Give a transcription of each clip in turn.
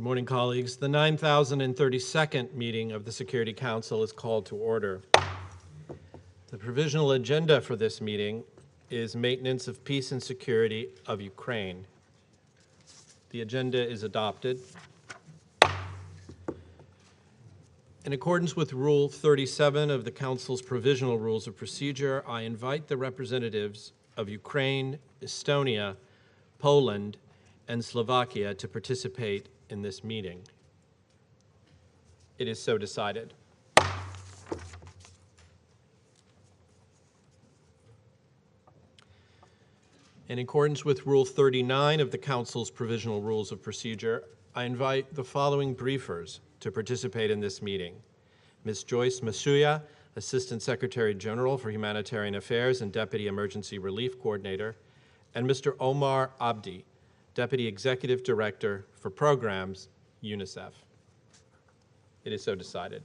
morning, colleagues. The 9,032nd meeting of the Security Council is called to order. The provisional agenda for this meeting is maintenance of peace and security of Ukraine. The agenda is adopted. In accordance with Rule 37 of the Council's Provisional Rules of Procedure, I invite the representatives of Ukraine, Estonia, Poland, and Slovakia to participate in this meeting. It is so decided. In accordance with Rule 39 of the Council's Provisional Rules of Procedure, I invite the following briefers to participate in this meeting. Ms. Joyce Masuya, Assistant Secretary General for Humanitarian Affairs and Deputy Emergency Relief Coordinator, and Mr. Omar Abdi, Deputy Executive Director for Programs, UNICEF. It is so decided.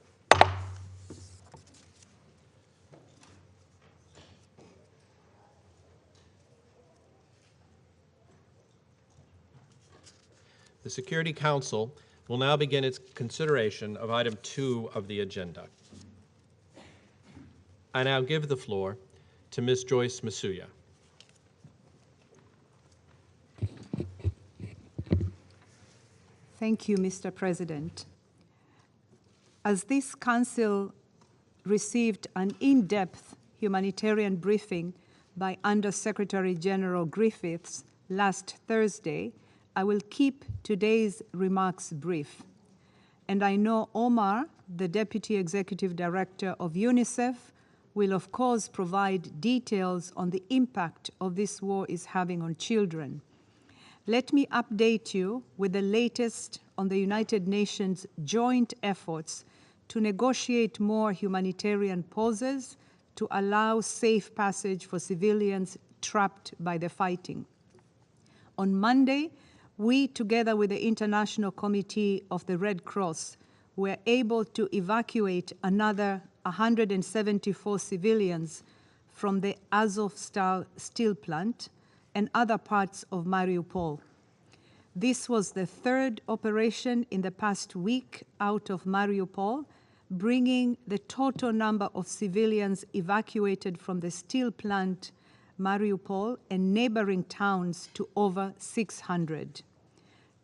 The Security Council will now begin its consideration of item 2 of the agenda. I now give the floor to Ms. Joyce Masuya. Thank you, Mr. President. As this Council received an in-depth humanitarian briefing by Under-Secretary General Griffiths last Thursday, I will keep today's remarks brief. And I know Omar, the Deputy Executive Director of UNICEF, will of course provide details on the impact of this war is having on children. Let me update you with the latest on the United Nations joint efforts to negotiate more humanitarian pauses to allow safe passage for civilians trapped by the fighting. On Monday, we, together with the International Committee of the Red Cross, were able to evacuate another 174 civilians from the Azovstal steel plant and other parts of Mariupol. This was the third operation in the past week out of Mariupol, bringing the total number of civilians evacuated from the steel plant, Mariupol, and neighboring towns to over 600.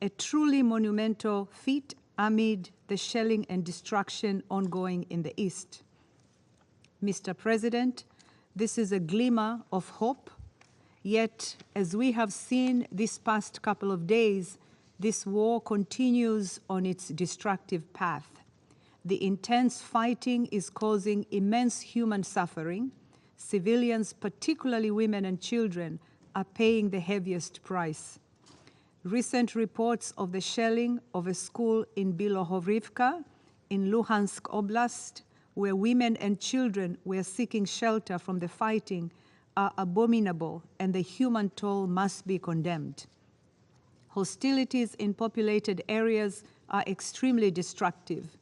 A truly monumental feat amid the shelling and destruction ongoing in the east. Mr. President, this is a glimmer of hope. Yet, as we have seen this past couple of days, this war continues on its destructive path. The intense fighting is causing immense human suffering. Civilians, particularly women and children, are paying the heaviest price. Recent reports of the shelling of a school in Bilohorivka in Luhansk Oblast, where women and children were seeking shelter from the fighting, are abominable, and the human toll must be condemned. Hostilities in populated areas are extremely destructive.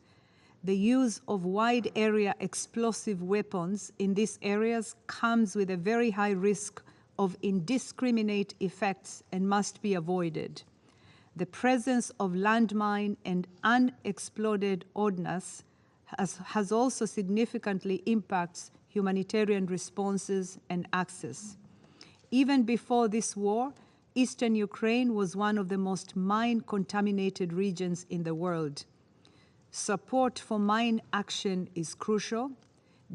The use of wide-area explosive weapons in these areas comes with a very high risk of indiscriminate effects and must be avoided. The presence of landmine and unexploded ordnance has also significantly impacts humanitarian responses and access. Even before this war, eastern Ukraine was one of the most mine-contaminated regions in the world. Support for mine action is crucial.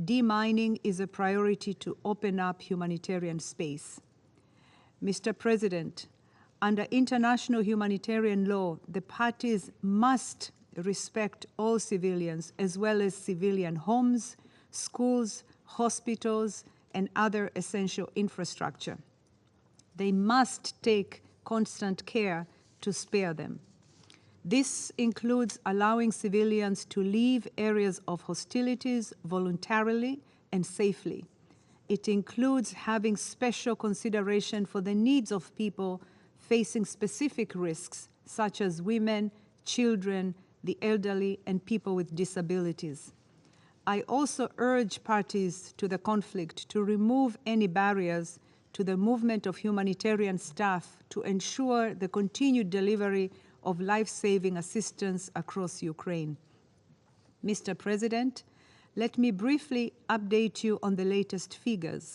Demining is a priority to open up humanitarian space. Mr. President, under international humanitarian law, the parties must respect all civilians as well as civilian homes, schools, hospitals, and other essential infrastructure. They must take constant care to spare them. This includes allowing civilians to leave areas of hostilities voluntarily and safely. It includes having special consideration for the needs of people facing specific risks, such as women, children, the elderly, and people with disabilities. I also urge parties to the conflict to remove any barriers to the movement of humanitarian staff to ensure the continued delivery of life-saving assistance across Ukraine. Mr. President, let me briefly update you on the latest figures.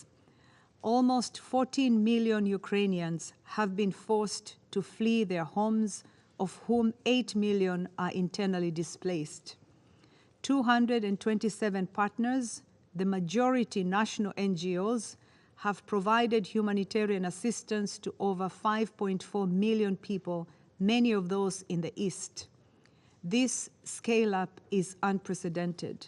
Almost 14 million Ukrainians have been forced to flee their homes, of whom 8 million are internally displaced. 227 partners, the majority national NGOs, have provided humanitarian assistance to over 5.4 million people, many of those in the East. This scale-up is unprecedented.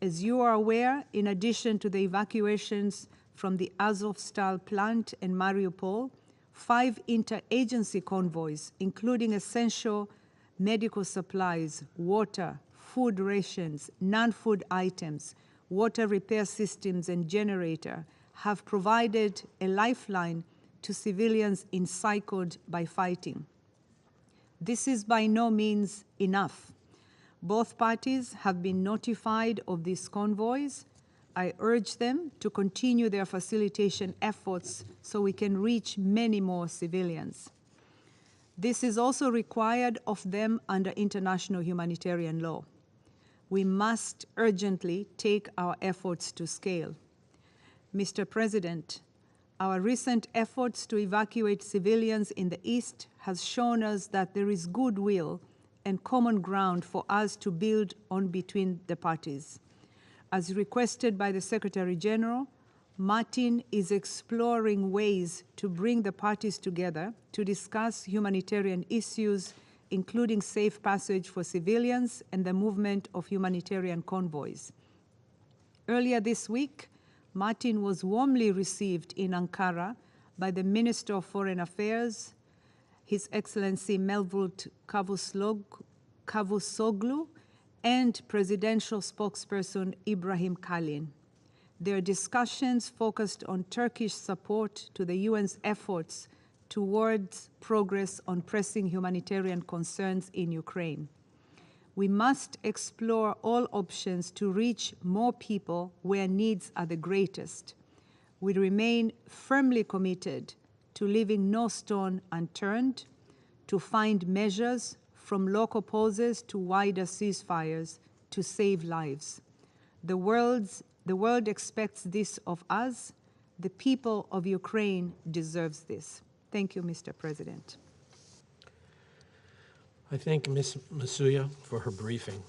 As you are aware, in addition to the evacuations from the Azovstal plant in Mariupol, 5 interagency convoys, including essential medical supplies, water, food rations, non-food items, water repair systems, and generator, have provided a lifeline to civilians encircled by fighting. This is by no means enough. Both parties have been notified of these convoys. I urge them to continue their facilitation efforts so we can reach many more civilians. This is also required of them under international humanitarian law. We must urgently take our efforts to scale. Mr. President, our recent efforts to evacuate civilians in the East has shown us that there is goodwill and common ground for us to build on between the parties. As requested by the Secretary General, Martin is exploring ways to bring the parties together to discuss humanitarian issues, including safe passage for civilians and the movement of humanitarian convoys. Earlier this week, Martin was warmly received in Ankara by the Minister of Foreign Affairs, His Excellency Mevlut Cavusoglu, and Presidential Spokesperson Ibrahim Kalin. Their discussions focused on Turkish support to the UN's efforts towards progress on pressing humanitarian concerns in Ukraine. We must explore all options to reach more people where needs are the greatest. We remain firmly committed to leaving no stone unturned, to find measures from local pauses to wider ceasefires to save lives. The world expects this of us. The people of Ukraine deserves this. Thank you, Mr. President. I thank Ms. Masuya for her briefing.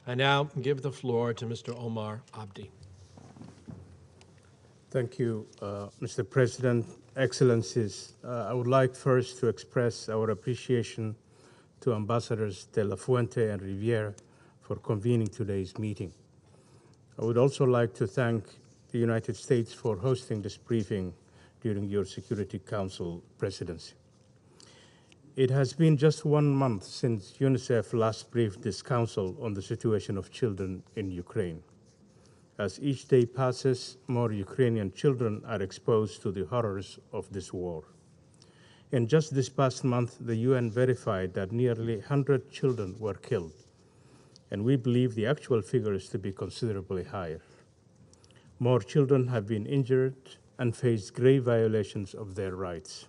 I now give the floor to Mr. Omar Abdi. Thank you, Mr. President. Excellencies, I would like first to express our appreciation to Ambassadors De La Fuente and Riviere for convening today's meeting. I would also like to thank the United States for hosting this briefing during your Security Council presidency. It has been just 1 month since UNICEF last briefed this Council on the situation of children in Ukraine. As each day passes, more Ukrainian children are exposed to the horrors of this war. In just this past month, the UN verified that nearly 100 children were killed, and we believe the actual figure is to be considerably higher. More children have been injured and faced grave violations of their rights.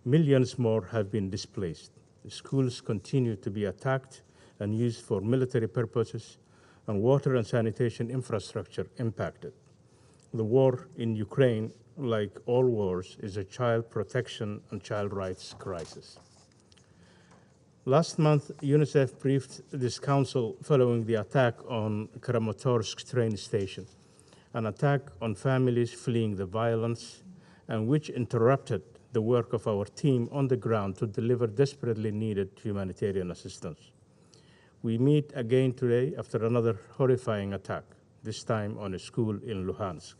Millions more have been displaced. The schools continue to be attacked and used for military purposes, and water and sanitation infrastructure impacted. The war in Ukraine, like all wars, is a child protection and child rights crisis. Last month, UNICEF briefed this council following the attack on Kramatorsk train station, an attack on families fleeing the violence, and which interrupted the work of our team on the ground to deliver desperately needed humanitarian assistance. We meet again today after another horrifying attack, this time on a school in Luhansk,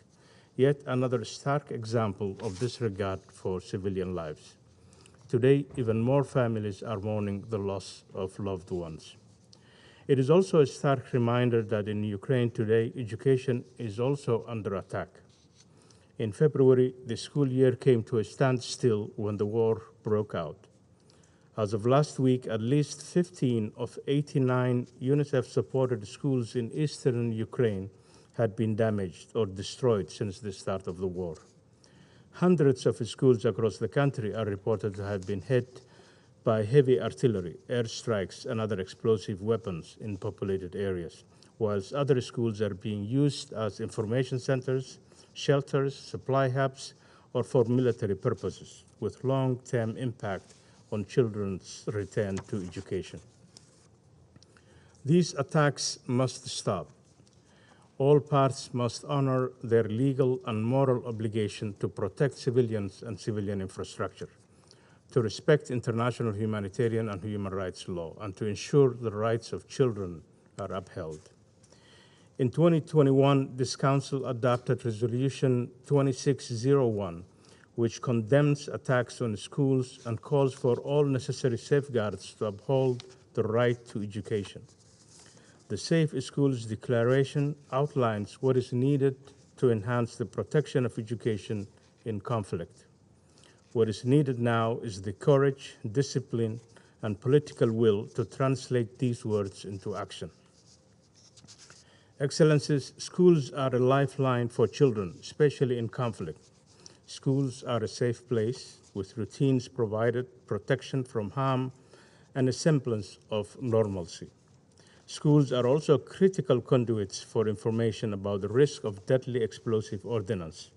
yet another stark example of disregard for civilian lives. Today, even more families are mourning the loss of loved ones. It is also a stark reminder that in Ukraine today, education is also under attack. In February, the school year came to a standstill when the war broke out. As of last week, at least 15 of 89 UNICEF-supported schools in eastern Ukraine had been damaged or destroyed since the start of the war. Hundreds of schools across the country are reported to have been hit by heavy artillery, airstrikes, and other explosive weapons in populated areas, whilst other schools are being used as information centers, shelters, supply hubs, or for military purposes, with long-term impact on children's return to education. These attacks must stop. All parts must honor their legal and moral obligation to protect civilians and civilian infrastructure, to respect international humanitarian and human rights law, and to ensure the rights of children are upheld. In 2021, this Council adopted Resolution 2601, which condemns attacks on schools and calls for all necessary safeguards to uphold the right to education. The Safe Schools Declaration outlines what is needed to enhance the protection of education in conflict. What is needed now is the courage, discipline, and political will to translate these words into action. Excellencies, schools are a lifeline for children, especially in conflict. Schools are a safe place with routines provided, protection from harm, and a semblance of normalcy. Schools are also critical conduits for information about the risk of deadly explosive ordnance,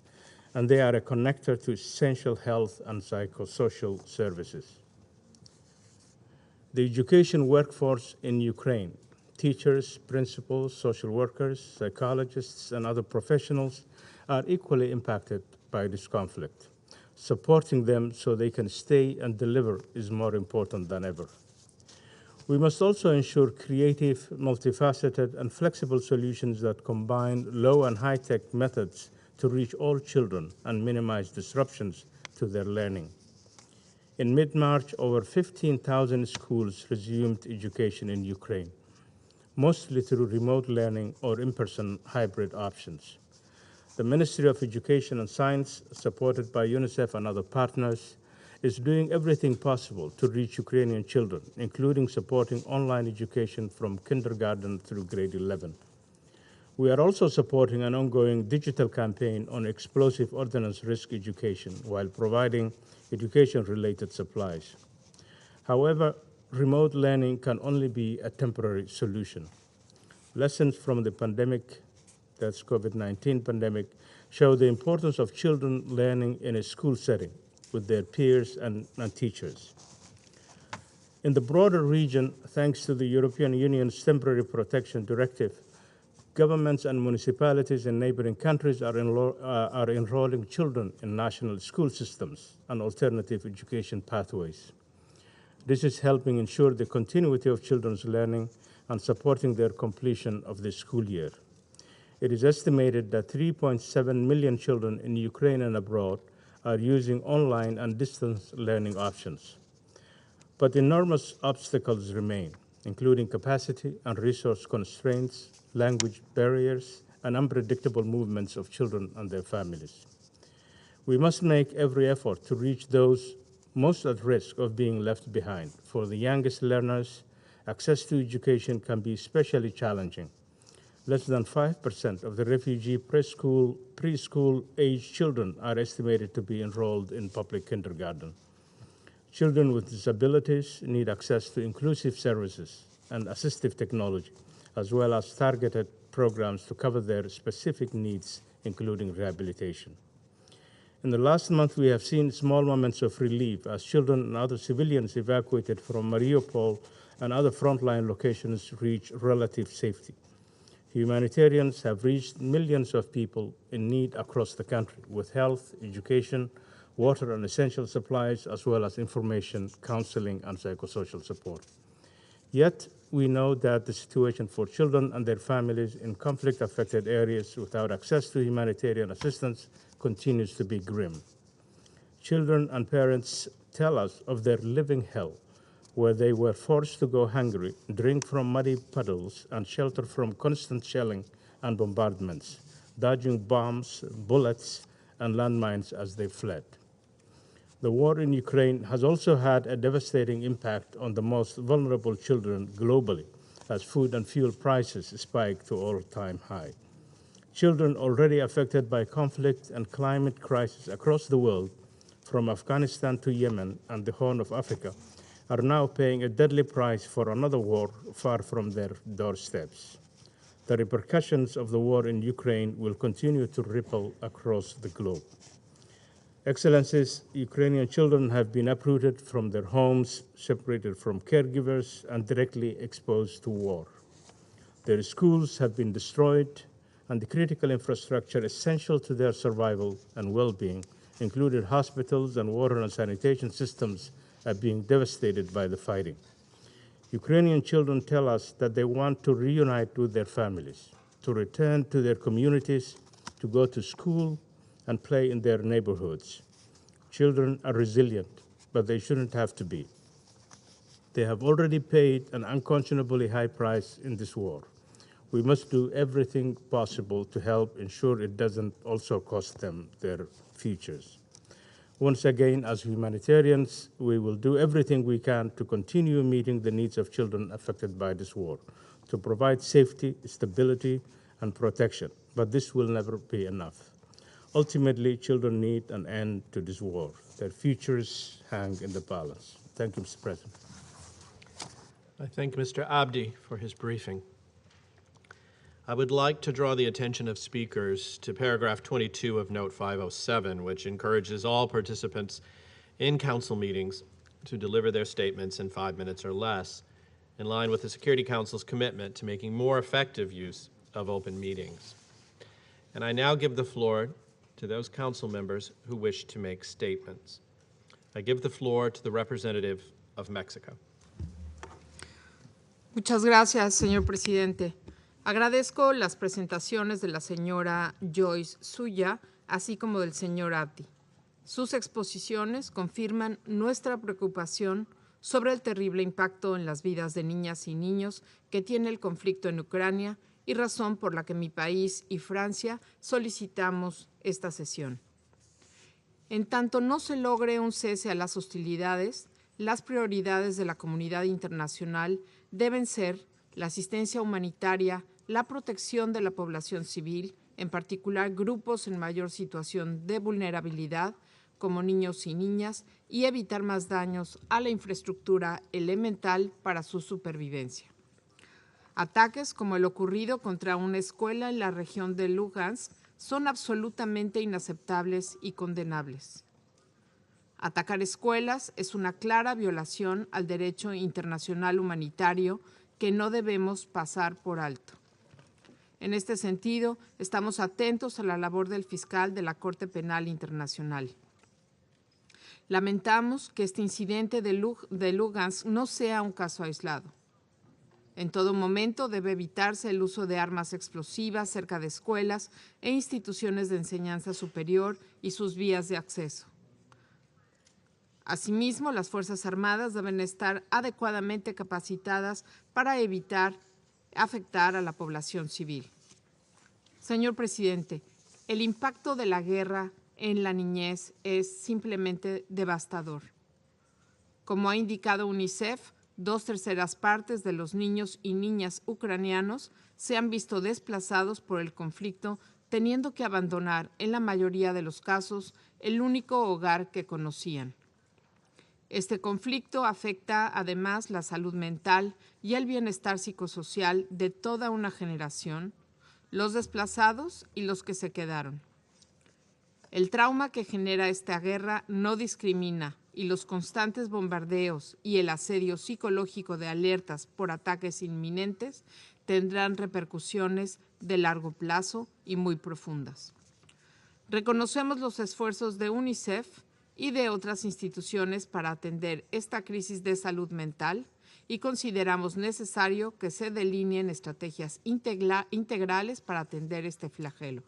and they are a connector to essential health and psychosocial services. The education workforce in Ukraine, teachers, principals, social workers, psychologists, and other professionals are equally impacted by this conflict. Supporting them so they can stay and deliver is more important than ever. We must also ensure creative, multifaceted, and flexible solutions that combine low and high-tech methods to reach all children and minimize disruptions to their learning. In mid-March, over 15,000 schools resumed education in Ukraine, mostly through remote learning or in-person hybrid options. The Ministry of Education and Science, supported by UNICEF and other partners, is doing everything possible to reach Ukrainian children, including supporting online education from kindergarten through grade 11. We are also supporting an ongoing digital campaign on explosive ordnance risk education while providing education-related supplies. However, remote learning can only be a temporary solution. Lessons from the pandemic, that's COVID-19 pandemic, show the importance of children learning in a school setting with their peers and teachers. In the broader region, thanks to the European Union's Temporary Protection Directive, governments and municipalities in neighboring countries are enrolling children in national school systems and alternative education pathways. This is helping ensure the continuity of children's learning and supporting their completion of the school year. It is estimated that 3.7 million children in Ukraine and abroad are using online and distance learning options. But enormous obstacles remain, including capacity and resource constraints, language barriers, and unpredictable movements of children and their families. We must make every effort to reach those most at risk of being left behind. For the youngest learners, access to education can be especially challenging. Less than 5% of the refugee preschool age children are estimated to be enrolled in public kindergarten. Children with disabilities need access to inclusive services and assistive technology, as well as targeted programs to cover their specific needs, including rehabilitation. In the last month, we have seen small moments of relief as children and other civilians evacuated from Mariupol and other frontline locations reach relative safety. Humanitarians have reached millions of people in need across the country with health, education, water and essential supplies, as well as information, counseling, and psychosocial support. Yet, we know that the situation for children and their families in conflict-affected areas without access to humanitarian assistance continues to be grim. Children and parents tell us of their living hell, where they were forced to go hungry, drink from muddy puddles, and shelter from constant shelling and bombardments, dodging bombs, bullets, and landmines as they fled. The war in Ukraine has also had a devastating impact on the most vulnerable children globally, as food and fuel prices spike to all-time high. Children already affected by conflict and climate crisis across the world, from Afghanistan to Yemen and the Horn of Africa, are now paying a deadly price for another war far from their doorsteps. The repercussions of the war in Ukraine will continue to ripple across the globe. Excellencies, Ukrainian children have been uprooted from their homes, separated from caregivers, and directly exposed to war. Their schools have been destroyed, and the critical infrastructure essential to their survival and well-being, including hospitals and water and sanitation systems, are being devastated by the fighting. Ukrainian children tell us that they want to reunite with their families, to return to their communities, to go to school and play in their neighborhoods. Children are resilient, but they shouldn't have to be. They have already paid an unconscionably high price in this war. We must do everything possible to help ensure it doesn't also cost them their futures. Once again, as humanitarians, we will do everything we can to continue meeting the needs of children affected by this war, to provide safety, stability, and protection. But this will never be enough. Ultimately, children need an end to this war. Their futures hang in the balance. Thank you, Mr. President. I thank Mr. Abdi for his briefing. I would like to draw the attention of speakers to paragraph 22 of Note 507, which encourages all participants in council meetings to deliver their statements in 5 minutes or less, in line with the Security Council's commitment to making more effective use of open meetings. And I now give the floor to those council members who wish to make statements. I give the floor to the representative of Mexico. Muchas gracias, señor presidente. Agradezco las presentaciones de la señora Joyce Suya, así como del señor Abdi. Sus exposiciones confirman nuestra preocupación sobre el terrible impacto en las vidas de niñas y niños que tiene el conflicto en Ucrania y razón por la que mi país y Francia solicitamos esta sesión. En tanto no se logre un cese a las hostilidades, las prioridades de la comunidad internacional deben ser la asistencia humanitaria, la protección de la población civil, en particular grupos en mayor situación de vulnerabilidad, como niños y niñas, y evitar más daños a la infraestructura elemental para su supervivencia. Ataques como el ocurrido contra una escuela en la región de Lugansk son absolutamente inaceptables y condenables. Atacar escuelas es una clara violación al derecho internacional humanitario que no debemos pasar por alto. En este sentido, estamos atentos a la labor del fiscal de la Corte Penal Internacional. Lamentamos que este incidente de Lugansk no sea un caso aislado. En todo momento debe evitarse el uso de armas explosivas cerca de escuelas e instituciones de enseñanza superior y sus vías de acceso. Asimismo, las Fuerzas Armadas deben estar adecuadamente capacitadas para evitar afectar a la población civil. Señor presidente, el impacto de la guerra en la niñez es simplemente devastador. Como ha indicado UNICEF, 2/3 partes de los niños y niñas ucranianos se han visto desplazados por el conflicto, teniendo que abandonar, en la mayoría de los casos, el único hogar que conocían. Este conflicto afecta además la salud mental y el bienestar psicosocial de toda una generación, los desplazados y los que se quedaron. El trauma que genera esta guerra no discrimina y los constantes bombardeos y el asedio psicológico de alertas por ataques inminentes tendrán repercusiones de largo plazo y muy profundas. Reconocemos los esfuerzos de UNICEF y de otras instituciones para atender esta crisis de salud mental y consideramos necesario que se delineen estrategias integrales para atender este flagelo.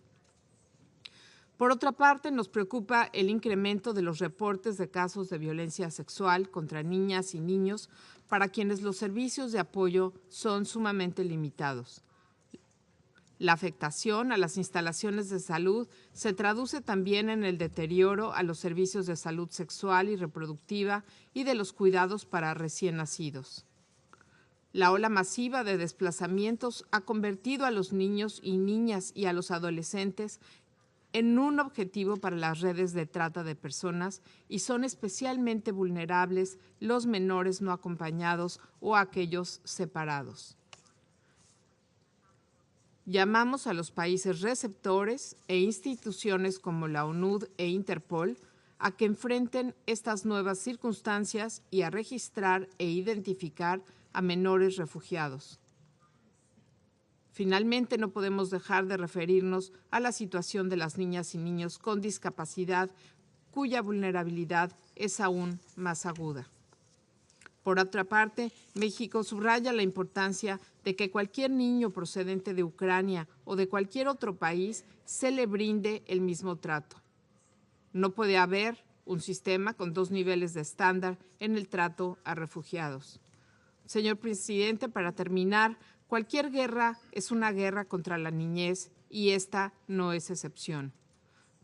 Por otra parte, nos preocupa el incremento de los reportes de casos de violencia sexual contra niñas y niños para quienes los servicios de apoyo son sumamente limitados. La afectación a las instalaciones de salud se traduce también en el deterioro a los servicios de salud sexual y reproductiva y de los cuidados para recién nacidos. La ola masiva de desplazamientos ha convertido a los niños y niñas y a los adolescentes en un objetivo para las redes de trata de personas y son especialmente vulnerables los menores no acompañados o aquellos separados. Llamamos a los países receptores e instituciones como la ONU e Interpol a que enfrenten estas nuevas circunstancias y a registrar e identificar a menores refugiados. Finalmente, no podemos dejar de referirnos a la situación de las niñas y niños con discapacidad, cuya vulnerabilidad es aún más aguda. Por otra parte, México subraya la importancia de que cualquier niño procedente de Ucrania o de cualquier otro país se le brinde el mismo trato. No puede haber un sistema con dos niveles de estándar en el trato a refugiados. Señor presidente, para terminar, cualquier guerra es una guerra contra la niñez y esta no es excepción.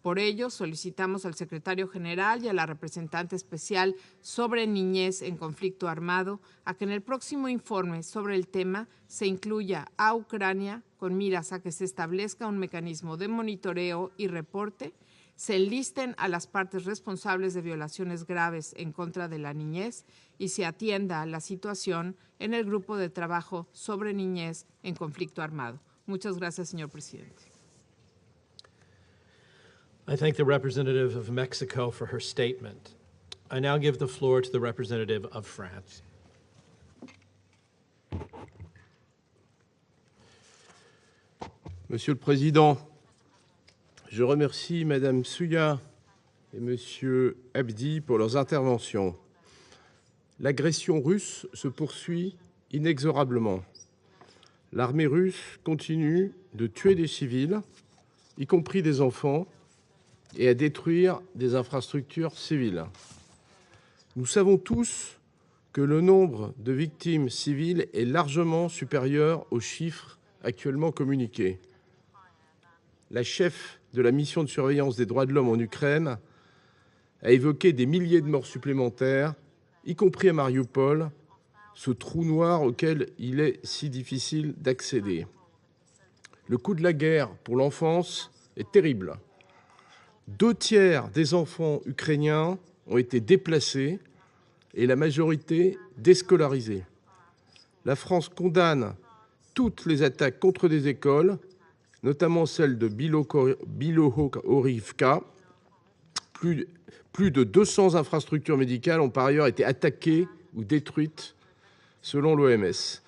Por ello, solicitamos al secretario general y a la representante especial sobre niñez en conflicto armado a que en el próximo informe sobre el tema se incluya a Ucrania con miras a que se establezca un mecanismo de monitoreo y reporte, se enlisten a las partes responsables de violaciones graves en contra de la niñez y se atienda la situación en el grupo de trabajo sobre niñez en conflicto armado. Muchas gracias, señor presidente. I thank the representative of Mexico for her statement. I now give the floor to the representative of France. Monsieur le Président, je remercie Madame Souya et Monsieur Abdi pour leurs interventions. L'agression russe se poursuit inexorablement. L'armée russe continue de tuer des civils, y compris des enfants, et à détruire des infrastructures civiles. Nous savons tous que le nombre de victimes civiles est largement supérieur aux chiffres actuellement communiqués. La chef de la mission de surveillance des droits de l'homme en Ukraine a évoqué des milliers de morts supplémentaires, y compris à Mariupol, ce trou noir auquel il est si difficile d'accéder. Le coût de la guerre pour l'enfance est terrible. 2/3 des enfants ukrainiens ont été déplacés et la majorité déscolarisés. La France condamne toutes les attaques contre des écoles, notamment celle de Bilohorivka. Plus de 200 infrastructures médicales ont par ailleurs été attaquées ou détruites, selon l'OMS.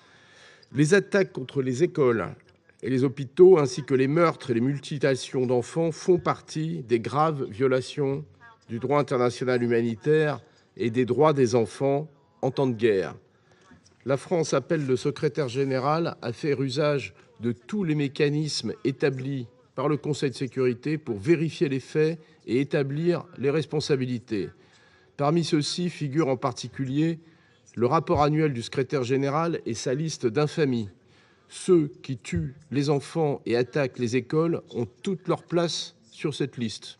Les attaques contre les écoles et les hôpitaux, ainsi que les meurtres et les mutilations d'enfants, font partie des graves violations du droit international humanitaire et des droits des enfants en temps de guerre. La France appelle le secrétaire général à faire usage de tous les mécanismes établis par le Conseil de sécurité pour vérifier les faits et établir les responsabilités. Parmi ceux-ci figure en particulier le rapport annuel du secrétaire général et sa liste d'infamies. Ceux qui tuent les enfants et attaquent les écoles ont toute leur place sur cette liste.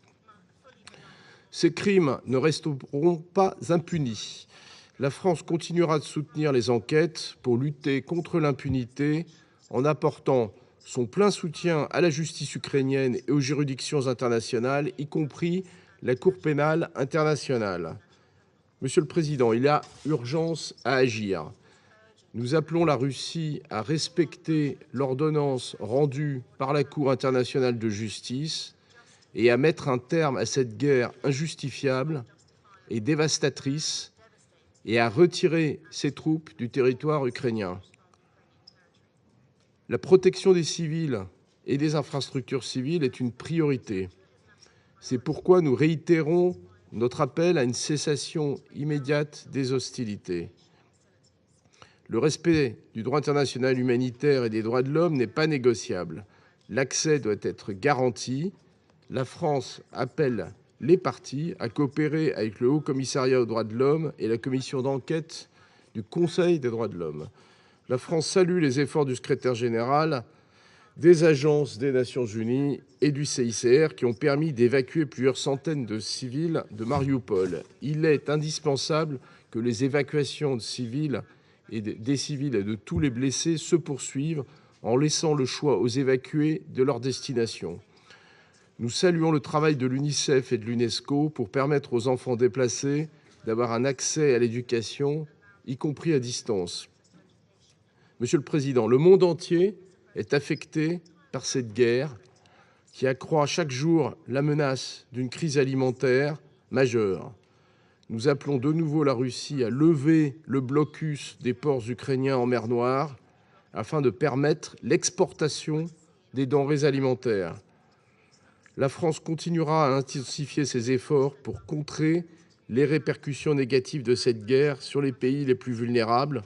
Ces crimes ne resteront pas impunis. La France continuera de soutenir les enquêtes pour lutter contre l'impunité en apportant son plein soutien à la justice ukrainienne et aux juridictions internationales, y compris la Cour pénale internationale. Monsieur le Président, il y a urgence à agir. Nous appelons la Russie à respecter l'ordonnance rendue par la Cour internationale de justice et à mettre un terme à cette guerre injustifiable et dévastatrice et à retirer ses troupes du territoire ukrainien. La protection des civils et des infrastructures civiles est une priorité. C'est pourquoi nous réitérons notre appel à une cessation immédiate des hostilités. Le respect du droit international humanitaire et des droits de l'homme n'est pas négociable. L'accès doit être garanti. La France appelle les parties à coopérer avec le Haut Commissariat aux droits de l'homme et la commission d'enquête du Conseil des droits de l'homme. La France salue les efforts du secrétaire général, des agences des Nations Unies et du CICR qui ont permis d'évacuer plusieurs centaines de civils de Mariupol. Il est indispensable que les évacuations de civils et des civils et de tous les blessés se poursuivent en laissant le choix aux évacués de leur destination. Nous saluons le travail de l'UNICEF et de l'UNESCO pour permettre aux enfants déplacés d'avoir un accès à l'éducation, y compris à distance. Monsieur le Président, le monde entier est affecté par cette guerre qui accroît chaque jour la menace d'une crise alimentaire majeure. Nous appelons de nouveau la Russie à lever le blocus des ports ukrainiens en mer Noire afin de permettre l'exportation des denrées alimentaires. La France continuera à intensifier ses efforts pour contrer les répercussions négatives de cette guerre sur les pays les plus vulnérables,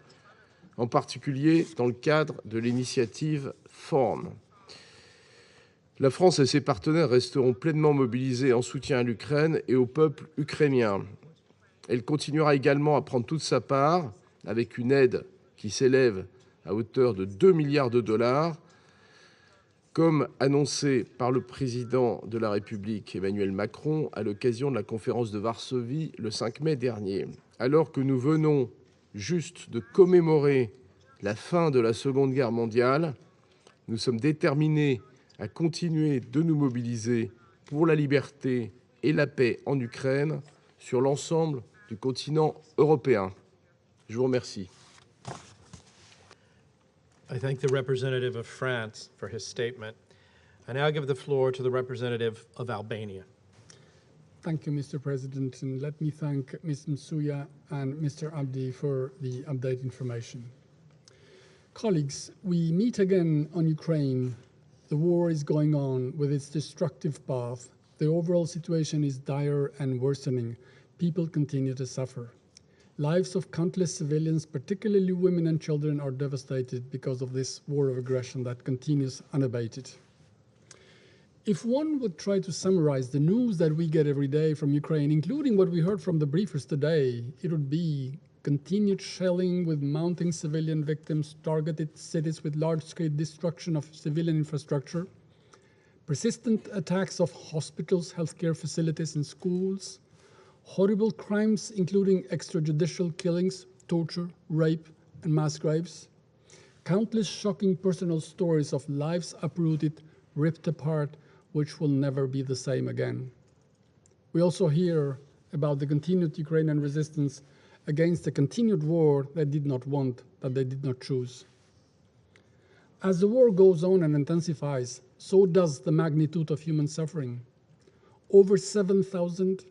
en particulier dans le cadre de l'initiative FORM. La France et ses partenaires resteront pleinement mobilisés en soutien à l'Ukraine et au peuple ukrainien. Elle continuera également à prendre toute sa part, avec une aide qui s'élève à hauteur de 2 milliards de dollars, comme annoncé par le président de la République Emmanuel Macron à l'occasion de la conférence de Varsovie le 5 mai dernier. Alors que nous venons juste de commémorer la fin de la Seconde Guerre mondiale, nous sommes déterminés à continuer de nous mobiliser pour la liberté et la paix en Ukraine sur l'ensemble du continent européen. Je vous remercie. I thank the representative of France for his statement. I now give the floor to the representative of Albania. Thank you, Mr. President, and let me thank Ms. Msuya and Mr. Abdi for the update information. Colleagues, we meet again on Ukraine. The war is going on with its destructive path. The overall situation is dire and worsening. People continue to suffer. Lives of countless civilians, particularly women and children, are devastated because of this war of aggression that continues unabated. If one would try to summarize the news that we get every day from Ukraine, including what we heard from the briefers today, it would be continued shelling with mounting civilian victims, targeted cities with large-scale destruction of civilian infrastructure, persistent attacks of hospitals, healthcare facilities, and schools, horrible crimes including extrajudicial killings, torture, rape, and mass graves, countless shocking personal stories of lives uprooted, ripped apart, which will never be the same again. We also hear about the continued Ukrainian resistance against a continued war they did not want, that they did not choose. As the war goes on and intensifies, so does the magnitude of human suffering. Over 7,000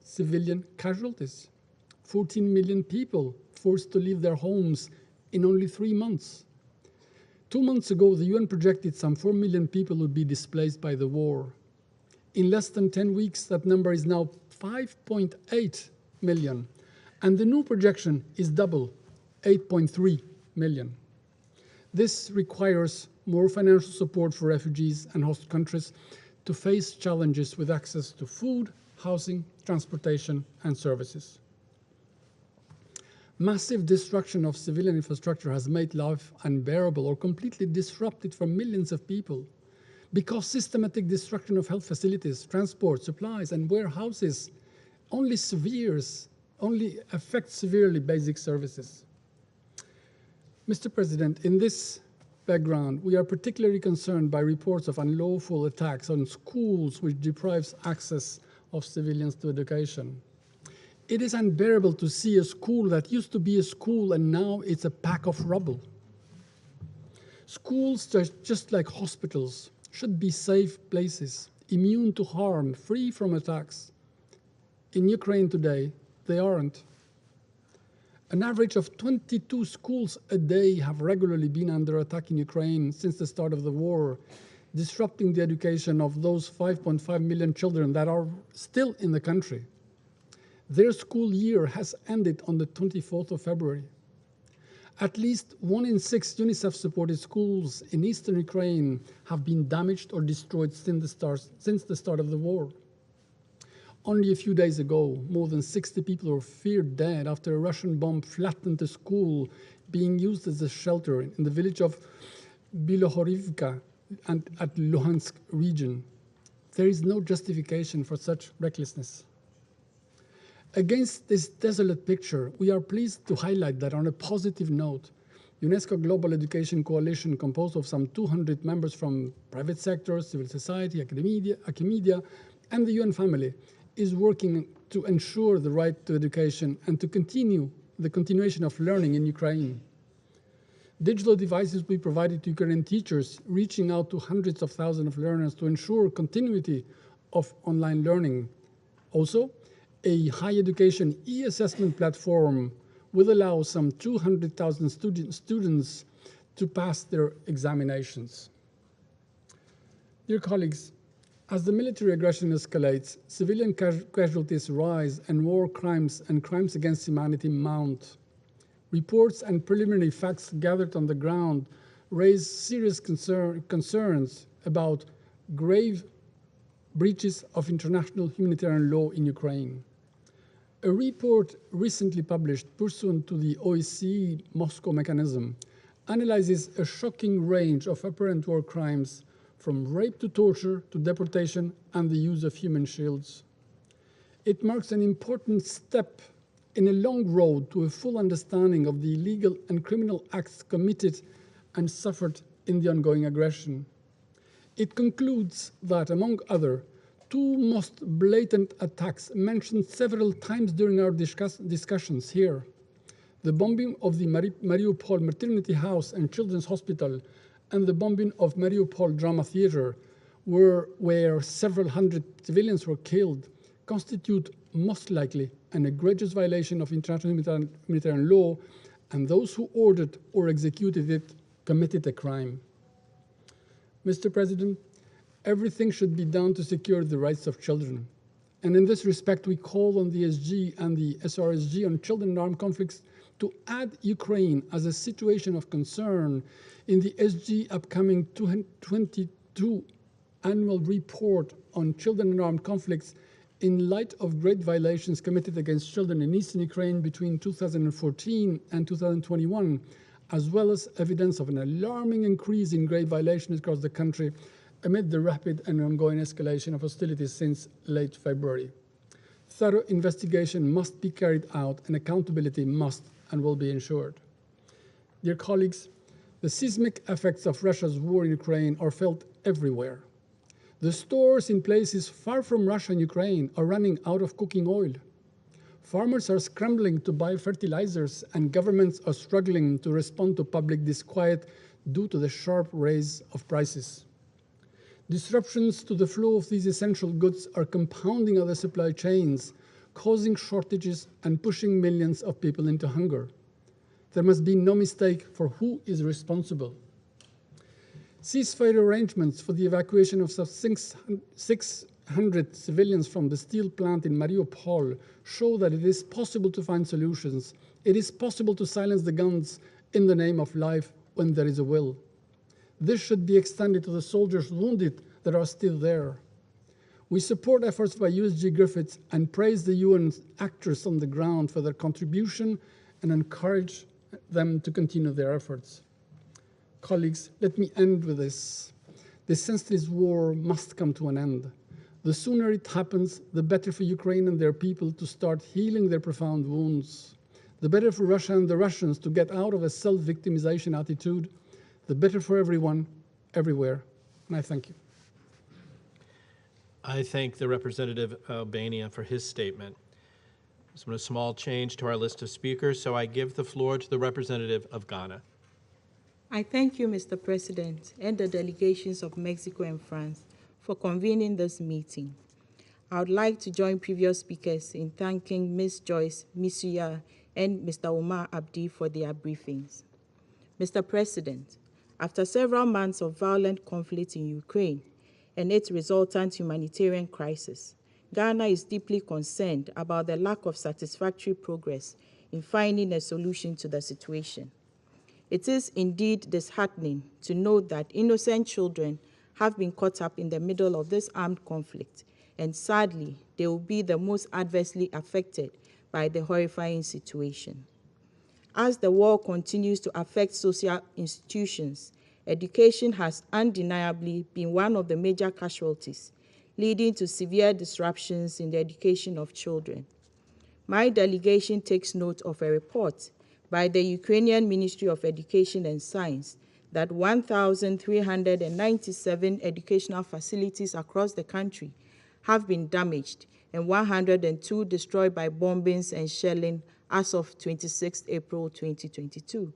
civilian casualties, 14 million people forced to leave their homes in only 3 months. 2 months ago, the UN projected some 4 million people would be displaced by the war. In less than 10 weeks, that number is now 5.8 million. And the new projection is double, 8.3 million. This requires more financial support for refugees and host countries to face challenges with access to food, housing, transportation, and services. Massive destruction of civilian infrastructure has made life unbearable or completely disrupted for millions of people because systematic destruction of health facilities, transport, supplies, and warehouses only affects severely basic services. Mr. President, in this background, we are particularly concerned by reports of unlawful attacks on schools which deprives access of civilians to education. It is unbearable to see a school that used to be a school and now it's a pack of rubble. Schools, just like hospitals, should be safe places, immune to harm, free from attacks. In Ukraine today, they aren't. An average of 22 schools a day have regularly been under attack in Ukraine since the start of the war, disrupting the education of those 5.5 million children that are still in the country. Their school year has ended on the 24th of February. At least 1 in 6 UNICEF-supported schools in eastern Ukraine have been damaged or destroyed since the start of the war. Only a few days ago, more than 60 people were feared dead after a Russian bomb flattened a school being used as a shelter in the village of Bilohorivka and at Luhansk region. There is no justification for such recklessness. Against this desolate picture, we are pleased to highlight that on a positive note, UNESCO Global Education Coalition, composed of some 200 members from private sectors, civil society, academia, and the UN family, is working to ensure the right to education and to continue the continuation of learning in Ukraine. Digital devices will be provided to Ukrainian teachers, reaching out to hundreds of thousands of learners to ensure continuity of online learning. Also, a higher education e-assessment platform will allow some 200,000 students to pass their examinations. Dear colleagues, as the military aggression escalates, civilian casualties rise, and war crimes and crimes against humanity mount. Reports and preliminary facts gathered on the ground raise serious concerns about grave breaches of international humanitarian law in Ukraine. A report recently published pursuant to the OSCE Moscow mechanism analyzes a shocking range of apparent war crimes, from rape to torture to deportation and the use of human shields. It marks an important step in a long road to a full understanding of the illegal and criminal acts committed and suffered in the ongoing aggression. It concludes that, among other, two most blatant attacks mentioned several times during our discussions here, the bombing of the Mariupol Maternity House and Children's Hospital and the bombing of Mariupol Drama Theater, where several hundred civilians were killed, constitute most likely an egregious violation of international humanitarian law, and those who ordered or executed it committed a crime. Mr. President, everything should be done to secure the rights of children. And in this respect, we call on the SG and the SRSG on children in armed conflicts to add Ukraine as a situation of concern in the SG upcoming 2022 annual report on children in armed conflicts, in light of great violations committed against children in eastern Ukraine between 2014 and 2021, as well as evidence of an alarming increase in grave violations across the country amid the rapid and ongoing escalation of hostilities since late February. Thorough investigation must be carried out, and accountability must and will be ensured. Dear colleagues, the seismic effects of Russia's war in Ukraine are felt everywhere. The stores in places far from Russia and Ukraine are running out of cooking oil. Farmers are scrambling to buy fertilizers, and governments are struggling to respond to public disquiet due to the sharp rise of prices. Disruptions to the flow of these essential goods are compounding other supply chains, causing shortages and pushing millions of people into hunger. There must be no mistake for who is responsible. Ceasefire arrangements for the evacuation of some 600 civilians from the steel plant in Mariupol show that it is possible to find solutions. It is possible to silence the guns in the name of life when there is a will. This should be extended to the soldiers wounded that are still there. We support efforts by USG Griffiths and praise the UN actors on the ground for their contribution and encourage them to continue their efforts. Colleagues, let me end with this. The senseless war must come to an end. The sooner it happens, the better for Ukraine and their people to start healing their profound wounds. The better for Russia and the Russians to get out of a self-victimization attitude. The better for everyone, everywhere. And I thank you. I thank the representative of Albania for his statement. There's been a small change to our list of speakers, so I give the floor to the representative of Ghana. I thank you, Mr. President, and the delegations of Mexico and France for convening this meeting. I would like to join previous speakers in thanking Ms. Joyce Misuya and Mr. Omar Abdi for their briefings. Mr. President, after several months of violent conflict in Ukraine and its resultant humanitarian crisis, Ghana is deeply concerned about the lack of satisfactory progress in finding a solution to the situation. It is indeed disheartening to note that innocent children have been caught up in the middle of this armed conflict, and sadly, they will be the most adversely affected by the horrifying situation. As the war continues to affect social institutions, education has undeniably been one of the major casualties, leading to severe disruptions in the education of children. My delegation takes note of a report by the Ukrainian Ministry of Education and Science that 1,397 educational facilities across the country have been damaged and 102 destroyed by bombings and shelling as of 26 April 2022.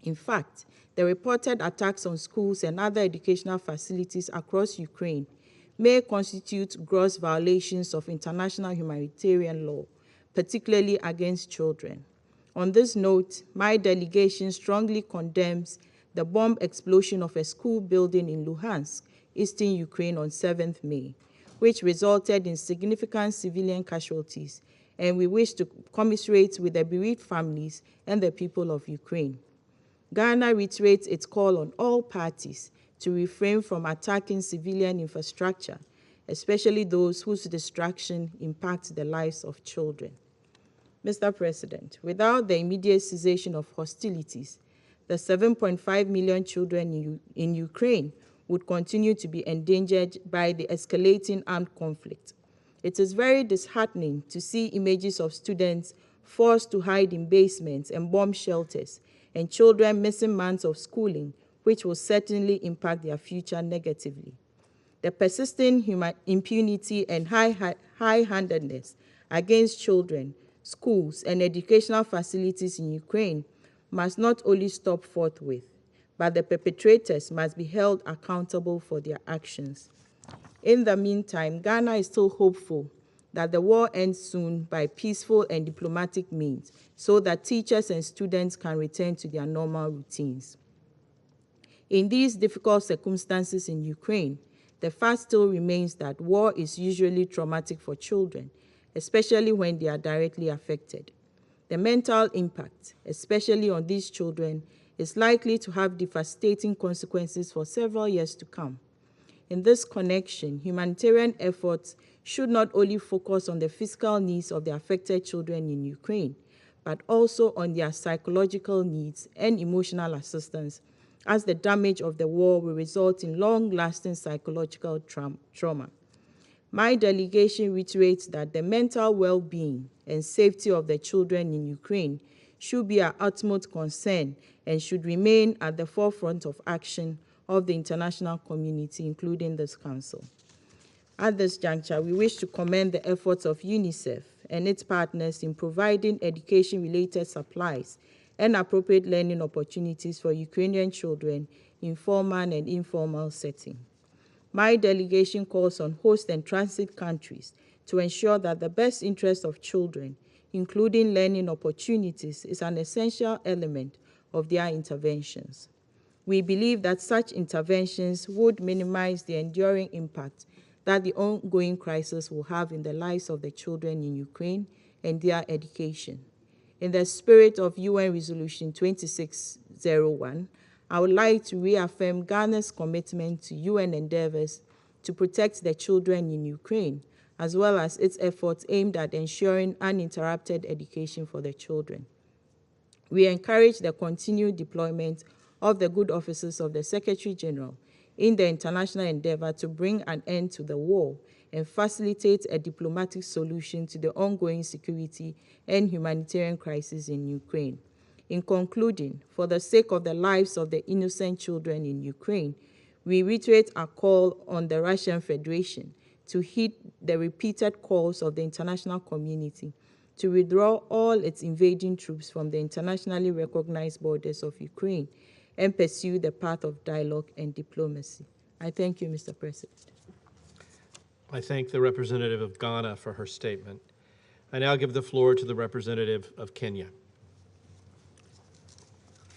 In fact, the reported attacks on schools and other educational facilities across Ukraine may constitute gross violations of international humanitarian law, particularly against children. On this note, my delegation strongly condemns the bomb explosion of a school building in Luhansk, eastern Ukraine on 7th May, which resulted in significant civilian casualties, and we wish to commiserate with the bereaved families and the people of Ukraine. Ghana reiterates its call on all parties to refrain from attacking civilian infrastructure, especially those whose destruction impacts the lives of children. Mr. President, without the immediate cessation of hostilities, the 7.5 million children in Ukraine would continue to be endangered by the escalating armed conflict. It is very disheartening to see images of students forced to hide in basements and bomb shelters, and children missing months of schooling, which will certainly impact their future negatively. The persisting impunity and high-handedness against children, schools, and educational facilities in Ukraine must not only stop forthwith, but the perpetrators must be held accountable for their actions. In the meantime, Ghana is still hopeful that the war ends soon by peaceful and diplomatic means, so that teachers and students can return to their normal routines. In these difficult circumstances in Ukraine, the fact still remains that war is usually traumatic for children, especially when they are directly affected. The mental impact, especially on these children, is likely to have devastating consequences for several years to come. In this connection, humanitarian efforts should not only focus on the physical needs of the affected children in Ukraine, but also on their psychological needs and emotional assistance, as the damage of the war will result in long-lasting psychological trauma. My delegation reiterates that the mental well-being and safety of the children in Ukraine should be our utmost concern and should remain at the forefront of action of the international community, including this Council. At this juncture, we wish to commend the efforts of UNICEF and its partners in providing education-related supplies and appropriate learning opportunities for Ukrainian children in formal and informal settings. My delegation calls on host and transit countries to ensure that the best interest of children, including learning opportunities, is an essential element of their interventions. We believe that such interventions would minimize the enduring impact that the ongoing crisis will have in the lives of the children in Ukraine and their education. In the spirit of UN Resolution 2601, I would like to reaffirm Ghana's commitment to UN endeavors to protect the children in Ukraine, as well as its efforts aimed at ensuring uninterrupted education for the children. We encourage the continued deployment of the good offices of the Secretary General in the international endeavor to bring an end to the war and facilitate a diplomatic solution to the ongoing security and humanitarian crisis in Ukraine. In concluding, for the sake of the lives of the innocent children in Ukraine, we reiterate our call on the Russian Federation to heed the repeated calls of the international community to withdraw all its invading troops from the internationally recognized borders of Ukraine and pursue the path of dialogue and diplomacy. I thank you, Mr. President. I thank the representative of Ghana for her statement. I now give the floor to the representative of Kenya.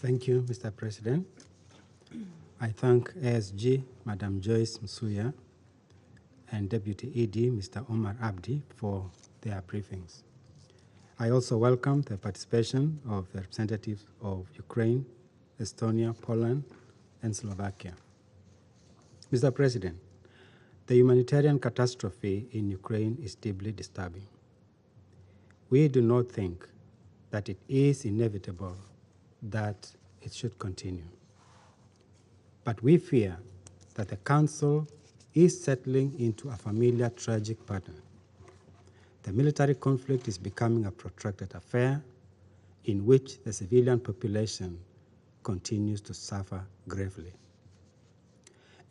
Thank you, Mr. President. I thank ASG, Madam Joyce Msuya, and Deputy ED, Mr. Omar Abdi, for their briefings. I also welcome the participation of the representatives of Ukraine, Estonia, Poland, and Slovakia. Mr. President, the humanitarian catastrophe in Ukraine is deeply disturbing. We do not think that it is inevitable that it should continue. But we fear that the Council is settling into a familiar tragic pattern. The military conflict is becoming a protracted affair. in which the civilian population continues to suffer gravely.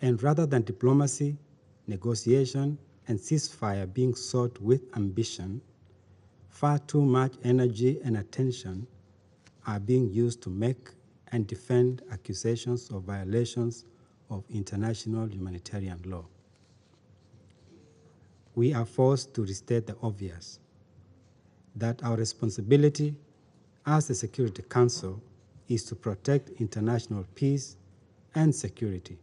And rather than diplomacy, negotiation, and ceasefire being sought with ambition, far too much energy and attention are being used to make and defend accusations of violations of international humanitarian law. We are forced to restate the obvious, that our responsibility as the Security Council is to protect international peace and security.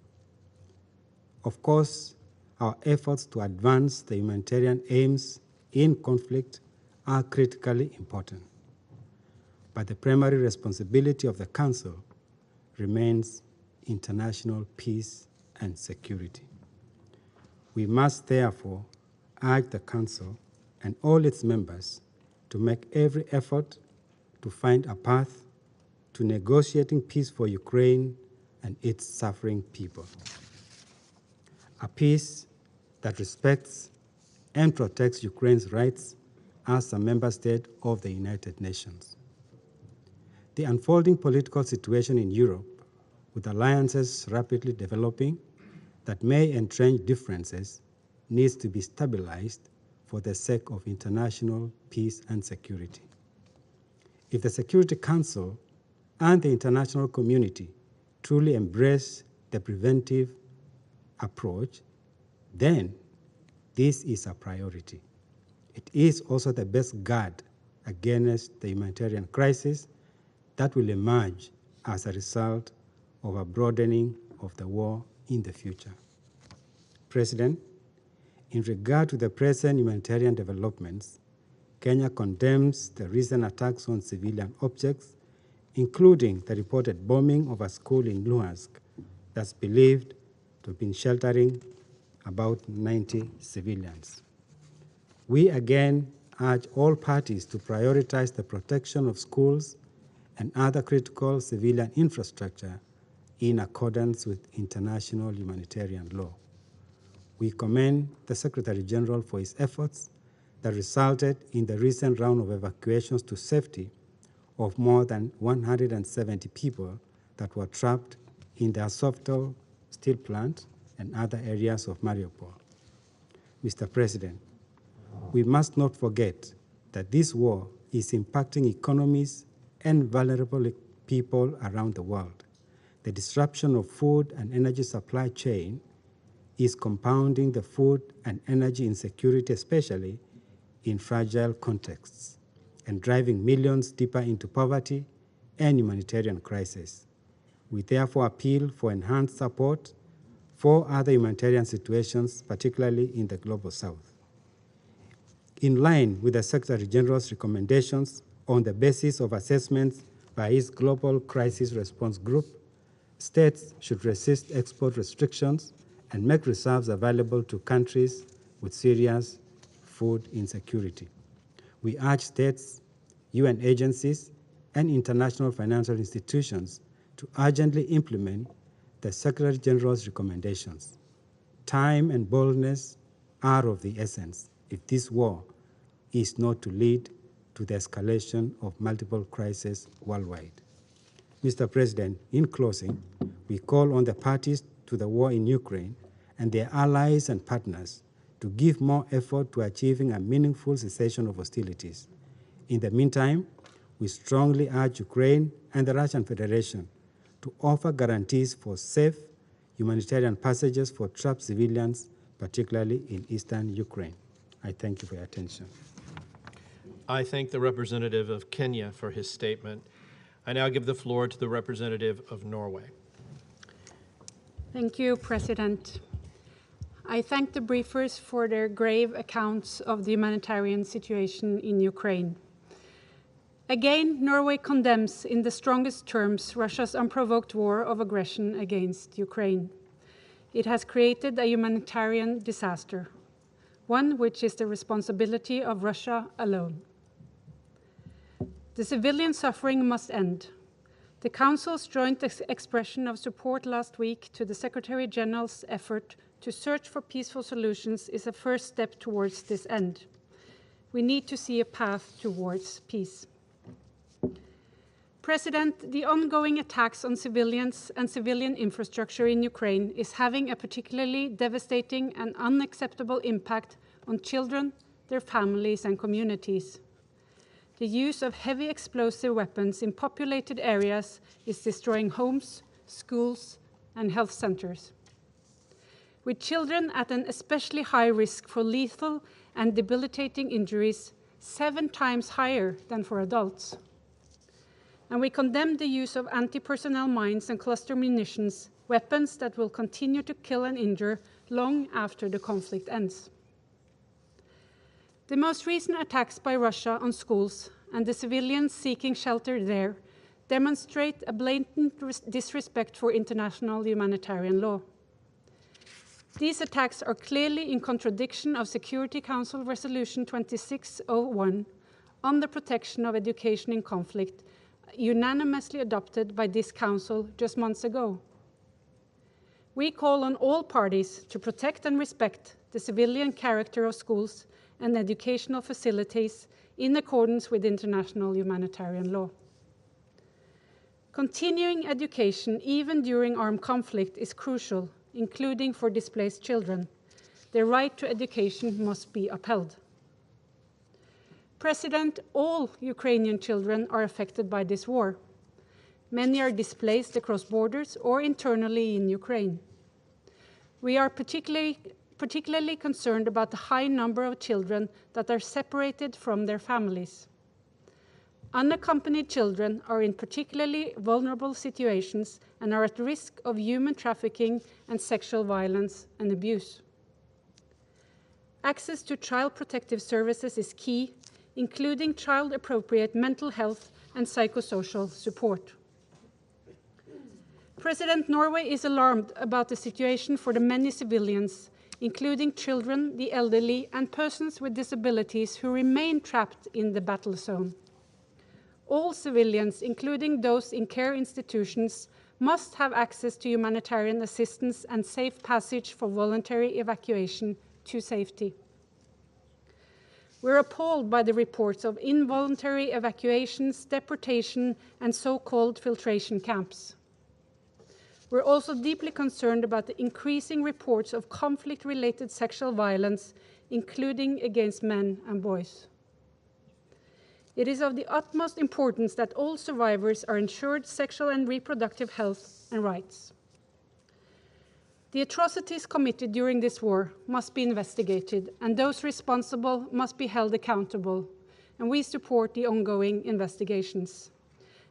Of course, our efforts to advance the humanitarian aims in conflict are critically important, but the primary responsibility of the Council remains international peace and security. We must therefore urge the Council and all its members to make every effort to find a path to negotiating peace for Ukraine and its suffering people. A peace that respects and protects Ukraine's rights as a member state of the United Nations. The unfolding political situation in Europe, with alliances rapidly developing that may entrench differences, needs to be stabilized for the sake of international peace and security. If the Security Council and the international community truly embrace the preventive approach, then this is a priority. It is also the best guard against the humanitarian crisis that will emerge as a result of a broadening of the war in the future. President, in regard to the present humanitarian developments, Kenya condemns the recent attacks on civilian objects, including the reported bombing of a school in Luhansk that's believed to have been sheltering about 90 civilians. We again urge all parties to prioritize the protection of schools and other critical civilian infrastructure in accordance with international humanitarian law. We commend the Secretary General for his efforts that resulted in the recent round of evacuations to safety of more than 170 people that were trapped in the Azovstal steel plant and other areas of Mariupol. Mr. President, we must not forget that this war is impacting economies and vulnerable people around the world. The disruption of food and energy supply chain is compounding the food and energy insecurity, especially in fragile contexts, and driving millions deeper into poverty and humanitarian crisis. We therefore appeal for enhanced support for other humanitarian situations, particularly in the Global South. In line with the Secretary General's recommendations on the basis of assessments by his Global Crisis Response Group, states should resist export restrictions and make reserves available to countries with serious food insecurity. We urge states, UN agencies, and international financial institutions to urgently implement the Secretary General's recommendations. Time and boldness are of the essence if this war is not to lead to the escalation of multiple crises worldwide. Mr. President, in closing, we call on the parties to the war in Ukraine and their allies and partners to give more effort to achieving a meaningful cessation of hostilities. In the meantime, we strongly urge Ukraine and the Russian Federation to offer guarantees for safe humanitarian passages for trapped civilians, particularly in eastern Ukraine. I thank you for your attention. I thank the representative of Kenya for his statement. I now give the floor to the representative of Norway. Thank you, President. I thank the briefers for their grave accounts of the humanitarian situation in Ukraine. Again, Norway condemns in the strongest terms Russia's unprovoked war of aggression against Ukraine. It has created a humanitarian disaster, one which is the responsibility of Russia alone. The civilian suffering must end. The Council's joint expression of support last week to the Secretary General's effort to search for peaceful solutions is a first step towards this end. We need to see a path towards peace. President, the ongoing attacks on civilians and civilian infrastructure in Ukraine is having a particularly devastating and unacceptable impact on children, their families, and communities. The use of heavy explosive weapons in populated areas is destroying homes, schools, and health centers, with children at an especially high risk for lethal and debilitating injuries, 7 times higher than for adults. And we condemn the use of anti-personnel mines and cluster munitions, weapons that will continue to kill and injure long after the conflict ends. The most recent attacks by Russia on schools and the civilians seeking shelter there demonstrate a blatant disrespect for international humanitarian law. These attacks are clearly in contradiction of Security Council Resolution 2601 on the protection of education in conflict, unanimously adopted by this Council just months ago. We call on all parties to protect and respect the civilian character of schools and educational facilities in accordance with international humanitarian law. Continuing education, even during armed conflict, is crucial, including for displaced children. Their right to education must be upheld. President, all Ukrainian children are affected by this war. Many are displaced across borders or internally in Ukraine. We are particularly concerned about the high number of children that are separated from their families. Unaccompanied children are in particularly vulnerable situations and are at risk of human trafficking and sexual violence and abuse. Access to child protective services is key, including child-appropriate mental health and psychosocial support. President, Norway is alarmed about the situation for the many civilians, including children, the elderly, and persons with disabilities who remain trapped in the battle zone. All civilians, including those in care institutions, must have access to humanitarian assistance and safe passage for voluntary evacuation to safety. We're appalled by the reports of involuntary evacuations, deportation, and so-called filtration camps. We're also deeply concerned about the increasing reports of conflict-related sexual violence, including against men and boys. It is of the utmost importance that all survivors are ensured sexual and reproductive health and rights. The atrocities committed during this war must be investigated, and those responsible must be held accountable, and we support the ongoing investigations.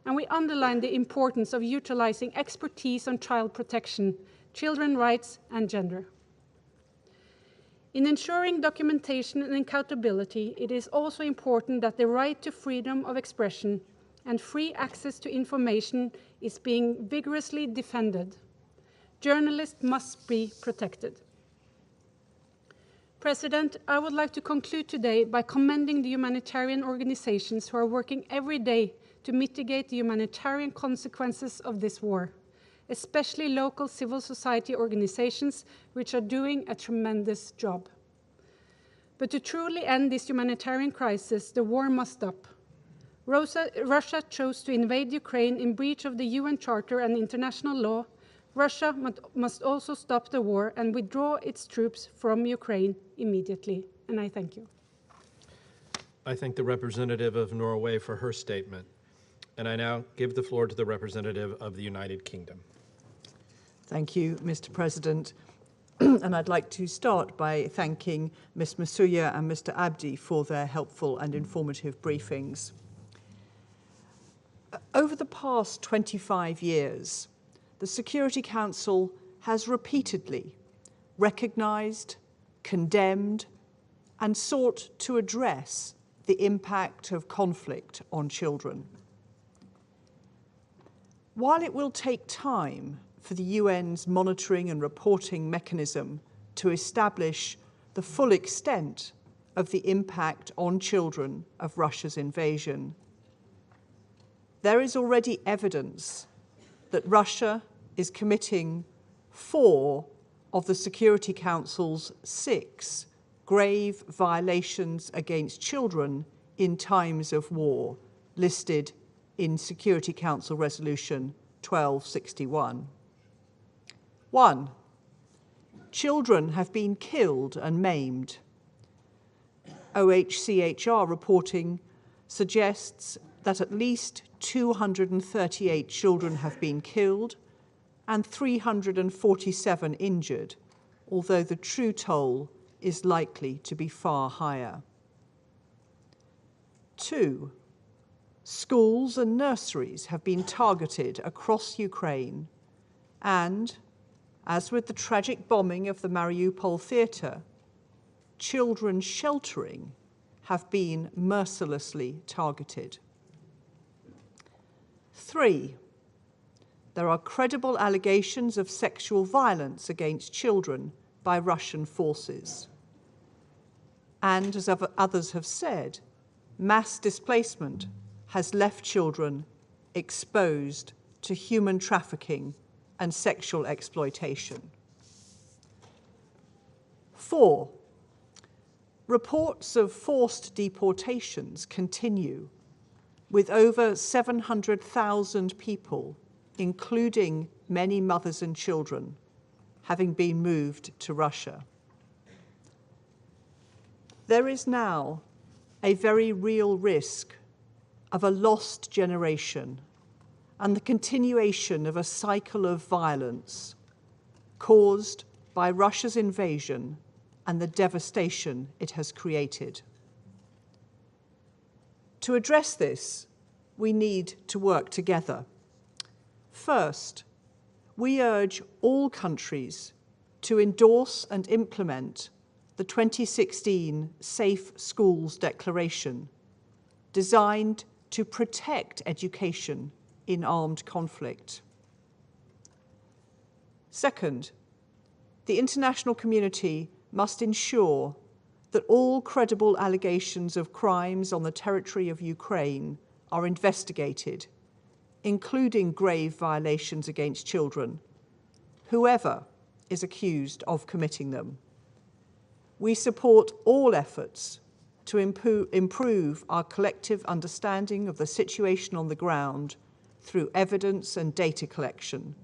And we underline the importance of utilizing expertise on child protection, children's rights, and gender. In ensuring documentation and accountability, it is also important that the right to freedom of expression and free access to information is being vigorously defended. Journalists must be protected. President, I would like to conclude today by commending the humanitarian organizations who are working every day to mitigate the humanitarian consequences of this war, especially local civil society organizations, which are doing a tremendous job. But to truly end this humanitarian crisis, the war must stop. Russia chose to invade Ukraine in breach of the UN Charter and international law. Russia must also stop the war and withdraw its troops from Ukraine immediately. And I thank you. I thank the representative of Norway for her statement. And I now give the floor to the representative of the United Kingdom. Thank you, Mr. President. And I'd like to start by thanking Ms. Masuya and Mr. Abdi for their helpful and informative briefings. Over the past 25 years, the Security Council has repeatedly recognized, condemned, and sought to address the impact of conflict on children. While it will take time for the UN's monitoring and reporting mechanism to establish the full extent of the impact on children of Russia's invasion, there is already evidence that Russia is committing 4 of the Security Council's 6 grave violations against children in times of war, listed in Security Council Resolution 1261. 1. Children have been killed and maimed. OHCHR reporting suggests that at least 238 children have been killed and 347 injured, although the true toll is likely to be far higher. 2. Schools and nurseries have been targeted across Ukraine and, as with the tragic bombing of the Mariupol theatre, children sheltering have been mercilessly targeted. 3. There are credible allegations of sexual violence against children by Russian forces. And, as others have said, mass displacement has left children exposed to human trafficking and sexual exploitation. 4. Reports of forced deportations continue, with over 700,000 people, including many mothers and children, having been moved to Russia. There is now a very real risk of a lost generation and the continuation of a cycle of violence caused by Russia's invasion and the devastation it has created. To address this, we need to work together. First, we urge all countries to endorse and implement the 2016 Safe Schools Declaration, designed to protect education in armed conflict. Second, the international community must ensure that all credible allegations of crimes on the territory of Ukraine are investigated, including grave violations against children, whoever is accused of committing them. We support all efforts to improve our collective understanding of the situation on the ground through evidence and data collection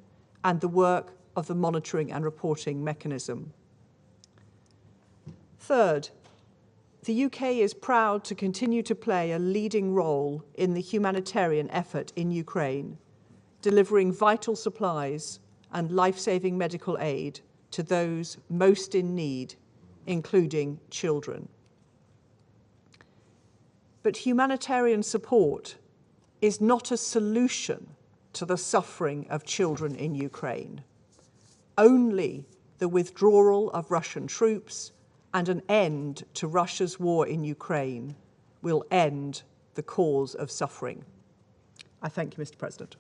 and the work of the monitoring and reporting mechanism. Third, the UK is proud to continue to play a leading role in the humanitarian effort in Ukraine, delivering vital supplies and life-saving medical aid to those most in need, including children. But humanitarian support is not a solution to the suffering of children in Ukraine. Only the withdrawal of Russian troops and an end to Russia's war in Ukraine will end the cause of suffering. I thank you, Mr. President.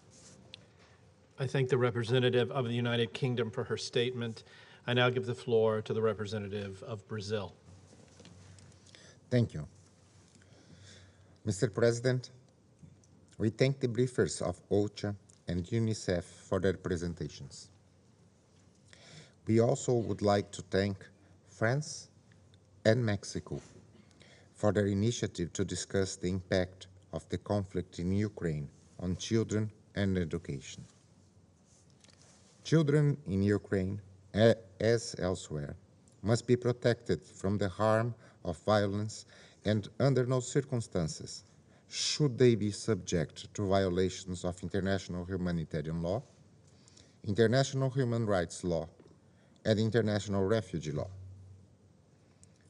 I thank the representative of the United Kingdom for her statement. I now give the floor to the representative of Brazil. Thank you. Mr. President, we thank the briefers of OCHA and UNICEF for their presentations. We also would like to thank France and Mexico for their initiative to discuss the impact of the conflict in Ukraine on children and education. Children in Ukraine, as elsewhere, must be protected from the harm of violence, and under no circumstances should they be subject to violations of international humanitarian law, international human rights law, and international refugee law.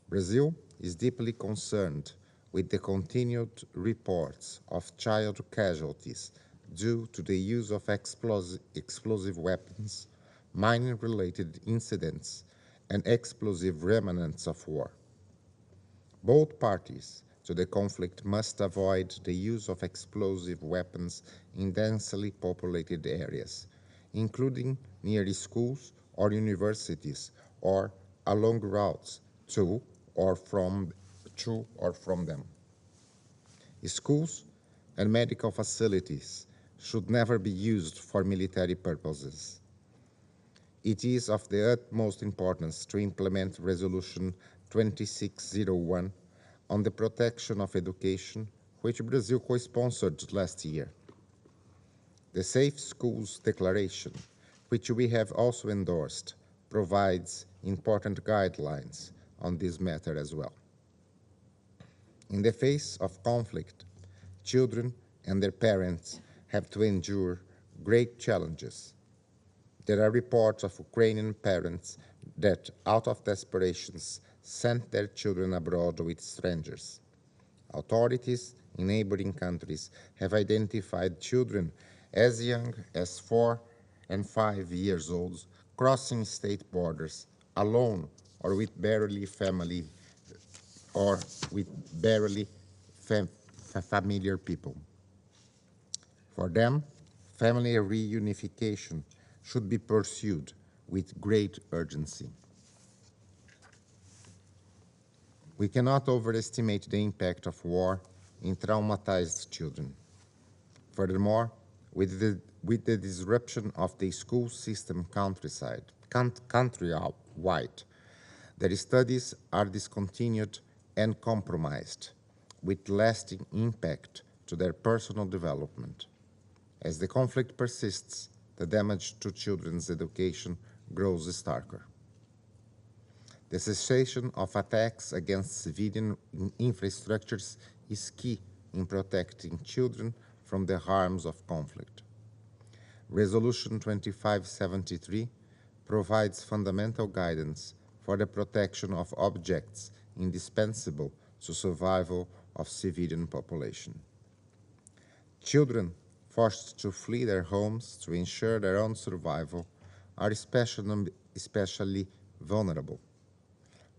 Brazil is deeply concerned with the continued reports of child casualties due to the use of explosive weapons, mining-related incidents, and explosive remnants of war. Both parties to the conflict must avoid the use of explosive weapons in densely populated areas, including near schools or universities, or along routes to or from them. Schools and medical facilities should never be used for military purposes. It is of the utmost importance to implement Resolution 2601 on the protection of education, which Brazil co-sponsored last year. The Safe Schools Declaration, which we have also endorsed, provides important guidelines on this matter as well. In the face of conflict, children and their parents have to endure great challenges. There are reports of Ukrainian parents that, out of desperation, sent their children abroad with strangers. Authorities in neighboring countries have identified children as young as 4 and 5 years old crossing state borders alone or with barely familiar people. For them, family reunification should be pursued with great urgency. We cannot overestimate the impact of war in traumatized children. Furthermore, with the disruption of the school system countrywide, their studies are discontinued and compromised, with lasting impact to their personal development. As the conflict persists, the damage to children's education grows starker. The cessation of attacks against civilian infrastructures is key in protecting children from the harms of conflict. Resolution 2573 provides fundamental guidance for the protection of objects indispensable to survival of civilian population. Children forced to flee their homes to ensure their own survival are especially vulnerable.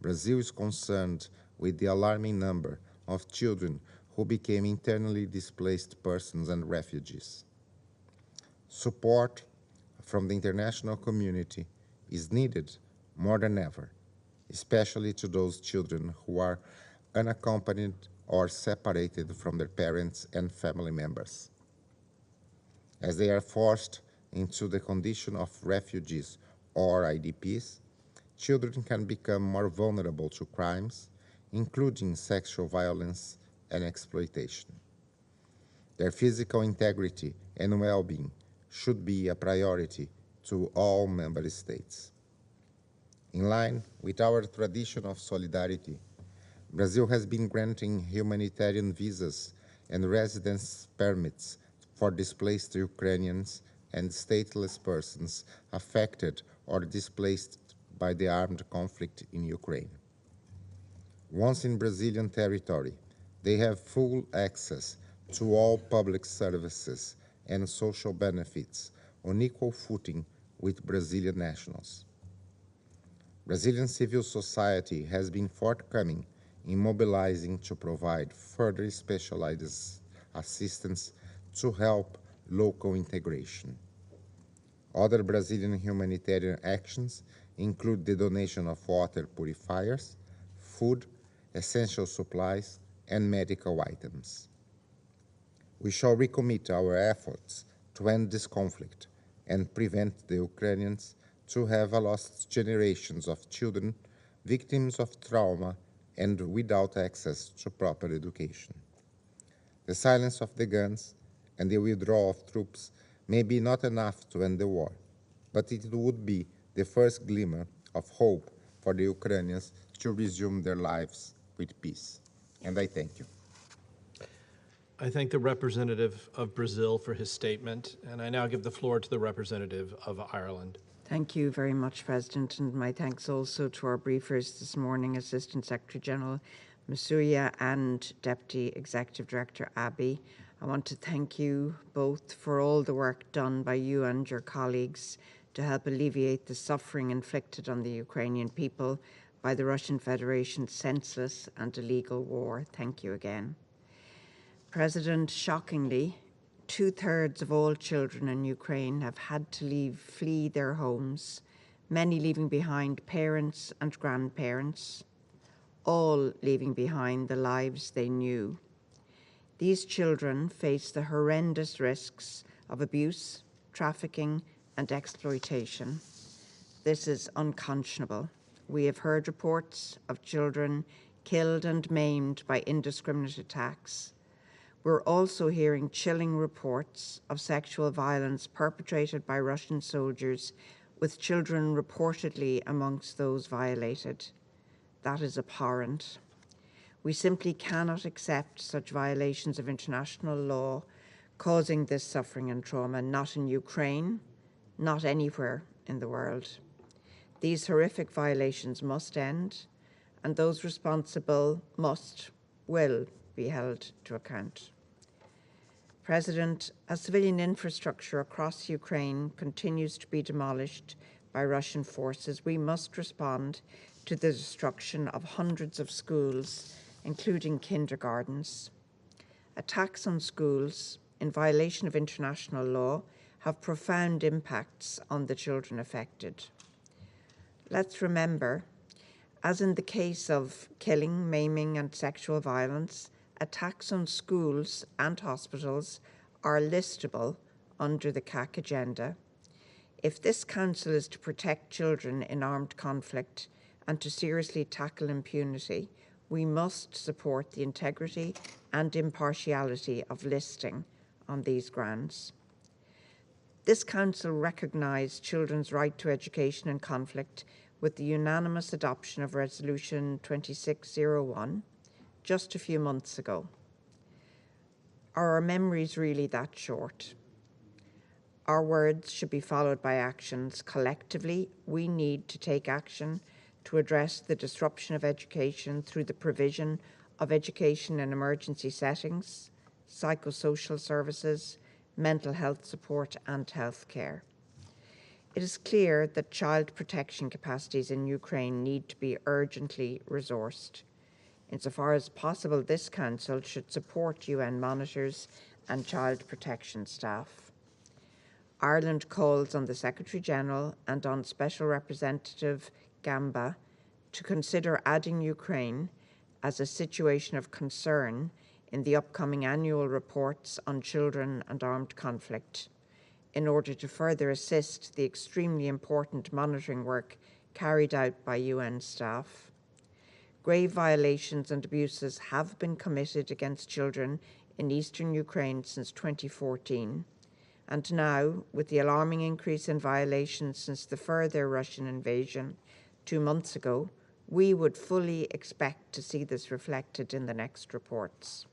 Brazil is concerned with the alarming number of children who became internally displaced persons and refugees. Support from the international community is needed more than ever, especially to those children who are unaccompanied or separated from their parents and family members. As they are forced into the condition of refugees or IDPs, children can become more vulnerable to crimes, including sexual violence and exploitation. Their physical integrity and well-being should be a priority to all member states. In line with our tradition of solidarity, Brazil has been granting humanitarian visas and residence permits for displaced Ukrainians and stateless persons affected or displaced by the armed conflict in Ukraine. Once in Brazilian territory, they have full access to all public services and social benefits on equal footing with Brazilian nationals. Brazilian civil society has been forthcoming in mobilizing to provide further specialized assistance to help local integration. Other Brazilian humanitarian actions include the donation of water purifiers, food, essential supplies, and medical items. We shall recommit our efforts to end this conflict and prevent the Ukrainians to have lost generations of children victims of trauma and without access to proper education. The silence of the guns and the withdrawal of troops may be not enough to end the war, but it would be the first glimmer of hope for the Ukrainians to resume their lives with peace. And I thank you. I thank the representative of Brazil for his statement, and I now give the floor to the representative of Ireland. Thank you very much, President, and my thanks also to our briefers this morning, Assistant Secretary General Masuya and Deputy Executive Director Abbey. I want to thank you both for all the work done by you and your colleagues to help alleviate the suffering inflicted on the Ukrainian people by the Russian Federation's senseless and illegal war. Thank you again. President, shockingly, 2/3 of all children in Ukraine have had to flee their homes, many leaving behind parents and grandparents, all leaving behind the lives they knew. These children face the horrendous risks of abuse, trafficking, and exploitation. This is unconscionable. We have heard reports of children killed and maimed by indiscriminate attacks. We're also hearing chilling reports of sexual violence perpetrated by Russian soldiers, with children reportedly amongst those violated. That is abhorrent. We simply cannot accept such violations of international law causing this suffering and trauma, not in Ukraine, not anywhere in the world. These horrific violations must end, and those responsible will be held to account. President, as civilian infrastructure across Ukraine continues to be demolished by Russian forces, we must respond to the destruction of hundreds of schools, including kindergartens. Attacks on schools, in violation of international law, have profound impacts on the children affected. Let's remember, as in the case of killing, maiming, and sexual violence, attacks on schools and hospitals are listable under the CAC agenda. If this Council is to protect children in armed conflict and to seriously tackle impunity, we must support the integrity and impartiality of listing on these grounds. This Council recognised children's right to education in conflict with the unanimous adoption of Resolution 2601 just a few months ago. Are our memories really that short? Our words should be followed by actions. Collectively, we need to take action to address the disruption of education through the provision of education in emergency settings, psychosocial services, mental health support, and health care. It is clear that child protection capacities in Ukraine need to be urgently resourced. Insofar as possible, this Council should support UN monitors and child protection staff. Ireland calls on the Secretary-General and on Special Representative Gamba to consider adding Ukraine as a situation of concern in the upcoming annual reports on children and armed conflict, in order to further assist the extremely important monitoring work carried out by UN staff. Grave violations and abuses have been committed against children in eastern Ukraine since 2014, and now, with the alarming increase in violations since the further Russian invasion 2 months ago, we would fully expect to see this reflected in the next reports.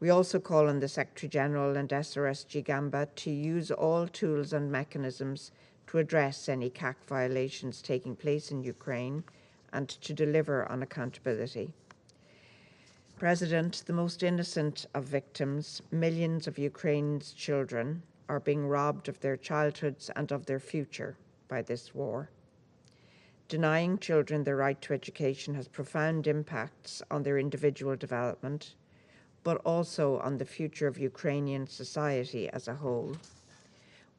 We also call on the Secretary-General and SRSG Gamba to use all tools and mechanisms to address any CAC violations taking place in Ukraine and to deliver on accountability. President, the most innocent of victims, millions of Ukraine's children, are being robbed of their childhoods and of their future by this war. Denying children their right to education has profound impacts on their individual development, but also on the future of Ukrainian society as a whole.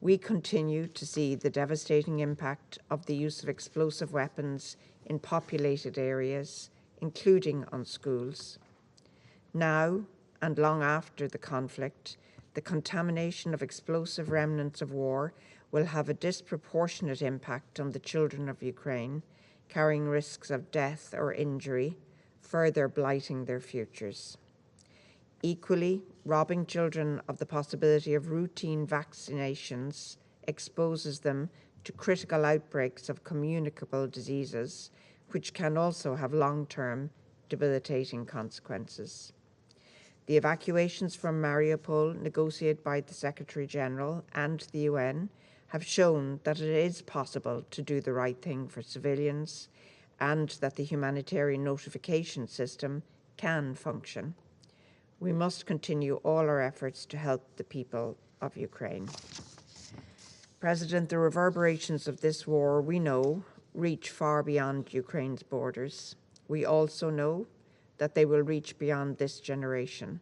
We continue to see the devastating impact of the use of explosive weapons in populated areas, including on schools. Now, and long after the conflict, the contamination of explosive remnants of war will have a disproportionate impact on the children of Ukraine, carrying risks of death or injury, further blighting their futures. Equally, robbing children of the possibility of routine vaccinations exposes them to critical outbreaks of communicable diseases, which can also have long-term debilitating consequences. The evacuations from Mariupol, negotiated by the Secretary-General and the UN, have shown that it is possible to do the right thing for civilians and that the humanitarian notification system can function. We must continue all our efforts to help the people of Ukraine. President, the reverberations of this war, we know, reach far beyond Ukraine's borders. We also know that they will reach beyond this generation.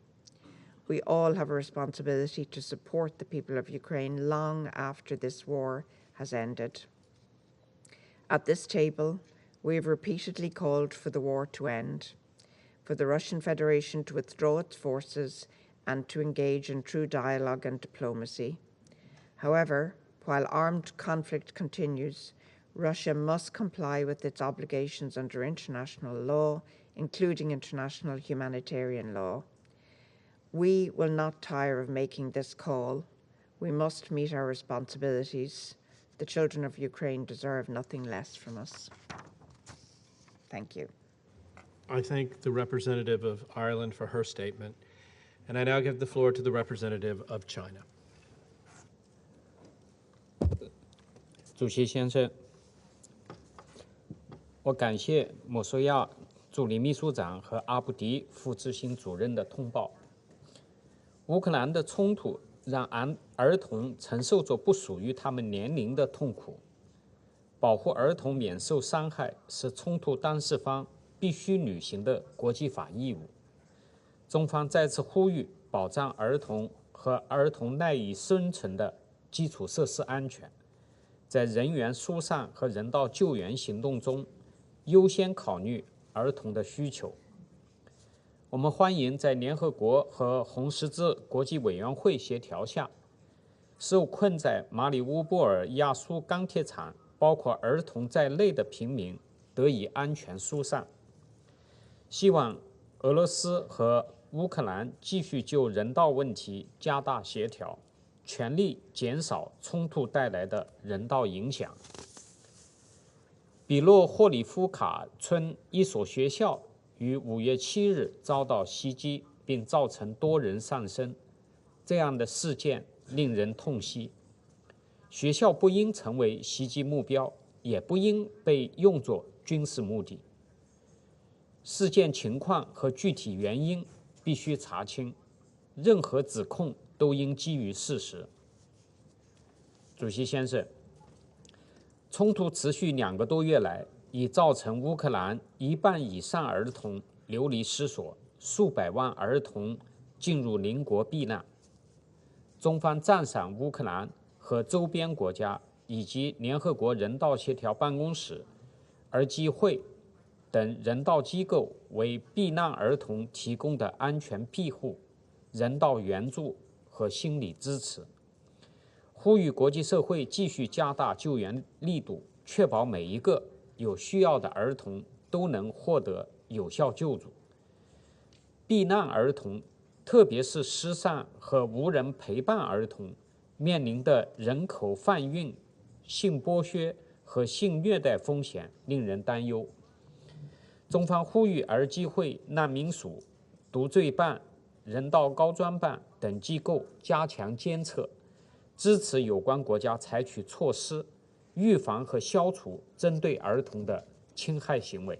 We all have a responsibility to support the people of Ukraine long after this war has ended. At this table, we have repeatedly called for the war to end, for the Russian Federation to withdraw its forces and to engage in true dialogue and diplomacy. However, while armed conflict continues, Russia must comply with its obligations under international law, including international humanitarian law. We will not tire of making this call. We must meet our responsibilities. The children of Ukraine deserve nothing less from us. Thank you. I thank the representative of Ireland for her statement, and I now give the floor to the representative of China. 主席先生，我感谢莫苏亚助理秘书长和阿布迪副执行主任的通报。乌克兰的冲突让儿童承受着不属于他们年龄的痛苦。保护儿童免受伤害是冲突当事方必须履行的国际法义务。中方再次呼吁保障儿童和儿童赖以生存的基础设施安全，在人员疏散和人道救援行动中优先考虑儿童的需求。我们欢迎在联合国和红十字国际委员会协调下，受困在马里乌波尔亚速钢铁厂，包括儿童在内的平民得以安全疏散。希望俄罗斯和乌克兰继续就人道问题加大协调，全力减少冲突带来的人道影响。比洛霍里夫卡村一所学校于5月7日遭到袭击，并造成多人丧生，这样的事件令人痛惜。学校不应成为袭击目标，也不应被用作军事目的。事件情况和具体原因必须查清，任何指控都应基于事实。主席先生，冲突持续2个多月来，已造成乌克兰1半以上儿童流离失所，数百万儿童进入邻国避难。中方赞赏乌克兰和周边国家以及联合国人道协调办公室、儿基会等人道机构为避难儿童提供的安全庇护、人道援助和心理支持，呼吁国际社会继续加大救援力度，确保每一个有需要的儿童都能获得有效救助。避难儿童，特别是失散和无人陪伴儿童，面临的人口贩运、性剥削和性虐待风险令人担忧。中方呼吁儿基会、难民署、毒罪办、人道高专办等机构加强监测，支持有关国家采取措施，预防和消除针对儿童的侵害行为。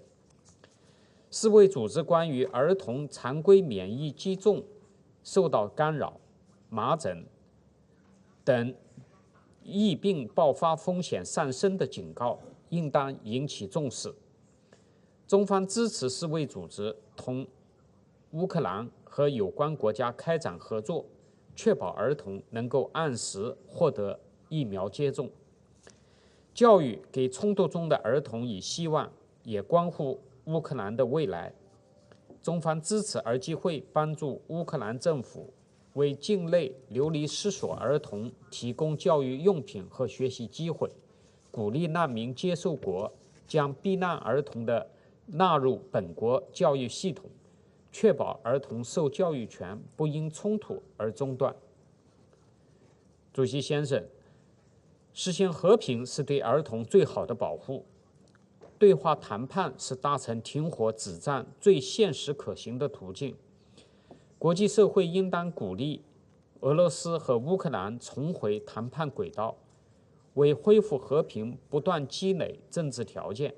世卫组织关于儿童常规免疫击中受到干扰、麻疹等疫病爆发风险上升的警告，应当引起重视。中方支持世卫组织同乌克兰和有关国家开展合作，确保儿童能够按时获得疫苗接种。教育给冲突中的儿童以希望，也关乎乌克兰的未来。中方支持儿基会帮助乌克兰政府为境内流离失所儿童提供教育用品和学习机会，鼓励难民接受国将避难儿童的纳入本国教育系统，确保儿童受教育权不因冲突而中断。主席先生，实现和平是对儿童最好的保护。对话谈判是达成停火止战最现实可行的途径。国际社会应当鼓励俄罗斯和乌克兰重回谈判轨道，为恢复和平不断积累政治条件。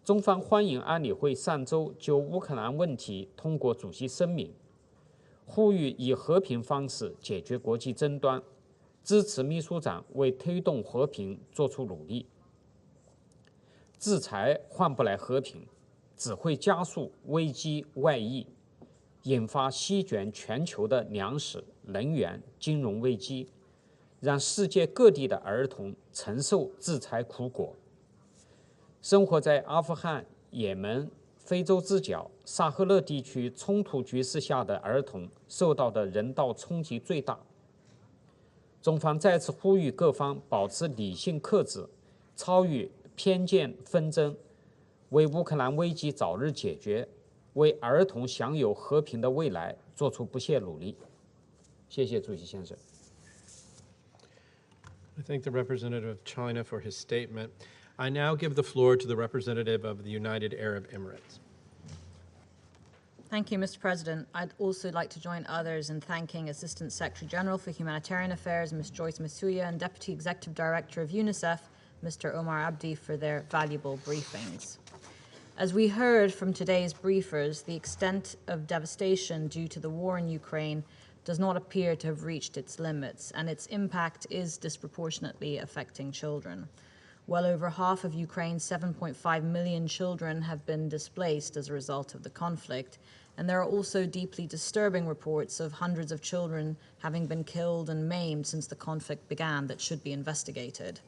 中方欢迎安理会上周就乌克兰问题通过主席声明，呼吁以和平方式解决国际争端，支持秘书长为推动和平做出努力。制裁换不来和平，只会加速危机外溢，引发席卷全球的粮食、能源、金融危机，让世界各地的儿童承受制裁苦果。生活在阿富汗、也门、非洲之角、萨赫勒地区冲突局势下的儿童受到的人道冲击最大。中方再次呼吁各方保持理性克制，超越偏见纷争，为乌克兰危机早日解决，为儿童享有和平的未来做出不懈努力。谢谢主席先生。I thank the representative of China for his statement. I now give the floor to the representative of the United Arab Emirates. Thank you, Mr. President. I'd also like to join others in thanking Assistant Secretary General for Humanitarian Affairs, Ms. Joyce Masuya, and Deputy Executive Director of UNICEF, Mr. Omar Abdi, for their valuable briefings. As we heard from today's briefers, the extent of devastation due to the war in Ukraine does not appear to have reached its limits, and its impact is disproportionately affecting children. Well over half of Ukraine's 7.5 million children have been displaced as a result of the conflict, and there are also deeply disturbing reports of hundreds of children having been killed and maimed since the conflict began that should be investigated.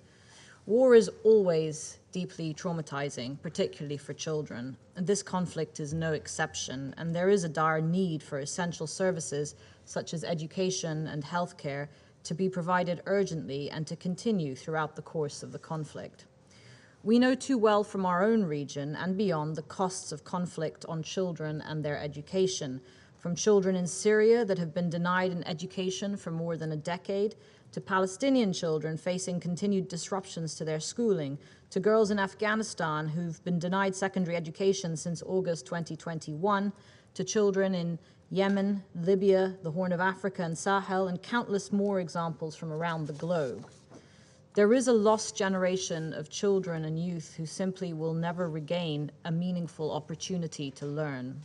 War is always deeply traumatizing, particularly for children, and this conflict is no exception, and there is a dire need for essential services such as education and healthcare to be provided urgently and to continue throughout the course of the conflict. We know too well from our own region and beyond the costs of conflict on children and their education, from children in Syria that have been denied an education for more than a decade, to Palestinian children facing continued disruptions to their schooling, to girls in Afghanistan who've been denied secondary education since August 2021, to children in Yemen, Libya, the Horn of Africa, and Sahel, and countless more examples from around the globe. There is a lost generation of children and youth who simply will never regain a meaningful opportunity to learn.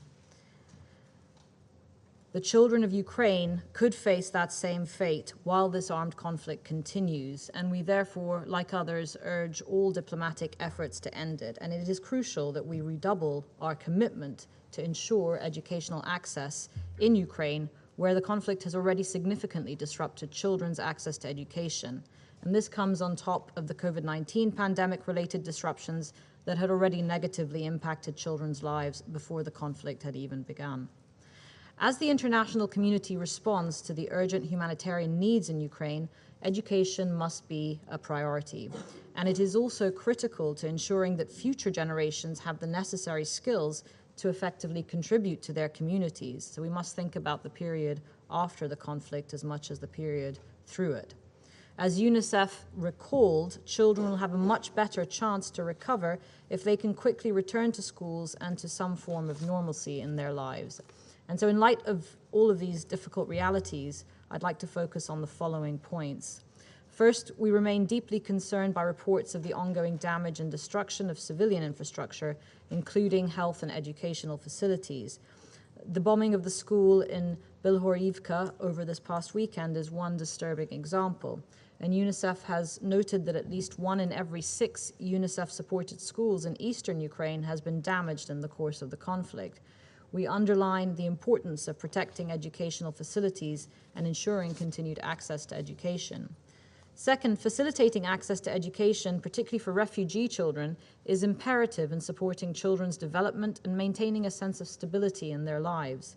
The children of Ukraine could face that same fate while this armed conflict continues, and we therefore, like others, urge all diplomatic efforts to end it. And it is crucial that we redouble our commitment to ensure educational access in Ukraine, where the conflict has already significantly disrupted children's access to education. And this comes on top of the COVID-19 pandemic-related disruptions that had already negatively impacted children's lives before the conflict had even begun. As the international community responds to the urgent humanitarian needs in Ukraine, education must be a priority. And it is also critical to ensuring that future generations have the necessary skills to effectively contribute to their communities. So we must think about the period after the conflict as much as the period through it. As UNICEF recalled, children will have a much better chance to recover if they can quickly return to schools and to some form of normalcy in their lives. And so in light of all of these difficult realities, I'd like to focus on the following points. First, we remain deeply concerned by reports of the ongoing damage and destruction of civilian infrastructure, including health and educational facilities. The bombing of the school in Bilhorivka over this past weekend is one disturbing example. And UNICEF has noted that at least 1 in every 6 UNICEF-supported schools in eastern Ukraine has been damaged in the course of the conflict. We underline the importance of protecting educational facilities and ensuring continued access to education. Second, facilitating access to education, particularly for refugee children, is imperative in supporting children's development and maintaining a sense of stability in their lives.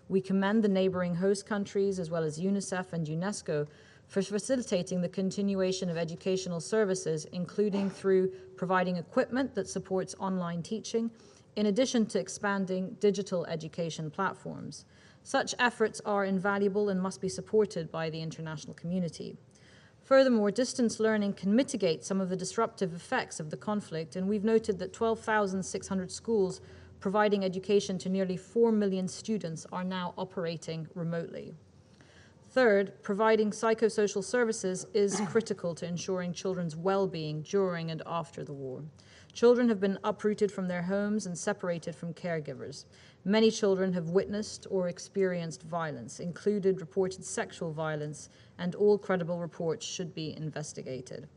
We commend the neighboring host countries, as well as UNICEF and UNESCO, for facilitating the continuation of educational services, including through providing equipment that supports online teaching, in addition to expanding digital education platforms. Such efforts are invaluable and must be supported by the international community. Furthermore, distance learning can mitigate some of the disruptive effects of the conflict, and we've noted that 12,600 schools providing education to nearly 4 million students are now operating remotely. Third, providing psychosocial services is critical to ensuring children's well-being during and after the war. Children have been uprooted from their homes and separated from caregivers. Many children have witnessed or experienced violence, included reported sexual violence, and all credible reports should be investigated.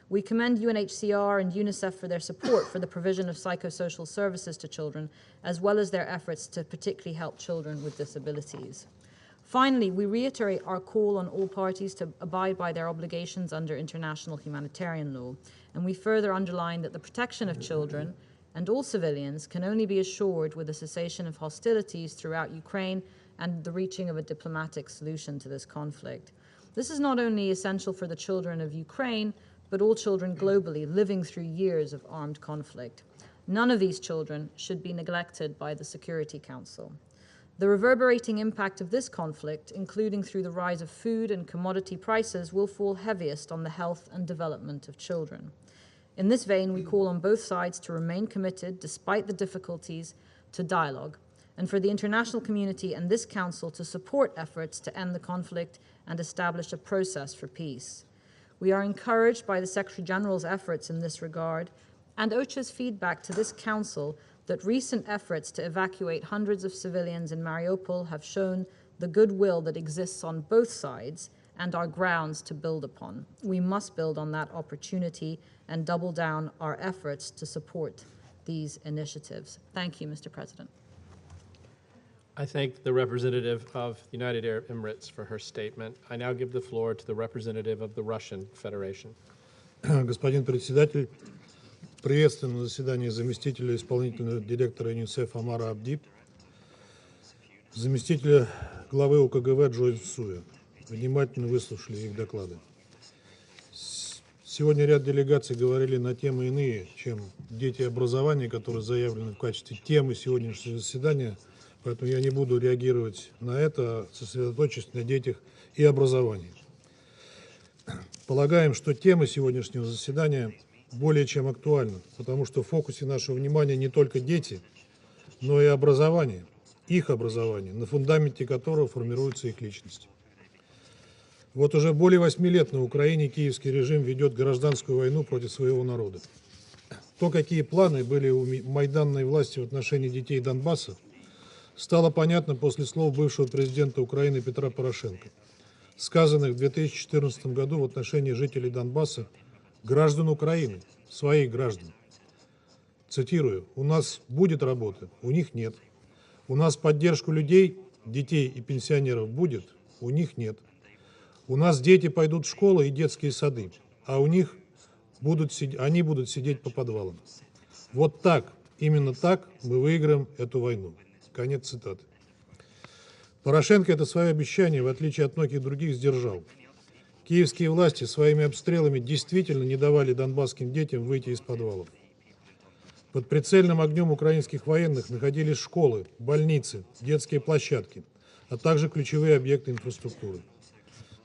We commend UNHCR and UNICEF for their support for the provision of psychosocial services to children, as well as their efforts to particularly help children with disabilities. Finally, we reiterate our call on all parties to abide by their obligations under international humanitarian law, and we further underline that the protection of children and all civilians can only be assured with the cessation of hostilities throughout Ukraine and the reaching of a diplomatic solution to this conflict. This is not only essential for the children of Ukraine, but all children globally living through years of armed conflict. None of these children should be neglected by the Security Council. The reverberating impact of this conflict, including through the rise of food and commodity prices, will fall heaviest on the health and development of children. In this vein, we call on both sides to remain committed, despite the difficulties, to dialogue, and for the international community and this Council to support efforts to end the conflict and establish a process for peace. We are encouraged by the Secretary General's efforts in this regard and OCHA's feedback to this Council that recent efforts to evacuate hundreds of civilians in Mariupol have shown the goodwill that exists on both sides and are grounds to build upon. We must build on that opportunity and double down our efforts to support these initiatives. Thank you, Mr. President. I thank the representative of the United Arab Emirates for her statement. I now give the floor to the representative of the Russian Federation. Господин председатель, приветствую на заседании заместителя исполнительного директора ЮНИСЕФ Амара Абди, заместителя главы ОКГВ Джойс Суя. Внимательно выслушали их доклады. Сегодня ряд делегаций говорили на темы иные, чем дети и образование, которые заявлены в качестве темы сегодняшнего заседания, поэтому я не буду реагировать на это, а сосредоточусь на детях и образовании. Полагаем, что тема сегодняшнего заседания более чем актуальна, потому что в фокусе нашего внимания не только дети, но и образование, их образование, на фундаменте которого формируются их личности. Вот уже более 8 лет на Украине киевский режим ведет гражданскую войну против своего народа. То, какие планы были у майданной власти в отношении детей Донбасса, стало понятно после слов бывшего президента Украины Петра Порошенко, сказанных в 2014 году в отношении жителей Донбасса, граждан Украины, своих граждан. Цитирую: «У нас будет работа, у них нет. У нас поддержку людей, детей и пенсионеров будет, у них нет. У нас дети пойдут в школы и детские сады, а у них они будут сидеть по подвалам. Вот так, именно так мы выиграем эту войну». Конец цитаты. Порошенко это свое обещание, в отличие от многих других, сдержал. Киевские власти своими обстрелами действительно не давали донбасским детям выйти из подвалов. Под прицельным огнем украинских военных находились школы, больницы, детские площадки, а также ключевые объекты инфраструктуры.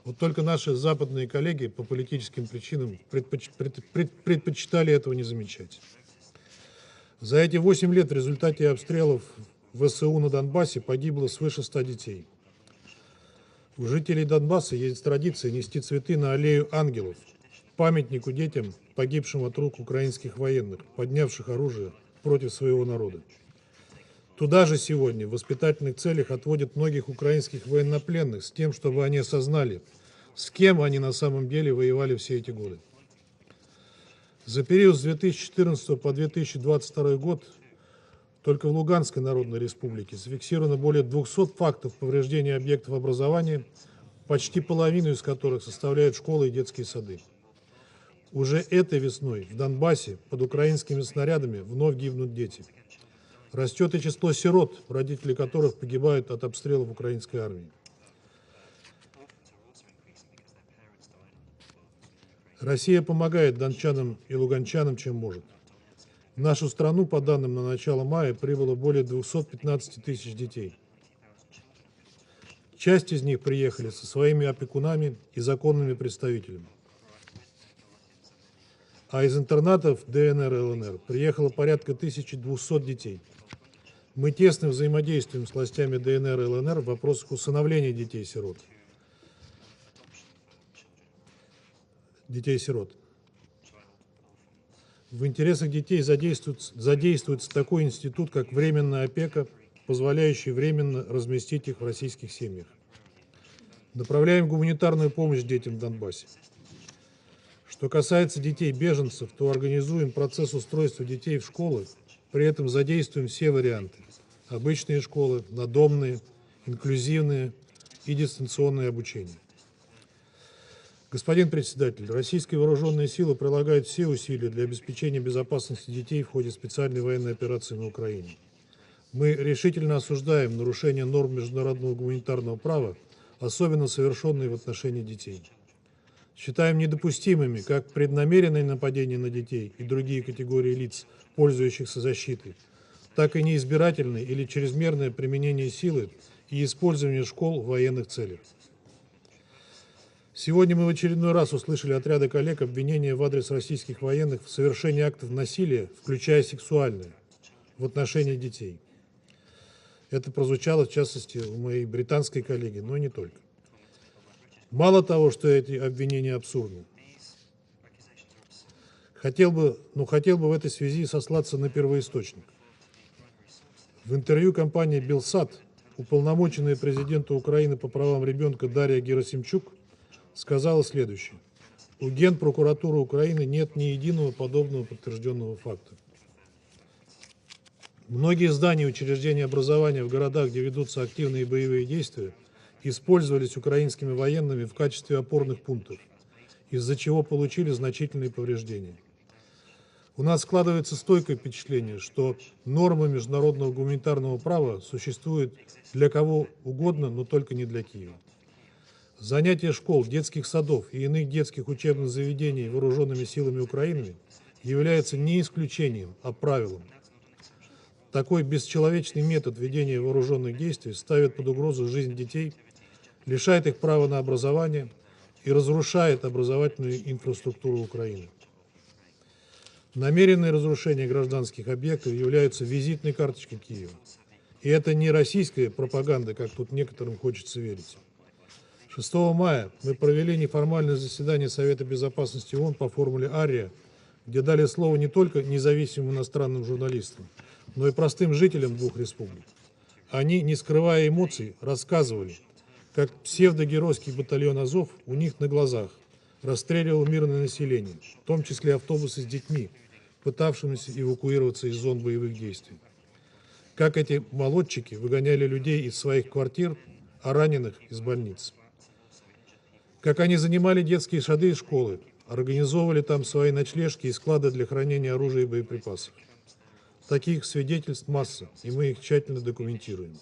Вот только наши западные коллеги по политическим причинам предпочитали этого не замечать. За эти 8 лет в результате обстрелов ВСУ на Донбассе погибло свыше 100 детей. У жителей Донбасса есть традиция нести цветы на аллею ангелов, памятнику детям, погибшим от рук украинских военных, поднявших оружие против своего народа. Туда же сегодня в воспитательных целях отводят многих украинских военнопленных с тем, чтобы они осознали, с кем они на самом деле воевали все эти годы. За период с 2014 по 2022 год только в Луганской Народной Республике зафиксировано более 200 фактов повреждения объектов образования, почти половину из которых составляют школы и детские сады. Уже этой весной в Донбассе под украинскими снарядами вновь гибнут дети. Растет и число сирот, родители которых погибают от обстрелов украинской армии. Россия помогает дончанам и луганчанам, чем может. В нашу страну, по данным на начало мая, прибыло более 215 тысяч детей. Часть из них приехали со своими опекунами и законными представителями. А из интернатов ДНР и ЛНР приехало порядка 1200 детей. Мы тесно взаимодействуем с властями ДНР и ЛНР в вопросах усыновления детей-сирот. В интересах детей задействуется такой институт, как временная опека, позволяющий временно разместить их в российских семьях. Направляем гуманитарную помощь детям в Донбассе. Что касается детей-беженцев, то организуем процесс устройства детей в школы, при этом задействуем все варианты. Обычные школы, надомные, инклюзивные и дистанционное обучение. Господин председатель, российские вооруженные силы прилагают все усилия для обеспечения безопасности детей в ходе специальной военной операции на Украине. Мы решительно осуждаем нарушение норм международного гуманитарного права, особенно совершенные в отношении детей. Считаем недопустимыми как преднамеренные нападения на детей и другие категории лиц, пользующихся защитой, так и неизбирательное или чрезмерное применение силы и использование школ в военных целях. Сегодня мы в очередной раз услышали от ряда коллег обвинения в адрес российских военных в совершении актов насилия, включая сексуальное, в отношении детей. Это прозвучало, в частности, у моей британской коллеги, но не только. Мало того, что эти обвинения абсурдны, хотел бы в этой связи сослаться на первоисточник. В интервью компании «Белсат» уполномоченная президента Украины по правам ребенка Дарья Герасимчук сказала следующее. У Генпрокуратуры Украины нет ни единого подобного подтвержденного факта. Многие здания и учреждения образования в городах, где ведутся активные боевые действия, использовались украинскими военными в качестве опорных пунктов, из-за чего получили значительные повреждения. У нас складывается стойкое впечатление, что нормы международного гуманитарного права существуют для кого угодно, но только не для Киева. Занятия школ, детских садов и иных детских учебных заведений вооруженными силами Украины являются не исключением, а правилом. Такой бесчеловечный метод ведения вооруженных действий ставит под угрозу жизнь детей, лишает их права на образование и разрушает образовательную инфраструктуру Украины. Намеренные разрушения гражданских объектов являются визитной карточкой Киева. И это не российская пропаганда, как тут некоторым хочется верить. 6 мая мы провели неформальное заседание Совета Безопасности ООН по формуле «Ария», где дали слово не только независимым иностранным журналистам, но и простым жителям двух республик. Они, не скрывая эмоций, рассказывали, как псевдогеройский батальон «Азов» у них на глазах расстреливал мирное население, в том числе автобусы с детьми, пытавшимися эвакуироваться из зон боевых действий. Как эти молодчики выгоняли людей из своих квартир, а раненых из больниц. Как они занимали детские сады и школы, организовывали там свои ночлежки и склады для хранения оружия и боеприпасов. Таких свидетельств масса, и мы их тщательно документируем.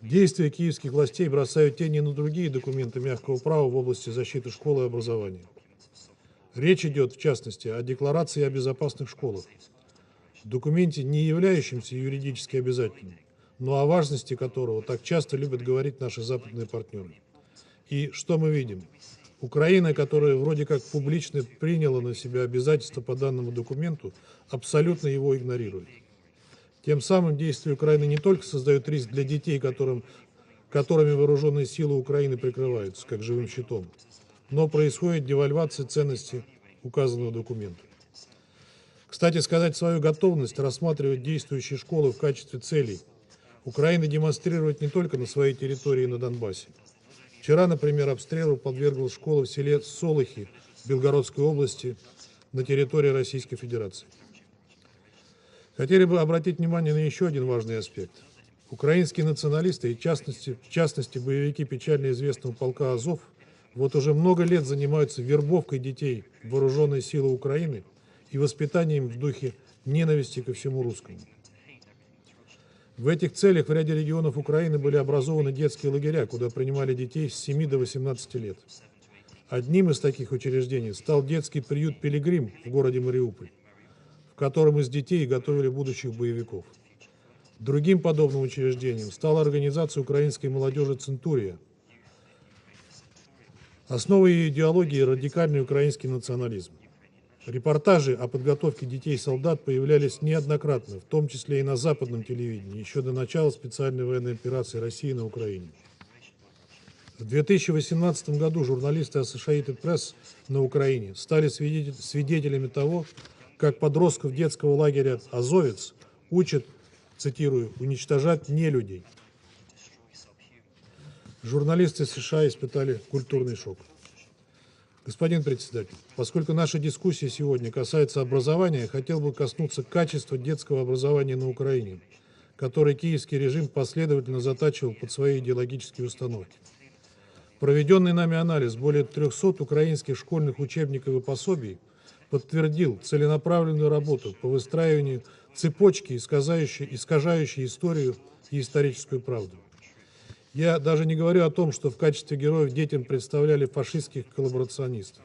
Действия киевских властей бросают тени на другие документы мягкого права в области защиты школы и образования. Речь идет, в частности, о Декларации о безопасных школах, документе, не являющемся юридически обязательным, но о важности которого так часто любят говорить наши западные партнеры. И что мы видим? Украина, которая вроде как публично приняла на себя обязательства по данному документу, абсолютно его игнорирует. Тем самым действия Украины не только создают риск для детей, которыми вооруженные силы Украины прикрываются, как живым щитом, но происходит девальвация ценности указанного документа. Кстати сказать, свою готовность рассматривать действующие школы в качестве целей Украина демонстрирует не только на своей территории на Донбассе. Вчера, например, обстрелу подвергла школа в селе Солохи Белгородской области на территории Российской Федерации. Хотели бы обратить внимание на еще один важный аспект. Украинские националисты, и в частности боевики печально известного полка «Азов», вот уже много лет занимаются вербовкой детей в вооруженные силы Украины и воспитанием в духе ненависти ко всему русскому. В этих целях в ряде регионов Украины были образованы детские лагеря, куда принимали детей с 7 до 18 лет. Одним из таких учреждений стал детский приют «Пилигрим» в городе Мариуполь, в котором из детей готовили будущих боевиков. Другим подобным учреждением стала организация украинской молодежи «Центурия». Основой ее идеологии – радикальный украинский национализм. Репортажи о подготовке детей-солдат появлялись неоднократно, в том числе и на западном телевидении, еще до начала специальной военной операции России на Украине. В 2018 году журналисты Associated Press на Украине стали свидетелями того, как подростков детского лагеря «Азовец» учат, цитирую, «уничтожать нелюдей». Журналисты США испытали культурный шок. Господин председатель, поскольку наша дискуссия сегодня касается образования, я хотел бы коснуться качества детского образования на Украине, которое киевский режим последовательно затачивал под свои идеологические установки. Проведенный нами анализ более 300 украинских школьных учебников и пособий подтвердил целенаправленную работу по выстраиванию цепочки, искажающей историю и историческую правду. Я даже не говорю о том, что в качестве героев детям представляли фашистских коллаборационистов.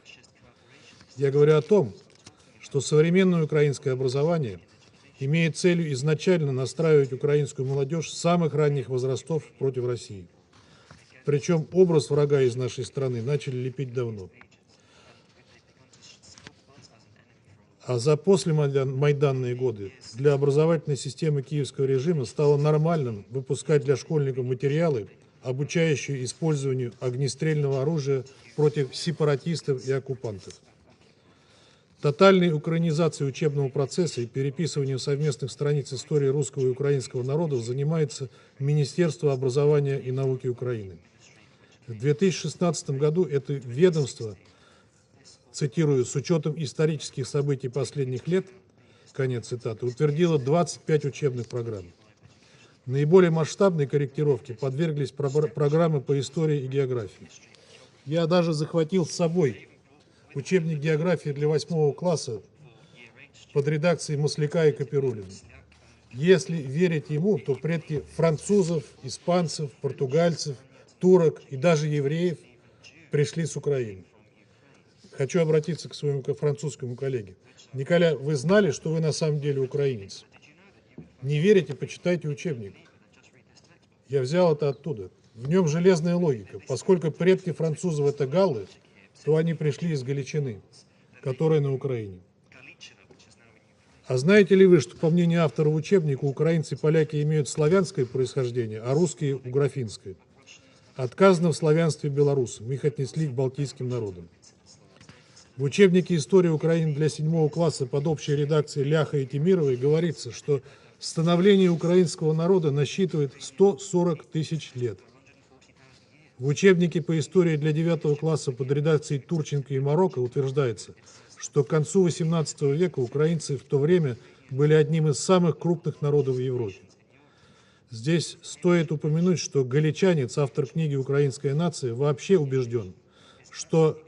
Я говорю о том, что современное украинское образование имеет целью изначально настраивать украинскую молодежь с самых ранних возрастов против России. Причем образ врага из нашей страны начали лепить давно. А за послемайданные годы для образовательной системы киевского режима стало нормальным выпускать для школьников материалы, обучающие использованию огнестрельного оружия против сепаратистов и оккупантов. Тотальной украинизацией учебного процесса и переписыванием совместных страниц истории русского и украинского народов занимается Министерство образования и науки Украины. В 2016 году это ведомство, цитирую, с учетом исторических событий последних лет, конец цитаты, утвердило 25 учебных программ. Наиболее масштабной корректировке подверглись программы по истории и географии. Я даже захватил с собой учебник географии для 8 класса под редакцией Масляка и Капирулина. Если верить ему, то предки французов, испанцев, португальцев, турок и даже евреев пришли с Украины. Хочу обратиться к своему французскому коллеге. Николя, вы знали, что вы на самом деле украинец? Не верите, почитайте учебник. Я взял это оттуда. В нем железная логика. Поскольку предки французов это галлы, то они пришли из Галичины, которая на Украине. А знаете ли вы, что, по мнению автора учебника, украинцы и поляки имеют славянское происхождение, а русские – уграфинское? Отказано в славянстве белорусам, их отнесли к балтийским народам. В учебнике «История Украины» для 7 класса под общей редакцией Ляха и Тимировой говорится, что становление украинского народа насчитывает 140 тысяч лет. В учебнике по истории для 9 класса под редакцией Турченко и Марокко утверждается, что к концу XVIII века украинцы в то время были одним из самых крупных народов в Европе. Здесь стоит упомянуть, что галичанец, автор книги «Украинская нация», вообще убежден, что,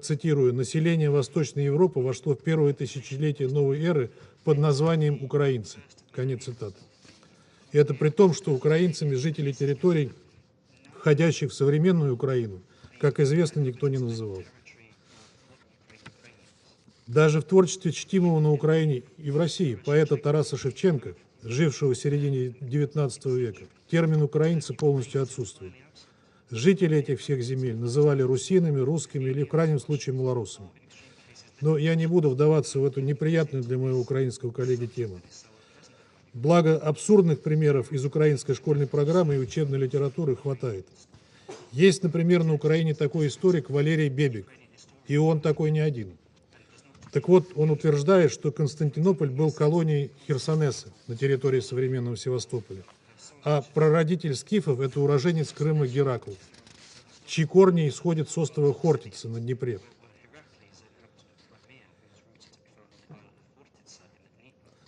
цитирую, население Восточной Европы вошло в первое тысячелетие новой эры под названием украинцы. Конец цитаты. И это при том, что украинцами жители территорий, входящих в современную Украину, как известно, никто не называл. Даже в творчестве чтимого на Украине и в России поэта Тараса Шевченко, жившего в середине XIX века, термин «украинцы» полностью отсутствует. Жители этих всех земель называли русинами, русскими или, в крайнем случае, малорусами. Но я не буду вдаваться в эту неприятную для моего украинского коллеги тему. Благо, абсурдных примеров из украинской школьной программы и учебной литературы хватает. Есть, например, на Украине такой историк Валерий Бебик, и он такой не один. Так вот, он утверждает, что Константинополь был колонией Херсонеса на территории современного Севастополя, а прародитель скифов – это уроженец Крыма Геракл, чьи корни исходят с острова Хортица на Днепре.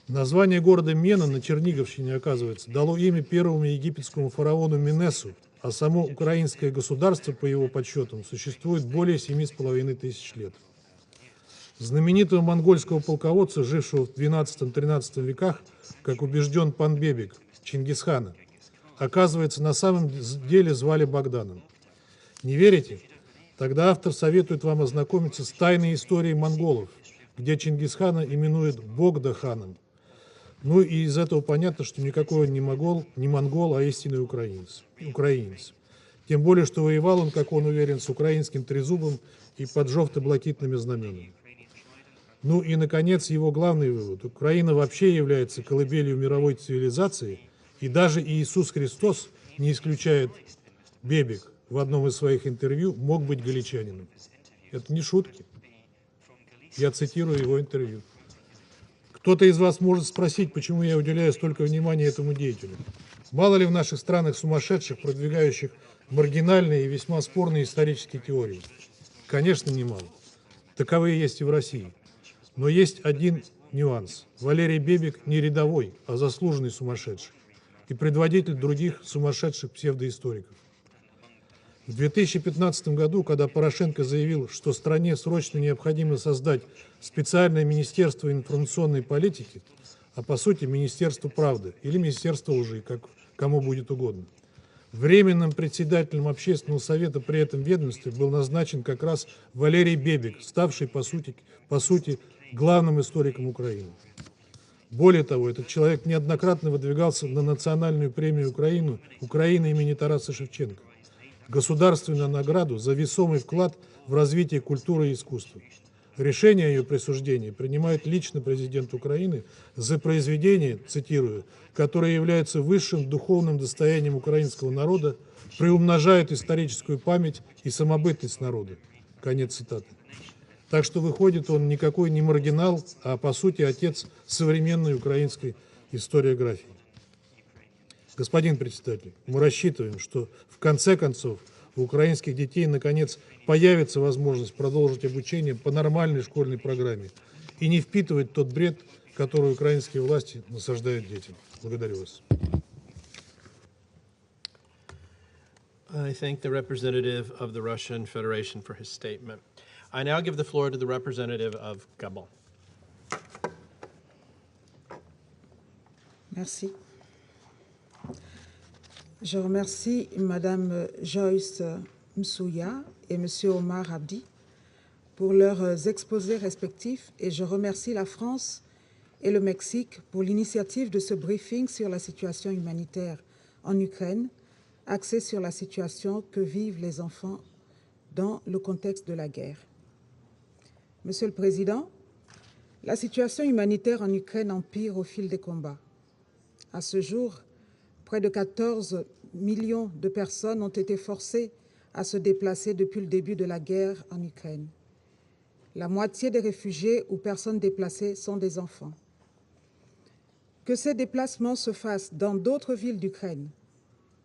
Название города Мена на Черниговщине, оказывается, дало имя первому египетскому фараону Менесу, а само украинское государство, по его подсчетам, существует более 7500 лет. Знаменитого монгольского полководца, жившего в XII-XIII веках, как убежден пан Бебик, Чингисхана, оказывается, на самом деле звали Богданом. Не верите? Тогда автор советует вам ознакомиться с тайной историей монголов, где Чингисхана именуют Богда-ханом. Ну и из этого понятно, что никакой он не монгол, а истинный украинец. Тем более, что воевал он, как он уверен, с украинским трезубом и под жовто-блакитными знаменами. Ну и, наконец, его главный вывод. Украина вообще является колыбелью мировой цивилизации, и даже Иисус Христос, не исключает Бебик, в одном из своих интервью мог быть галичанином. Это не шутки. Я цитирую его интервью. Кто-то из вас может спросить, почему я уделяю столько внимания этому деятелю. Мало ли в наших странах сумасшедших, продвигающих маргинальные и весьма спорные исторические теории? Конечно, немало. Таковые есть и в России. Но есть один нюанс. Валерий Бебик не рядовой, а заслуженный сумасшедший. И предводитель других сумасшедших псевдоисториков. В 2015 году, когда Порошенко заявил, что стране срочно необходимо создать специальное Министерство информационной политики, а по сути Министерство правды или Министерство лжи, как кому будет угодно, временным председателем общественного совета при этом ведомстве был назначен как раз Валерий Бебик, ставший по сути главным историком Украины. Более того, этот человек неоднократно выдвигался на национальную премию Украины имени Тараса Шевченко, государственную награду за весомый вклад в развитие культуры и искусства. Решение о ее присуждении принимает лично президент Украины за произведение, цитирую, которое является высшим духовным достоянием украинского народа, приумножает историческую память и самобытность народа. Конец цитаты. Так что выходит, он никакой не маргинал, а по сути отец современной украинской историографии. Господин председатель, мы рассчитываем, что в конце концов у украинских детей наконец появится возможность продолжить обучение по нормальной школьной программе и не впитывать тот бред, который украинские власти насаждают детям. Благодарю вас. I thank the representative of the Russian Federation for his statement. I now give the floor to the representative of Gabon. Merci. Je remercie Madame Joyce Msuya et Monsieur Omar Abdi pour leurs exposés respectifs et je remercie la France et le Mexique pour l'initiative de ce briefing sur la situation humanitaire en Ukraine, axé sur la situation que vivent les enfants dans le contexte de la guerre. Monsieur le Président, la situation humanitaire en Ukraine empire au fil des combats. À ce jour, près de 14 millions de personnes ont été forcées à se déplacer depuis le début de la guerre en Ukraine. La moitié des réfugiés ou personnes déplacées sont des enfants. Que ces déplacements se fassent dans d'autres villes d'Ukraine,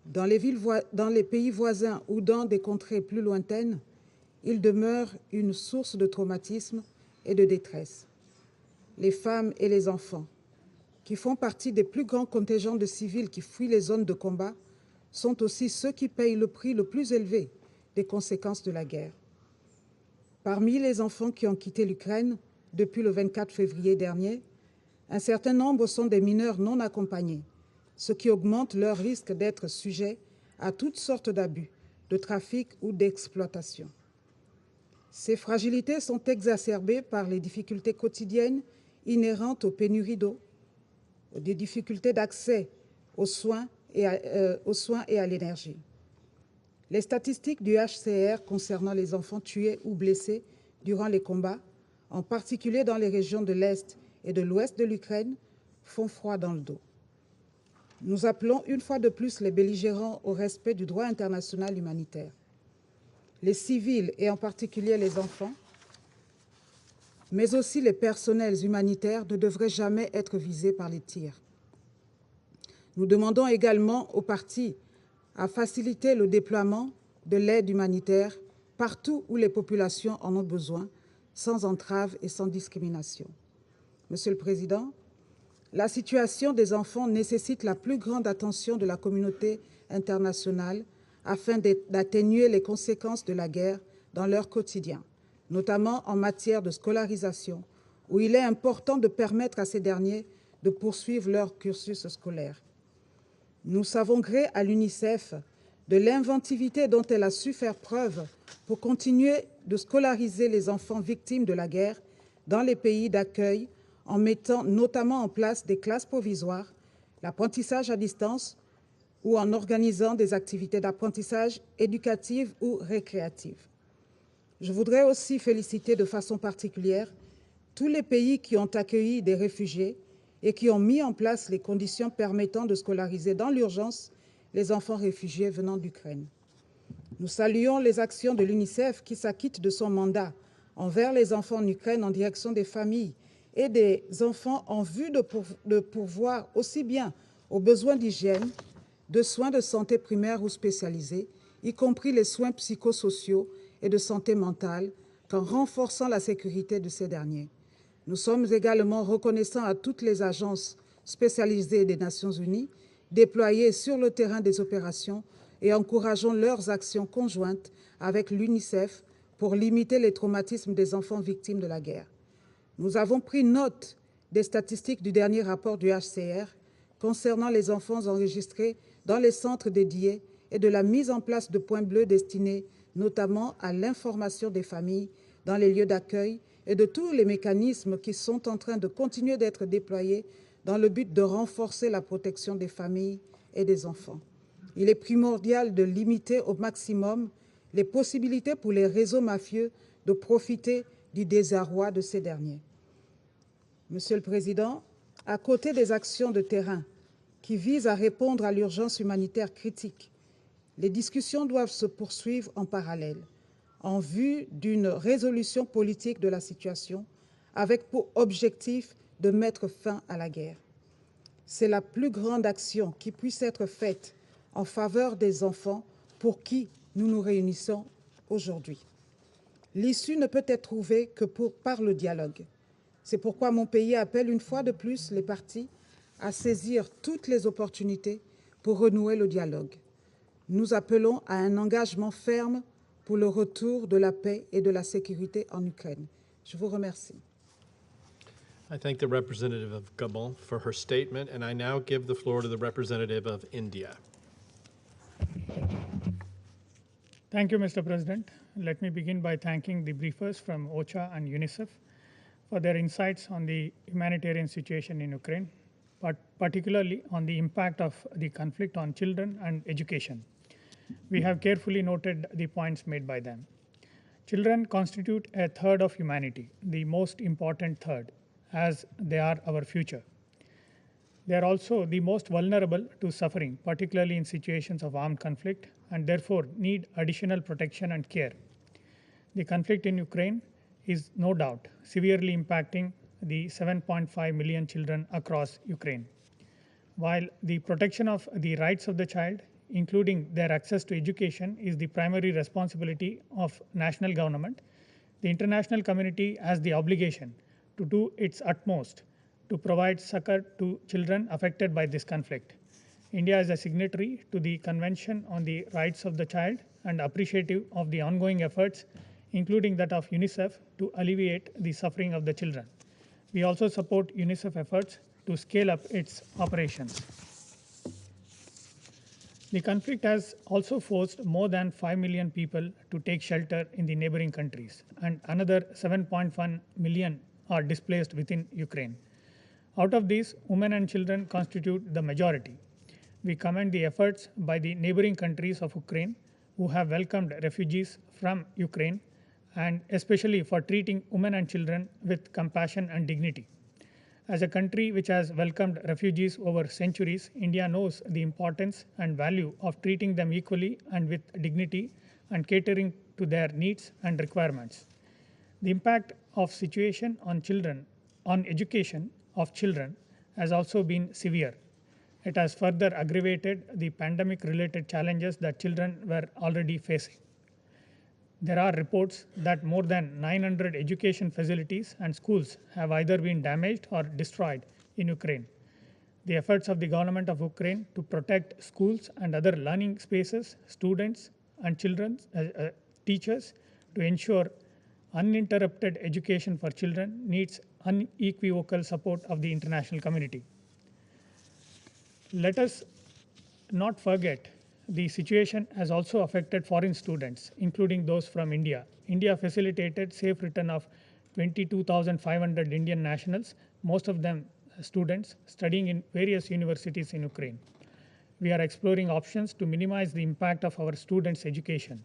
dans les pays voisins ou dans des contrées plus lointaines, il demeure une source de traumatisme et de détresse. Les femmes et les enfants, qui font partie des plus grands contingents de civils qui fuient les zones de combat, sont aussi ceux qui payent le prix le plus élevé des conséquences de la guerre. Parmi les enfants qui ont quitté l'Ukraine depuis le 24 février dernier, un certain nombre sont des mineurs non accompagnés, ce qui augmente leur risque d'être sujets à toutes sortes d'abus, de trafic ou d'exploitation. Ces fragilités sont exacerbées par les difficultés quotidiennes inhérentes aux pénuries d'eau, des difficultés d'accès aux soins et à l'énergie. Les statistiques du HCR concernant les enfants tués ou blessés durant les combats, en particulier dans les régions de l'Est et de l'Ouest de l'Ukraine, font froid dans le dos. Nous appelons une fois de plus les belligérants au respect du droit international humanitaire. Les civils, et en particulier les enfants, mais aussi les personnels humanitaires ne devraient jamais être visés par les tirs. Nous demandons également aux parties à faciliter le déploiement de l'aide humanitaire partout où les populations en ont besoin, sans entrave et sans discrimination. Monsieur le Président, la situation des enfants nécessite la plus grande attention de la communauté internationale afin d'atténuer les conséquences de la guerre dans leur quotidien, notamment en matière de scolarisation, où il est important de permettre à ces derniers de poursuivre leur cursus scolaire. Nous savons gré à l'UNICEF de l'inventivité dont elle a su faire preuve pour continuer de scolariser les enfants victimes de la guerre dans les pays d'accueil en mettant notamment en place des classes provisoires, l'apprentissage à distance ou en organisant des activités d'apprentissage éducatives ou récréatives. Je voudrais aussi féliciter de façon particulière tous les pays qui ont accueilli des réfugiés et qui ont mis en place les conditions permettant de scolariser dans l'urgence les enfants réfugiés venant d'Ukraine. Nous saluons les actions de l'UNICEF qui s'acquitte de son mandat envers les enfants en Ukraine en direction des familles et des enfants en vue de pourvoir aussi bien aux besoins d'hygiène, de soins de santé primaires ou spécialisés, y compris les soins psychosociaux et de santé mentale, qu'en renforçant la sécurité de ces derniers. Nous sommes également reconnaissants à toutes les agences spécialisées des Nations Unies déployées sur le terrain des opérations et encourageons leurs actions conjointes avec l'UNICEF pour limiter les traumatismes des enfants victimes de la guerre. Nous avons pris note des statistiques du dernier rapport du HCR concernant les enfants enregistrés dans les centres dédiés et de la mise en place de points bleus destinés notamment à l'information des familles dans les lieux d'accueil et de tous les mécanismes qui sont en train de continuer d'être déployés dans le but de renforcer la protection des familles et des enfants. Il est primordial de limiter au maximum les possibilités pour les réseaux mafieux de profiter du désarroi de ces derniers. Monsieur le Président, à côté des actions de terrain qui visent à répondre à l'urgence humanitaire critique, les discussions doivent se poursuivre en parallèle en vue d'une résolution politique de la situation avec pour objectif de mettre fin à la guerre. C'est la plus grande action qui puisse être faite en faveur des enfants pour qui nous nous réunissons aujourd'hui. L'issue ne peut être trouvée que par le dialogue. C'est pourquoi mon pays appelle une fois de plus les parties à saisir toutes les opportunités pour renouer le dialogue. Nous appelons à un engagement ferme pour le retour de la paix et de la sécurité en Ukraine. Je vous remercie. I thank the representative of Gabon for her statement, and I now give the floor to the representative of India. Thank you, Mr. President. Let me begin by thanking the briefers from OCHA and UNICEF for their insights on the humanitarian situation in Ukraine, but particularly on the impact of the conflict on children and education. We have carefully noted the points made by them. Children constitute a third of humanity, the most important third, as they are our future. They are also the most vulnerable to suffering, particularly in situations of armed conflict, and therefore need additional protection and care. The conflict in Ukraine is no doubt severely impacting the 7.5 million children across Ukraine. While the protection of the rights of the child, including their access to education, is the primary responsibility of national government, the international community has the obligation to do its utmost to provide succor to children affected by this conflict. India is a signatory to the Convention on the Rights of the Child and appreciative of the ongoing efforts, including that of UNICEF, to alleviate the suffering of the children. We also support UNICEF efforts to scale up its operations. The conflict has also forced more than 5 million people to take shelter in the neighboring countries, and another 7.1 million are displaced within Ukraine. Out of these, women and children constitute the majority. We commend the efforts by the neighboring countries of Ukraine who have welcomed refugees from Ukraine, and especially for treating women and children with compassion and dignity. As a country which has welcomed refugees over centuries, India knows the importance and value of treating them equally and with dignity and catering to their needs and requirements. The impact of situation on children, on education of children, has also been severe. It has further aggravated the pandemic-related challenges that children were already facing. There are reports that more than 900 education facilities and schools have either been damaged or destroyed in Ukraine. The efforts of the government of Ukraine to protect schools and other learning spaces, students and children, teachers, to ensure uninterrupted education for children needs unequivocal support of the international community. Let us not forget the situation has also affected foreign students, including those from India. India facilitated safe return of 22,500 Indian nationals, most of them students studying in various universities in Ukraine. We are exploring options to minimize the impact of our students' education.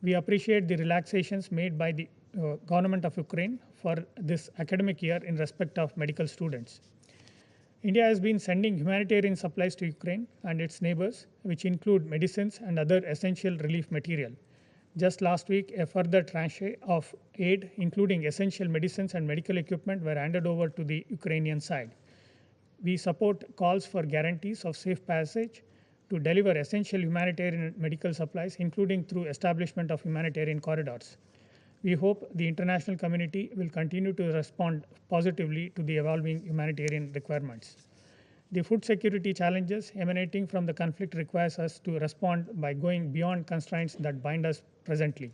We appreciate the relaxations made by the government of Ukraine for this academic year in respect of medical students. India has been sending humanitarian supplies to Ukraine and its neighbors, which include medicines and other essential relief material. Just last week, a further tranche of aid, including essential medicines and medical equipment, were handed over to the Ukrainian side. We support calls for guarantees of safe passage to deliver essential humanitarian and medical supplies, including through establishment of humanitarian corridors. We hope the international community will continue to respond positively to the evolving humanitarian requirements. The food security challenges emanating from the conflict requires us to respond by going beyond constraints that bind us presently.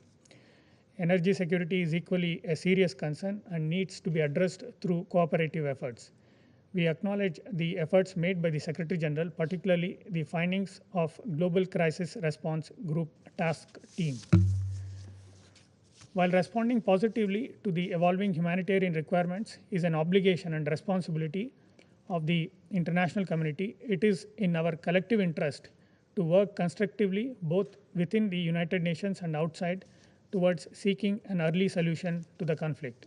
Energy security is equally a serious concern and needs to be addressed through cooperative efforts. We acknowledge the efforts made by the Secretary General, particularly the findings of Global Crisis Response Group Task Team. While responding positively to the evolving humanitarian requirements is an obligation and responsibility, of the international community, it is in our collective interest to work constructively both within the United Nations and outside towards seeking an early solution to the conflict.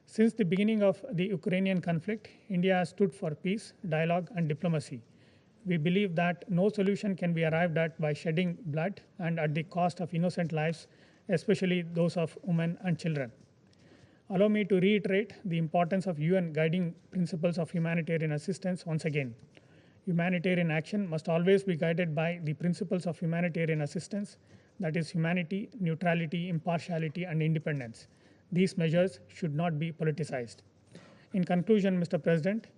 Since the beginning of the Ukrainian conflict, India has stood for peace, dialogue, and diplomacy. We believe that no solution can be arrived at by shedding blood and at the cost of innocent lives, especially those of women and children. Allow me to reiterate the importance of UN guiding principles of humanitarian assistance once again. Humanitarian action must always be guided by the principles of humanitarian assistance, that is humanity, neutrality, impartiality, and independence. These measures should not be politicized. In conclusion, Mr. President,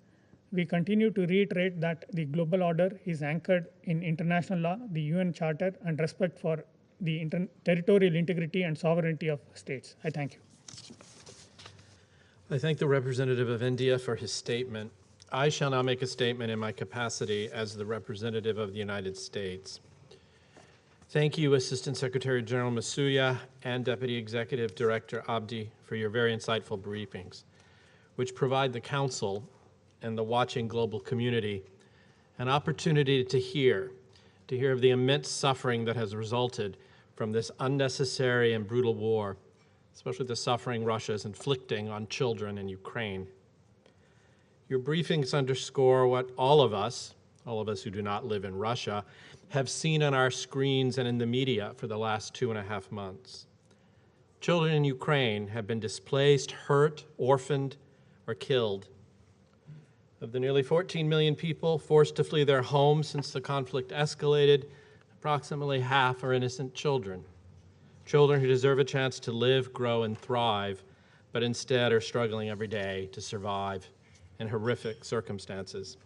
we continue to reiterate that the global order is anchored in international law, the UN Charter, and respect for the territorial integrity and sovereignty of states. I thank you. I thank the representative of India for his statement. I shall now make a statement in my capacity as the representative of the United States. Thank you, Assistant Secretary General Masuya and Deputy Executive Director Abdi, for your very insightful briefings, which provide the Council and the watching global community an opportunity to hear of the immense suffering that has resulted from this unnecessary and brutal war, especially the suffering Russia is inflicting on children in Ukraine. Your briefings underscore what all of us who do not live in Russia, have seen on our screens and in the media for the last 2.5 months. Children in Ukraine have been displaced, hurt, orphaned, or killed. Of the nearly 14 million people forced to flee their homes since the conflict escalated, approximately half are innocent children. Children who deserve a chance to live, grow, and thrive, but instead are struggling every day to survive in horrific circumstances.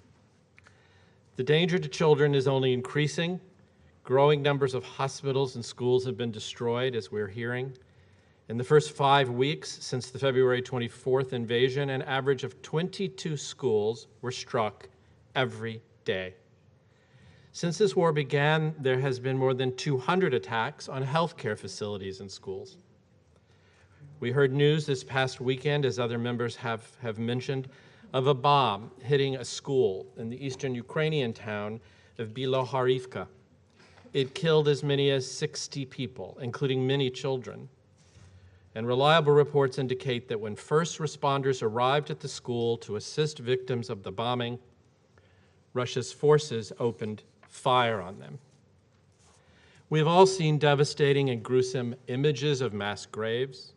The danger to children is only increasing. Growing numbers of hospitals and schools have been destroyed, as we're hearing. In the first 5 weeks since the February 24th invasion, an average of 22 schools were struck every day. Since this war began, there has been more than 200 attacks on healthcare facilities and schools. We heard news this past weekend, as other members have mentioned, of a bomb hitting a school in the eastern Ukrainian town of Bilohorivka. It killed as many as 60 people, including many children. And reliable reports indicate that when first responders arrived at the school to assist victims of the bombing, Russia's forces opened fire on them. We have all seen devastating and gruesome images of mass graves.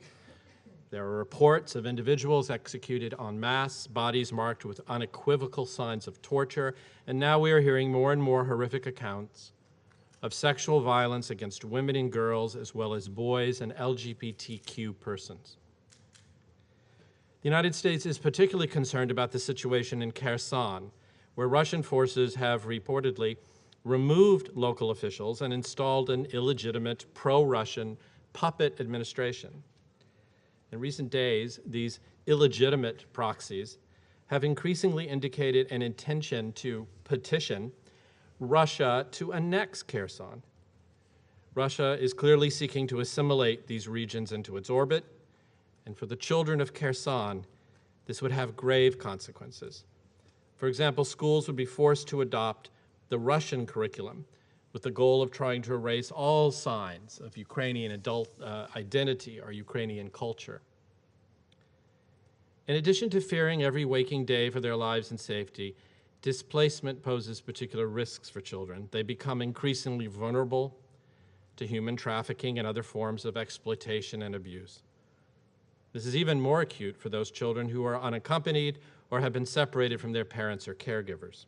There are reports of individuals executed en masse, bodies marked with unequivocal signs of torture, and now we are hearing more and more horrific accounts of sexual violence against women and girls, as well as boys and LGBTQ persons. The United States is particularly concerned about the situation in Kherson, where Russian forces have reportedly removed local officials and installed an illegitimate pro-Russian puppet administration. In recent days, these illegitimate proxies have increasingly indicated an intention to petition Russia to annex Kherson. Russia is clearly seeking to assimilate these regions into its orbit, and for the children of Kherson, this would have grave consequences. For example, schools would be forced to adopt the Russian curriculum with the goal of trying to erase all signs of Ukrainian adult identity or Ukrainian culture. In addition to fearing every waking day for their lives and safety, displacement poses particular risks for children. They become increasingly vulnerable to human trafficking and other forms of exploitation and abuse. This is even more acute for those children who are unaccompanied or have been separated from their parents or caregivers.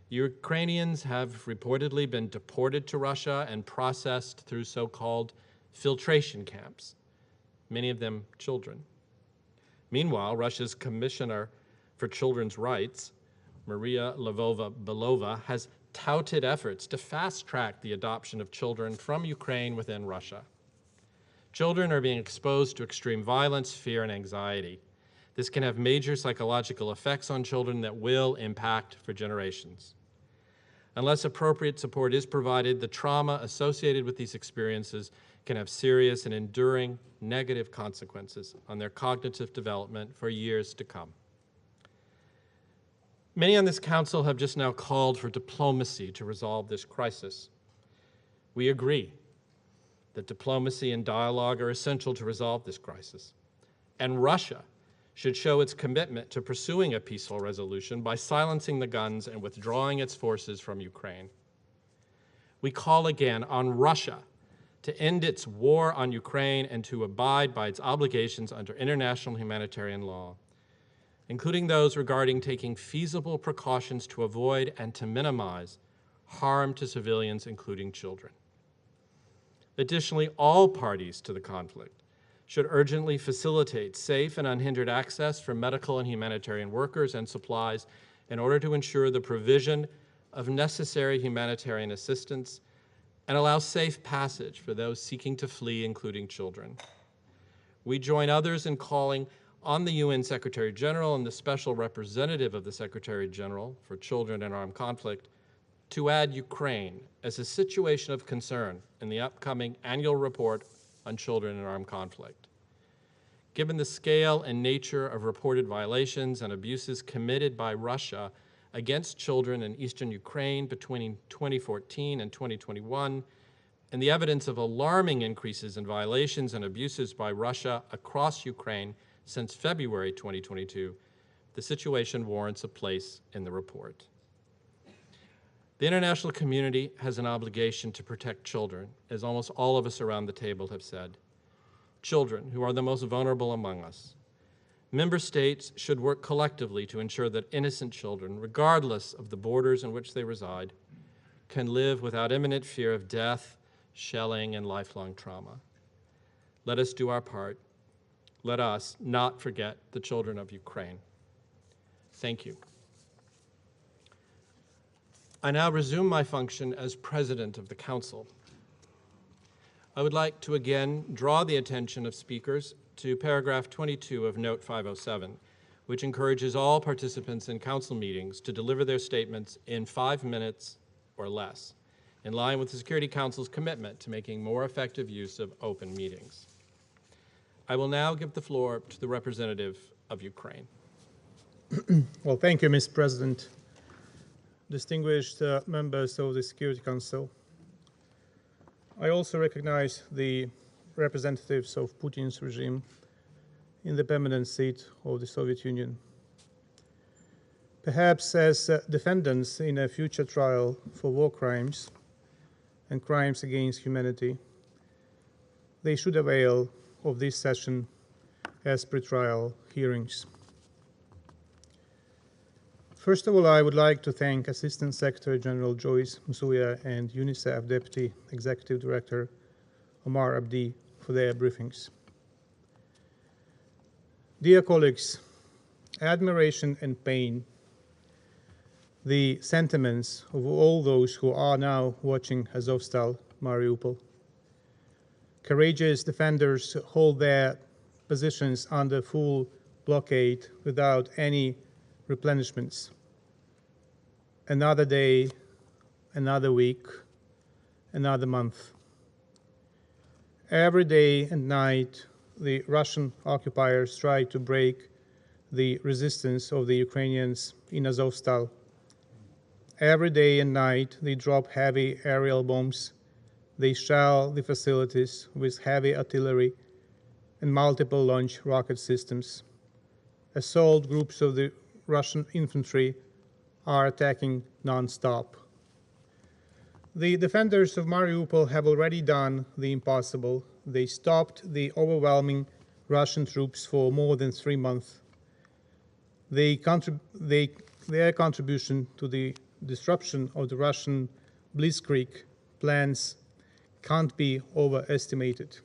Ukrainians have reportedly been deported to Russia and processed through so-called filtration camps, many of them children. Meanwhile, Russia's Commissioner for Children's Rights, Maria Lvova-Belova, has touted efforts to fast-track the adoption of children from Ukraine within Russia. Children are being exposed to extreme violence, fear, and anxiety. This can have major psychological effects on children that will impact for generations. Unless appropriate support is provided, the trauma associated with these experiences can have serious and enduring negative consequences on their cognitive development for years to come. Many on this council have just now called for diplomacy to resolve this crisis. We agree that diplomacy and dialogue are essential to resolve this crisis, and Russia should show its commitment to pursuing a peaceful resolution by silencing the guns and withdrawing its forces from Ukraine. We call again on Russia to end its war on Ukraine and to abide by its obligations under international humanitarian law, including those regarding taking feasible precautions to avoid and to minimize harm to civilians, including children. Additionally, all parties to the conflict should urgently facilitate safe and unhindered access for medical and humanitarian workers and supplies in order to ensure the provision of necessary humanitarian assistance and allow safe passage for those seeking to flee, including children. We join others in calling on the UN Secretary General and the Special Representative of the Secretary General for Children in Armed Conflict to add Ukraine as a situation of concern in the upcoming annual report on children in armed conflict. Given the scale and nature of reported violations and abuses committed by Russia against children in eastern Ukraine between 2014 and 2021, and the evidence of alarming increases in violations and abuses by Russia across Ukraine since February 2022, the situation warrants a place in the report. The international community has an obligation to protect children, as almost all of us around the table have said. Children, who are the most vulnerable among us. Member states should work collectively to ensure that innocent children, regardless of the borders in which they reside, can live without imminent fear of death, shelling, and lifelong trauma. Let us do our part. Let us not forget the children of Ukraine. Thank you. I now resume my function as President of the Council. I would like to again draw the attention of speakers to paragraph 22 of Note 507, which encourages all participants in Council meetings to deliver their statements in 5 minutes or less, in line with the Security Council's commitment to making more effective use of open meetings. I will now give the floor to the representative of Ukraine. Well, thank you, Mr. President. Distinguished members of the Security Council, I also recognize the representatives of Putin's regime in the permanent seat of the Soviet Union. Perhaps as defendants in a future trial for war crimes and crimes against humanity, they should avail of this session as pretrial hearings. First of all, I would like to thank Assistant Secretary General Joyce Msuya and UNICEF Deputy Executive Director Omar Abdi for their briefings. Dear colleagues, admiration and pain, the sentiments of all those who are now watching Azovstal, Mariupol. Courageous defenders hold their positions under full blockade without any replenishments. Another day, another week, another month. Every day and night, the Russian occupiers try to break the resistance of the Ukrainians in Azovstal. Every day and night, they drop heavy aerial bombs. They shell the facilities with heavy artillery and multiple launch rocket systems. Assault groups of the Russian infantry are attacking non-stop. The defenders of Mariupol have already done the impossible. They stopped the overwhelming Russian troops for more than 3 months. Their contribution to the disruption of the Russian blitzkrieg plans can't be overestimated.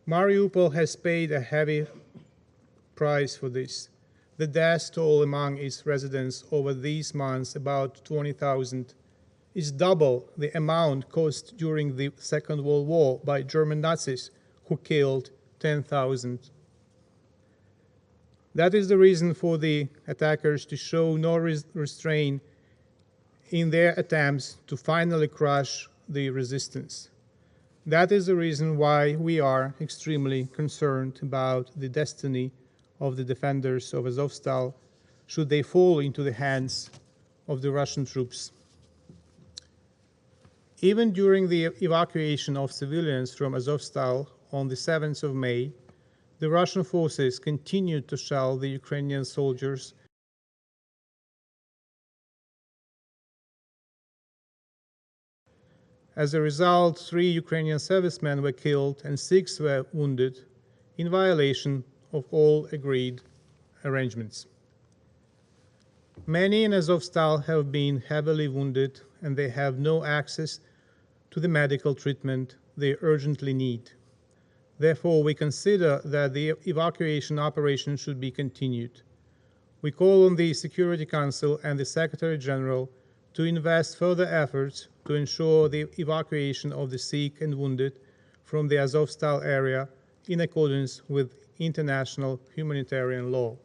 Mariupol has paid a heavy price for this. The death toll among its residents over these months, about 20,000, is double the amount caused during the Second World War by German Nazis, who killed 10,000. That is the reason for the attackers to show no restraint in their attempts to finally crush the resistance. That is the reason why we are extremely concerned about the destiny of the defenders of Azovstal should they fall into the hands of the Russian troops. Even during the evacuation of civilians from Azovstal on the 7th of May, the Russian forces continued to shell the Ukrainian soldiers. As a result, 3 Ukrainian servicemen were killed and 6 were wounded in violation of all agreed arrangements. Many in Azovstal have been heavily wounded and they have no access to the medical treatment they urgently need. Therefore, we consider that the evacuation operation should be continued. We call on the Security Council and the Secretary General to invest further efforts to ensure the evacuation of the sick and wounded from the Azovstal area in accordance with international humanitarian law.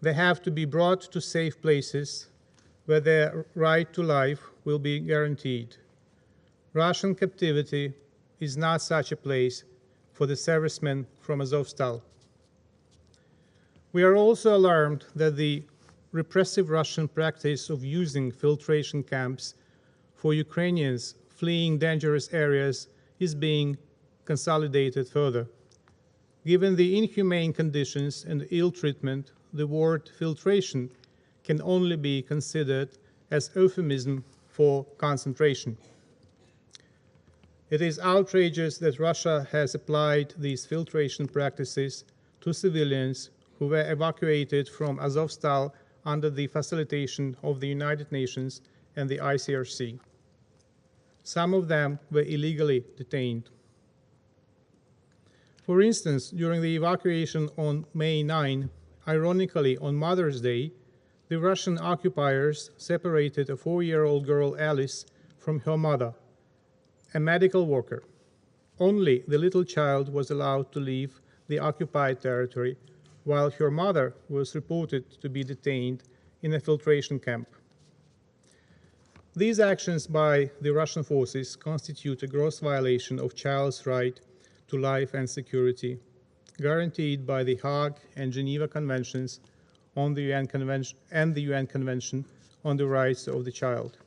They have to be brought to safe places where their right to life will be guaranteed. Russian captivity is not such a place for the servicemen from Azovstal. We are also alarmed that the repressive Russian practice of using filtration camps for Ukrainians fleeing dangerous areas is being consolidated further. Given the inhumane conditions and ill treatment, the word filtration can only be considered as euphemism for concentration. It is outrageous that Russia has applied these filtration practices to civilians who were evacuated from Azovstal under the facilitation of the United Nations and the ICRC. Some of them were illegally detained. For instance, during the evacuation on May 9, ironically on Mother's Day, the Russian occupiers separated a 4-year-old girl, Alice, from her mother, a medical worker. Only the little child was allowed to leave the occupied territory, while her mother was reported to be detained in a filtration camp. These actions by the Russian forces constitute a gross violation of child's right to life and security, guaranteed by the Hague and Geneva Conventions on the UN Convention and the UN Convention on the Rights of the Child.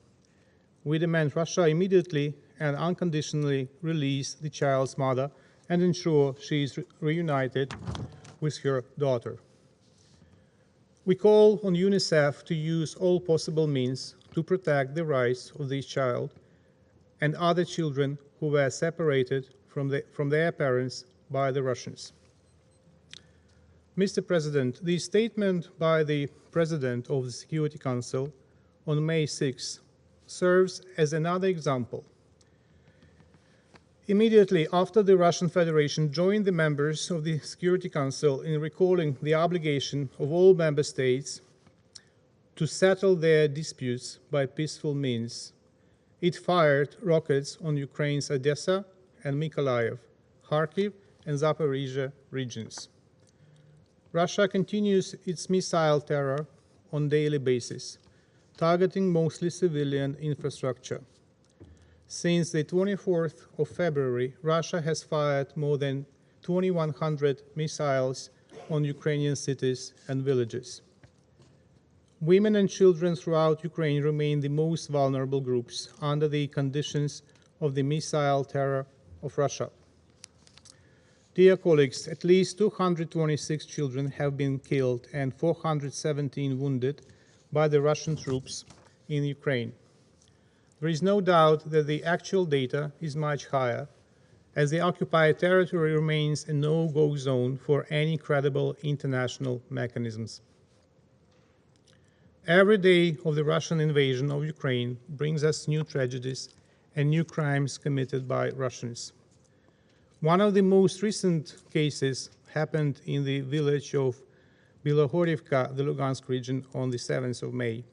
We demand Russia immediately and unconditionally release the child's mother and ensure she is reunited with her daughter. We call on UNICEF to use all possible means to protect the rights of this child and other children who were separated from their parents by the Russians. Mr. President, the statement by the President of the Security Council on May 6 serves as another example. Immediately after the Russian Federation joined the members of the Security Council in recalling the obligation of all member states to settle their disputes by peaceful means, it fired rockets on Ukraine's Odessa and Mykolaiv, Kharkiv and Zaporizhia regions. Russia continues its missile terror on a daily basis, targeting mostly civilian infrastructure. Since the 24th of February, Russia has fired more than 2,100 missiles on Ukrainian cities and villages. Women and children throughout Ukraine remain the most vulnerable groups under the conditions of the missile terror of Russia. Dear colleagues, at least 226 children have been killed and 417 wounded by the Russian troops in Ukraine. There is no doubt that the actual data is much higher, as the occupied territory remains a no-go zone for any credible international mechanisms. Every day of the Russian invasion of Ukraine brings us new tragedies and new crimes committed by Russians. One of the most recent cases happened in the village of Bilohorivka, the Lugansk region, on the 7th of May.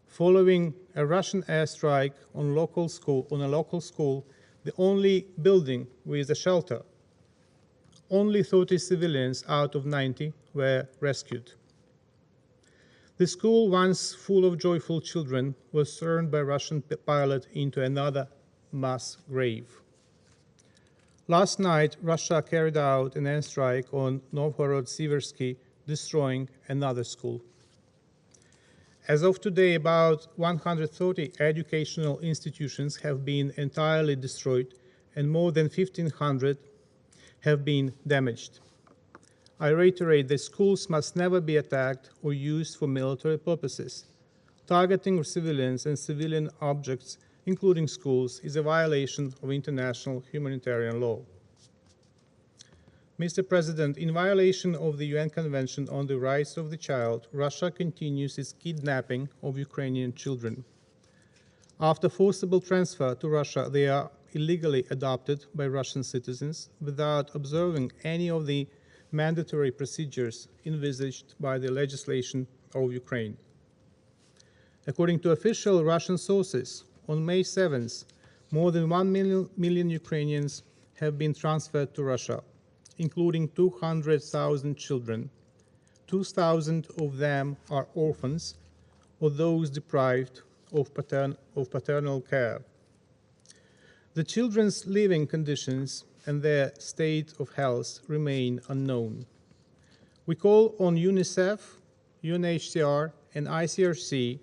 Following a Russian airstrike on a local school, the only building with a shelter, only 30 civilians out of 90 were rescued. The school, once full of joyful children, was turned by Russian pilot into another mass grave. Last night, Russia carried out an airstrike on Novhorod-Siversky destroying another school. As of today, about 130 educational institutions have been entirely destroyed and more than 1,500 have been damaged. I reiterate that schools must never be attacked or used for military purposes. Targeting civilians and civilian objects, including schools, is a violation of international humanitarian law. Mr. President, in violation of the UN Convention on the Rights of the Child, Russia continues its kidnapping of Ukrainian children. After forcible transfer to Russia, they are illegally adopted by Russian citizens without observing any of the mandatory procedures envisaged by the legislation of Ukraine. According to official Russian sources, on May 7th, more than 1 million Ukrainians have been transferred to Russia, including 200,000 children. 2,000 of them are orphans or those deprived of paternal care. The children's living conditions and their state of health remain unknown. We call on UNICEF, UNHCR, and ICRC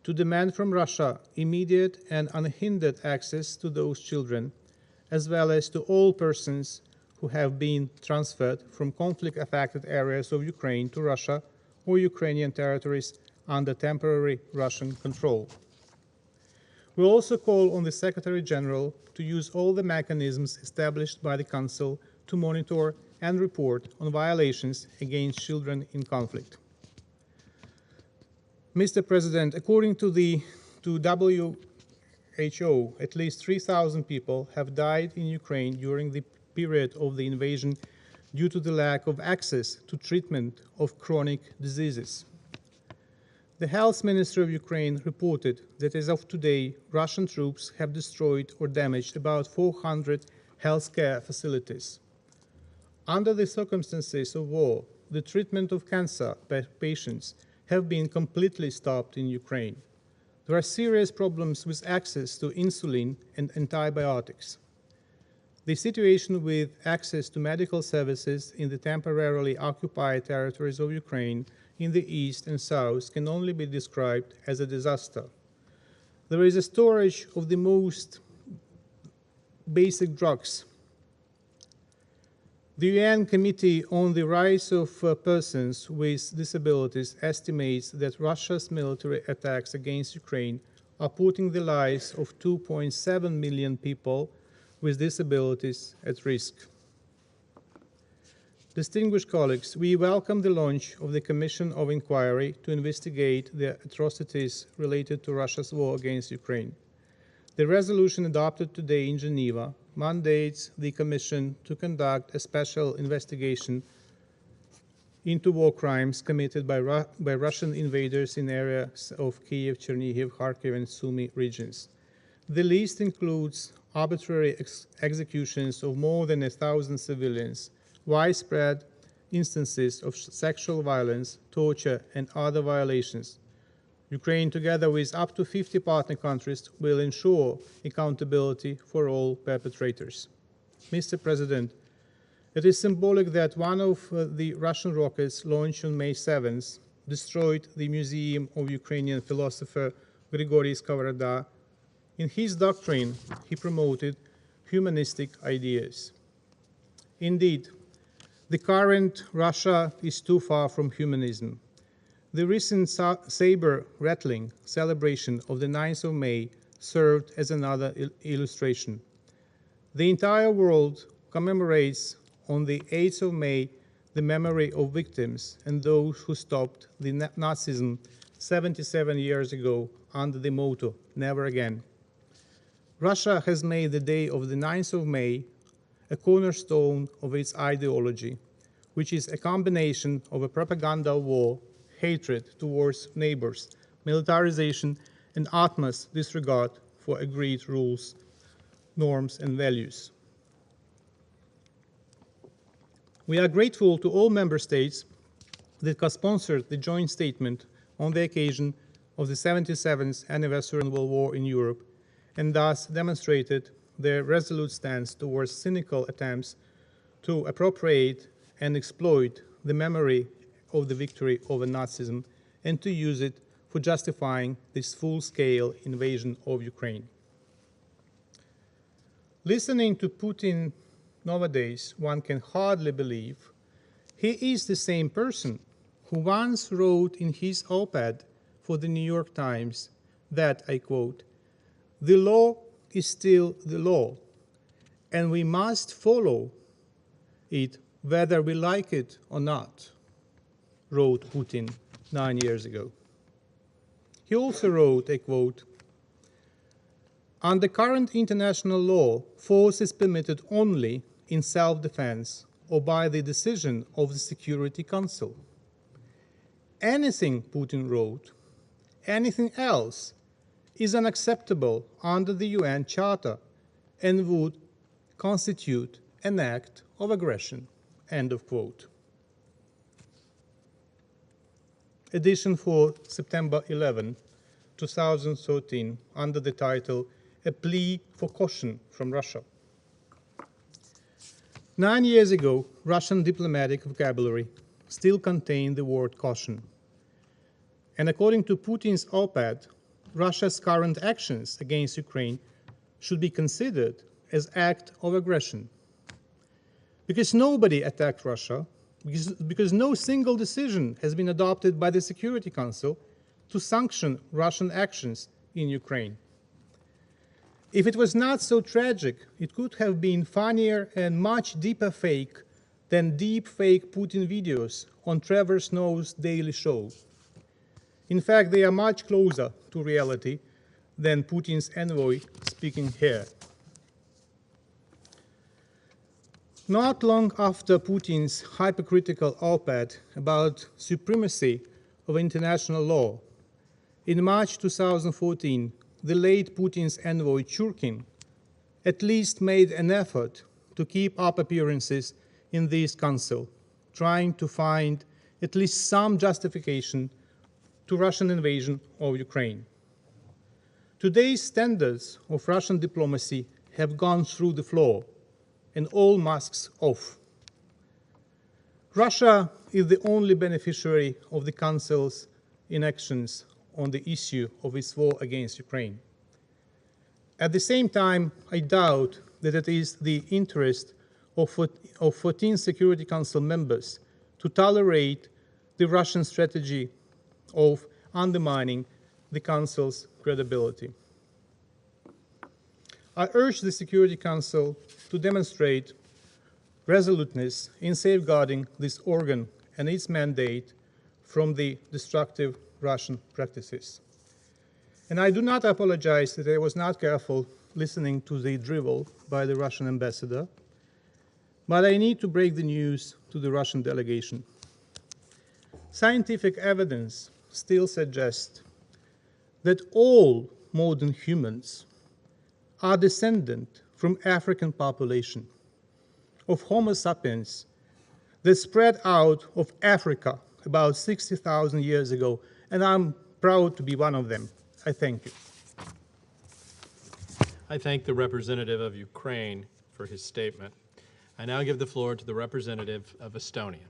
to demand from Russia immediate and unhindered access to those children, as well as to all persons who have been transferred from conflict-affected areas of Ukraine to Russia or Ukrainian territories under temporary Russian control. We also call on the Secretary General to use all the mechanisms established by the Council to monitor and report on violations against children in conflict. Mr. President, according to WHO, at least 3,000 people have died in Ukraine during the period of the invasion due to the lack of access to treatment of chronic diseases. The Health Ministry of Ukraine reported that as of today, Russian troops have destroyed or damaged about 400 healthcare facilities. Under the circumstances of war, the treatment of cancer patients have been completely stopped in Ukraine. There are serious problems with access to insulin and antibiotics. The situation with access to medical services in the temporarily occupied territories of Ukraine in the east and south can only be described as a disaster. There is a shortage of the most basic drugs. The UN Committee on the Rights of Persons with Disabilities estimates that Russia's military attacks against Ukraine are putting the lives of 2.7 million people with disabilities at risk. Distinguished colleagues, we welcome the launch of the Commission of Inquiry to investigate the atrocities related to Russia's war against Ukraine. The resolution adopted today in Geneva mandates the Commission to conduct a special investigation into war crimes committed by Russian invaders in areas of Kiev, Chernihiv, Kharkiv, and Sumy regions. The list includes arbitrary executions of more than 1,000 civilians, widespread instances of sexual violence, torture, and other violations. Ukraine, together with up to 50 partner countries, will ensure accountability for all perpetrators. Mr. President, it is symbolic that one of the Russian rockets launched on May 7th destroyed the Museum of Ukrainian philosopher Grigory Skovoroda. In his doctrine, he promoted humanistic ideas. Indeed, the current Russia is too far from humanism. The recent saber-rattling celebration of the 9th of May served as another illustration. The entire world commemorates on the 8th of May the memory of victims and those who stopped the Nazism 77 years ago under the motto, "Never Again." Russia has made the day of the 9th of May a cornerstone of its ideology, which is a combination of a propaganda war, hatred towards neighbors, militarization, and utmost disregard for agreed rules, norms, and values. We are grateful to all member states that co-sponsored the joint statement on the occasion of the 77th anniversary of the World War in Europe, and thus demonstrated their resolute stance towards cynical attempts to appropriate and exploit the memory of the victory over Nazism and to use it for justifying this full-scale invasion of Ukraine. Listening to Putin nowadays, one can hardly believe he is the same person who once wrote in his op-ed for the New York Times that, I quote, "The law is still the law, and we must follow it whether we like it or not," wrote Putin 9 years ago. He also wrote, I quote, "Under current international law, force is permitted only in self-defense or by the decision of the Security Council. Anything," Putin wrote, "anything else is unacceptable under the UN Charter and would constitute an act of aggression," end of quote. Edition for September 11, 2013, under the title, "A Plea for Caution from Russia." 9 years ago, Russian diplomatic vocabulary still contained the word caution. And according to Putin's op-ed, Russia's current actions against Ukraine should be considered as act of aggression. Because nobody attacked Russia, because no single decision has been adopted by the Security Council to sanction Russian actions in Ukraine. If it was not so tragic, it could have been funnier and much deeper fake than deep fake Putin videos on Trevor Snow's Daily Show. In fact, they are much closer to reality than Putin's envoy speaking here. Not long after Putin's hypercritical op-ed about supremacy of international law, in March 2014, the late Putin's envoy Churkin at least made an effort to keep up appearances in this council, trying to find at least some justification to Russian invasion of Ukraine. Today's standards of Russian diplomacy have gone through the floor, and all masks off. Russia is the only beneficiary of the Council's inactions on the issue of its war against Ukraine. At the same time, I doubt that it is the interest of 14 Security Council members to tolerate the Russian strategy of undermining the Council's credibility. I urge the Security Council to demonstrate resoluteness in safeguarding this organ and its mandate from the destructive Russian practices. And I do not apologize that I was not careful listening to the drivel by the Russian ambassador, but I need to break the news to the Russian delegation. Scientific evidence still suggests that all modern humans are descendant from African population of Homo sapiens that spread out of Africa about 60,000 years ago, and I'm proud to be one of them. I thank you. I thank the representative of Ukraine for his statement. I now give the floor to the representative of Estonia.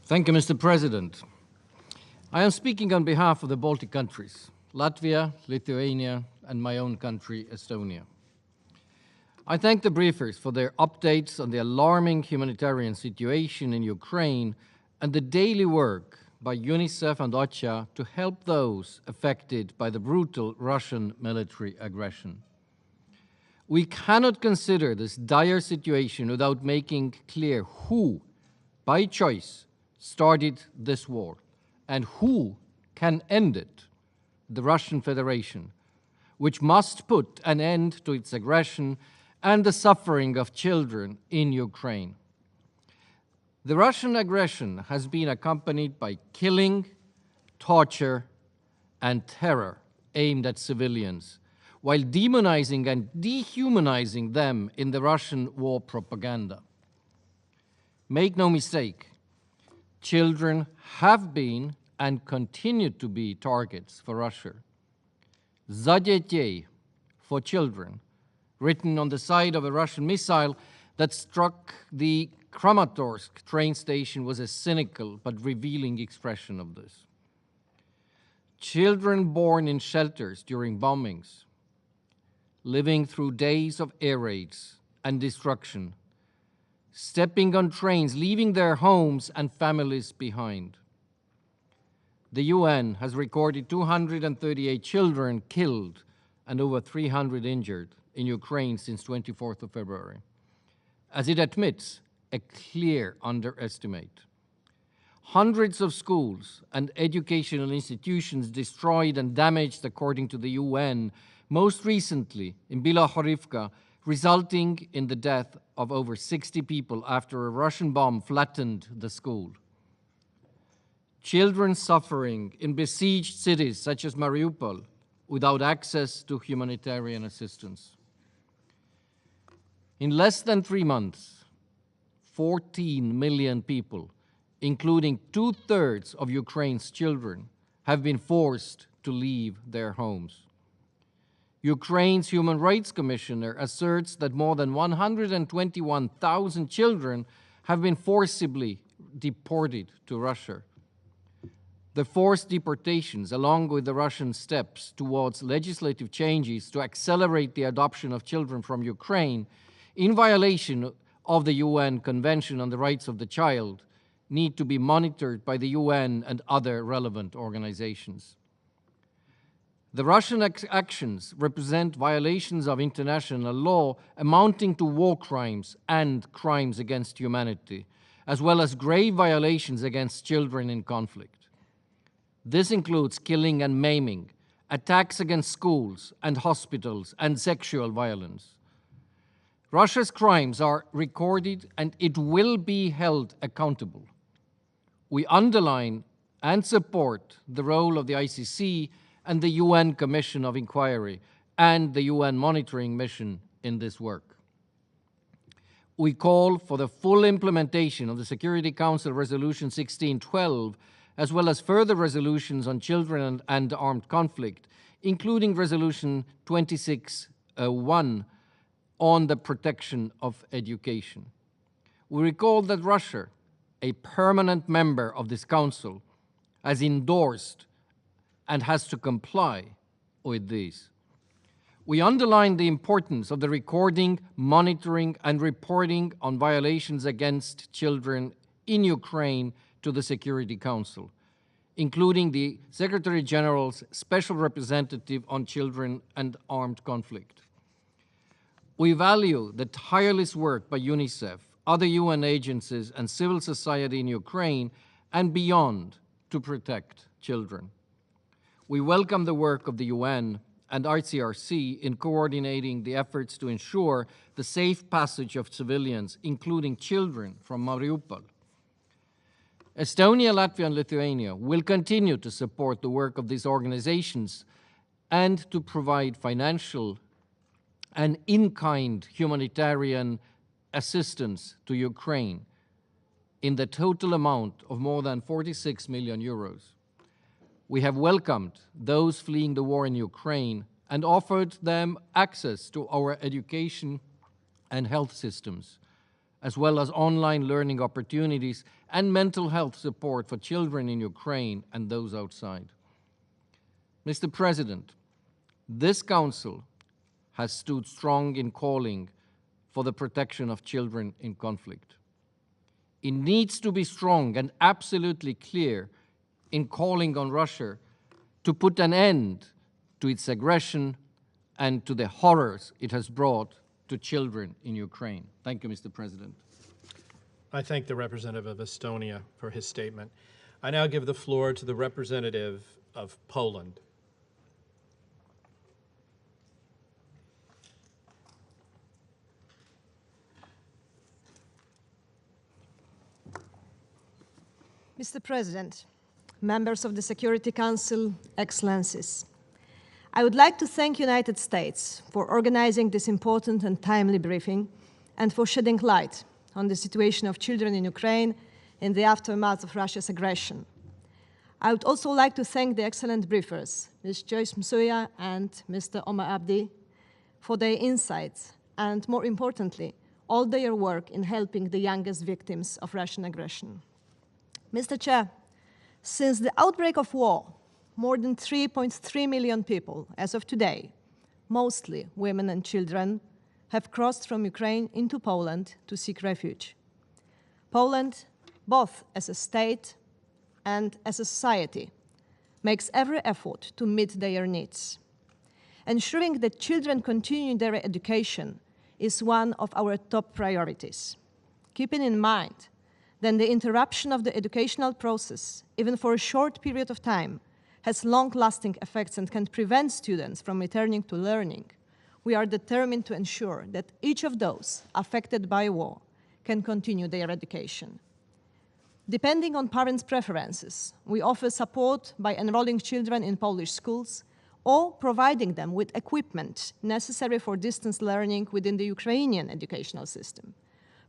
Thank you, Mr. President. I am speaking on behalf of the Baltic countries, Latvia, Lithuania, and my own country, Estonia. I thank the briefers for their updates on the alarming humanitarian situation in Ukraine and the daily work by UNICEF and OCHA to help those affected by the brutal Russian military aggression. We cannot consider this dire situation without making clear who, by choice, started this war and who can end it: the Russian Federation, which must put an end to its aggression and the suffering of children in Ukraine. The Russian aggression has been accompanied by killing, torture, and terror aimed at civilians, while demonizing and dehumanizing them in the Russian war propaganda. Make no mistake, children have been and continue to be targets for Russia. За детей, for children, written on the side of a Russian missile that struck the Kramatorsk train station was a cynical but revealing expression of this. Children born in shelters during bombings, living through days of air raids and destruction, stepping on trains, leaving their homes and families behind. The UN has recorded 238 children killed and over 300 injured in Ukraine since 24th of February. As it admits, a clear underestimate. Hundreds of schools and educational institutions destroyed and damaged according to the UN, most recently in Bilohorivka, resulting in the death of over 60 people after a Russian bomb flattened the school. Children suffering in besieged cities such as Mariupol without access to humanitarian assistance. In less than 3 months, 14 million people, including 2/3 of Ukraine's children, have been forced to leave their homes. Ukraine's Human Rights Commissioner asserts that more than 121,000 children have been forcibly deported to Russia. The forced deportations, along with the Russian steps towards legislative changes to accelerate the adoption of children from Ukraine, in violation of the UN Convention on the Rights of the Child, need to be monitored by the UN and other relevant organizations. The Russian actions represent violations of international law amounting to war crimes and crimes against humanity, as well as grave violations against children in conflict. This includes killing and maiming, attacks against schools and hospitals, and sexual violence. Russia's crimes are recorded and it will be held accountable. We underline and support the role of the ICC and the UN Commission of Inquiry and the UN monitoring mission in this work. We call for the full implementation of the Security Council Resolution 1612, as well as further resolutions on children and armed conflict, including Resolution 2601 on the protection of education. We recall that Russia, a permanent member of this council, has endorsed and has to comply with these. We underline the importance of the recording, monitoring, and reporting on violations against children in Ukraine to the Security Council, including the Secretary General's Special Representative on Children and Armed Conflict. We value the tireless work by UNICEF, other UN agencies, and civil society in Ukraine and beyond to protect children. We welcome the work of the UN and ICRC in coordinating the efforts to ensure the safe passage of civilians, including children, from Mariupol. Estonia, Latvia, and Lithuania will continue to support the work of these organizations and to provide financial and in-kind humanitarian assistance to Ukraine in the total amount of more than 46 million euros. We have welcomed those fleeing the war in Ukraine and offered them access to our education and health systems, as well as online learning opportunities and mental health support for children in Ukraine and those outside. Mr. President, this Council has stood strong in calling for the protection of children in conflict. It needs to be strong and absolutely clear in calling on Russia to put an end to its aggression and to the horrors it has brought to children in Ukraine. Thank you, Mr. President. I thank the representative of Estonia for his statement. I now give the floor to the representative of Poland. Mr. President, members of the Security Council, Excellencies, I would like to thank United States for organizing this important and timely briefing and for shedding light on the situation of children in Ukraine in the aftermath of Russia's aggression. I would also like to thank the excellent briefers, Ms. Joyce Msuya and Mr. Omar Abdi, for their insights and, more importantly, all their work in helping the youngest victims of Russian aggression. Mr. Chair, since the outbreak of war, more than 3.3 million people, as of today, mostly women and children, have crossed from Ukraine into Poland to seek refuge. Poland, both as a state and as a society, makes every effort to meet their needs. Ensuring that children continue their education is one of our top priorities. Keeping in mind that the interruption of the educational process, even for a short period of time, has long-lasting effects and can prevent students from returning to learning, we are determined to ensure that each of those affected by war can continue their education. Depending on parents' preferences, we offer support by enrolling children in Polish schools or providing them with equipment necessary for distance learning within the Ukrainian educational system.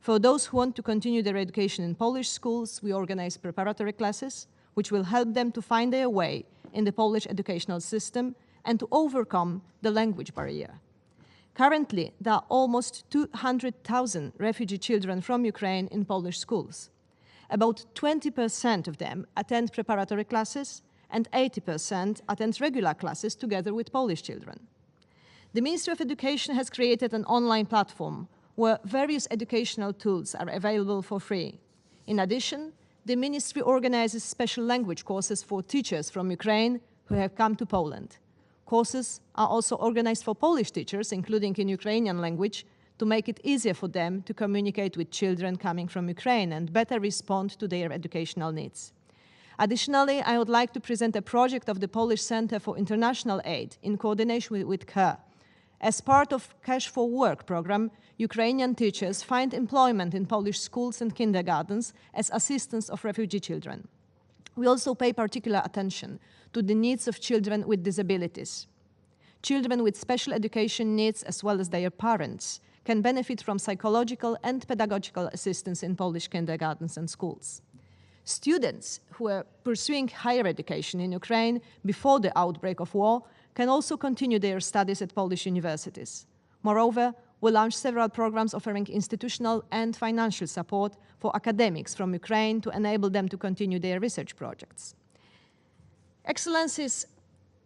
For those who want to continue their education in Polish schools, we organize preparatory classes, which will help them to find their way in the Polish educational system and to overcome the language barrier. Currently, there are almost 200,000 refugee children from Ukraine in Polish schools. About 20% of them attend preparatory classes and 80% attend regular classes together with Polish children. The Ministry of Education has created an online platform where various educational tools are available for free. In addition, the ministry organizes special language courses for teachers from Ukraine who have come to Poland. Courses are also organized for Polish teachers, including in Ukrainian language, to make it easier for them to communicate with children coming from Ukraine and better respond to their educational needs. Additionally, I would like to present a project of the Polish Center for International Aid in coordination with CARE. As part of Cash for Work program, Ukrainian teachers find employment in Polish schools and kindergartens as assistants of refugee children. We also pay particular attention to the needs of children with disabilities. Children with special education needs, as well as their parents, can benefit from psychological and pedagogical assistance in Polish kindergartens and schools. Students who are pursuing higher education in Ukraine before the outbreak of war can also continue their studies at Polish universities. Moreover, we launched several programs offering institutional and financial support for academics from Ukraine to enable them to continue their research projects. Excellencies,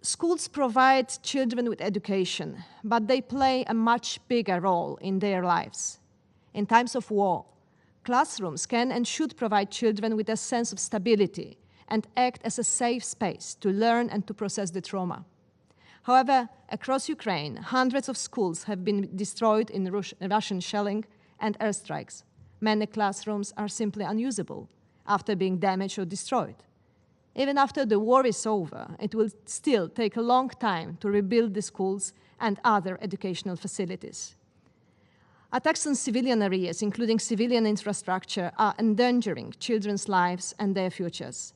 schools provide children with education, but they play a much bigger role in their lives. In times of war, classrooms can and should provide children with a sense of stability and act as a safe space to learn and to process the trauma. However, across Ukraine, hundreds of schools have been destroyed in Russian shelling and airstrikes. Many classrooms are simply unusable after being damaged or destroyed. Even after the war is over, it will still take a long time to rebuild the schools and other educational facilities. Attacks on civilian areas, including civilian infrastructure, are endangering children's lives and their futures.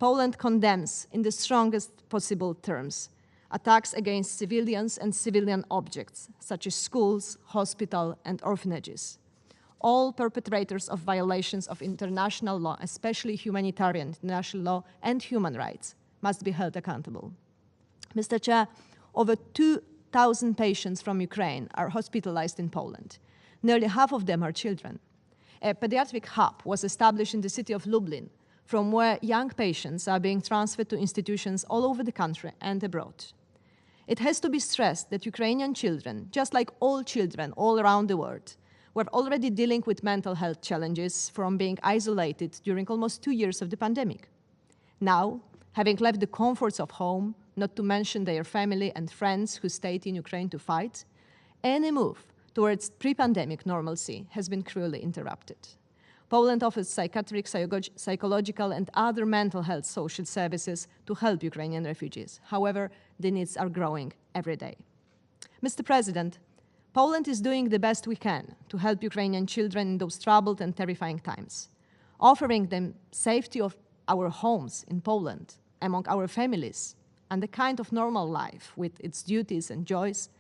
Poland condemns, in the strongest possible terms, attacks against civilians and civilian objects, such as schools, hospitals, and orphanages. All perpetrators of violations of international law, especially humanitarian international law and human rights, must be held accountable. Mr. Chair, over 2,000 patients from Ukraine are hospitalized in Poland. Nearly half of them are children. A pediatric hub was established in the city of Lublin, from where young patients are being transferred to institutions all over the country and abroad. It has to be stressed that Ukrainian children, just like all children all around the world, were already dealing with mental health challenges from being isolated during almost 2 years of the pandemic. Now, having left the comforts of home, not to mention their family and friends who stayed in Ukraine to fight, any move towards pre-pandemic normalcy has been cruelly interrupted. Poland offers psychiatric, psychological, and other mental health social services to help Ukrainian refugees. However, the needs are growing every day. Mr. President, Poland is doing the best we can to help Ukrainian children in those troubled and terrifying times, offering them safety of our homes in Poland, among our families, and a kind of normal life with its duties and joys.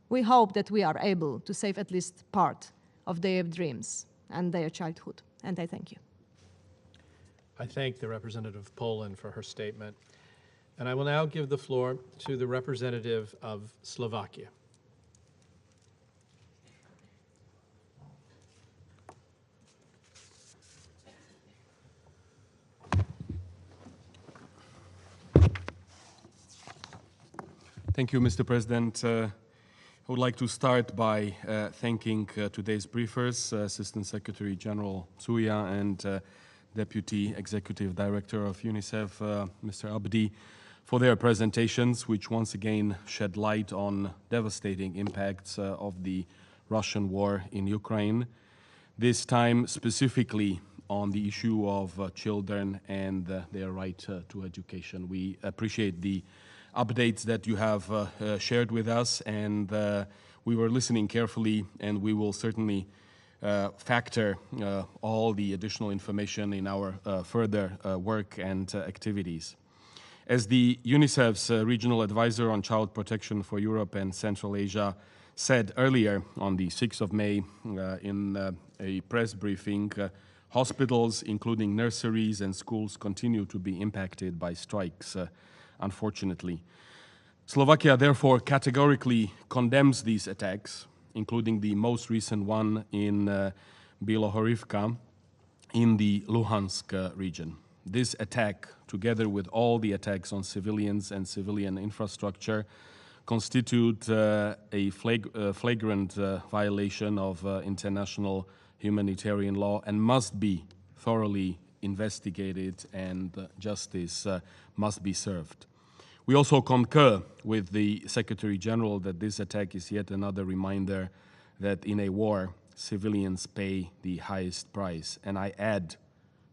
We hope that we are able to save at least part of their dreams and their childhood. And I thank you. I thank the representative of Poland for her statement. And I will now give the floor to the representative of Slovakia. Thank you, Mr. President. I would like to start by thanking today's briefers, Assistant Secretary General Suya and Deputy Executive Director of UNICEF, Mr. Abdi, for their presentations, which once again shed light on devastating impacts of the Russian war in Ukraine, this time specifically on the issue of children and their right to education. We appreciate the updates that you have shared with us, and we were listening carefully, and we will certainly factor all the additional information in our further work and activities. As the UNICEF's Regional Advisor on Child Protection for Europe and Central Asia said earlier on the 6th of May in a press briefing, hospitals, including nurseries and schools, continue to be impacted by strikes, unfortunately. Slovakia therefore categorically condemns these attacks, including the most recent one in Bilohorivka in the Luhansk region. This attack, together with all the attacks on civilians and civilian infrastructure, constitute a flagrant violation of international humanitarian law and must be thoroughly investigated, and justice must be served. We also concur with the Secretary General that this attack is yet another reminder that in a war, civilians pay the highest price, and I add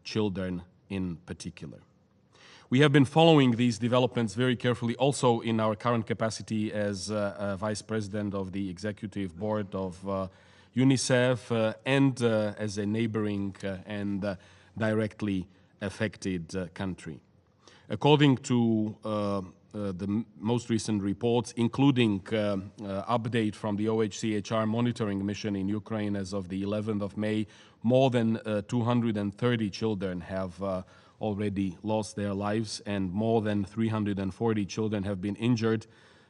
children in particular. We have been following these developments very carefully also in our current capacity as Vice President of the Executive Board of UNICEF and as a neighboring and directly affected country. According to the most recent reports, including update from the OHCHR monitoring mission in Ukraine as of the 11th of May, more than 230 children have already lost their lives, and more than 340 children have been injured.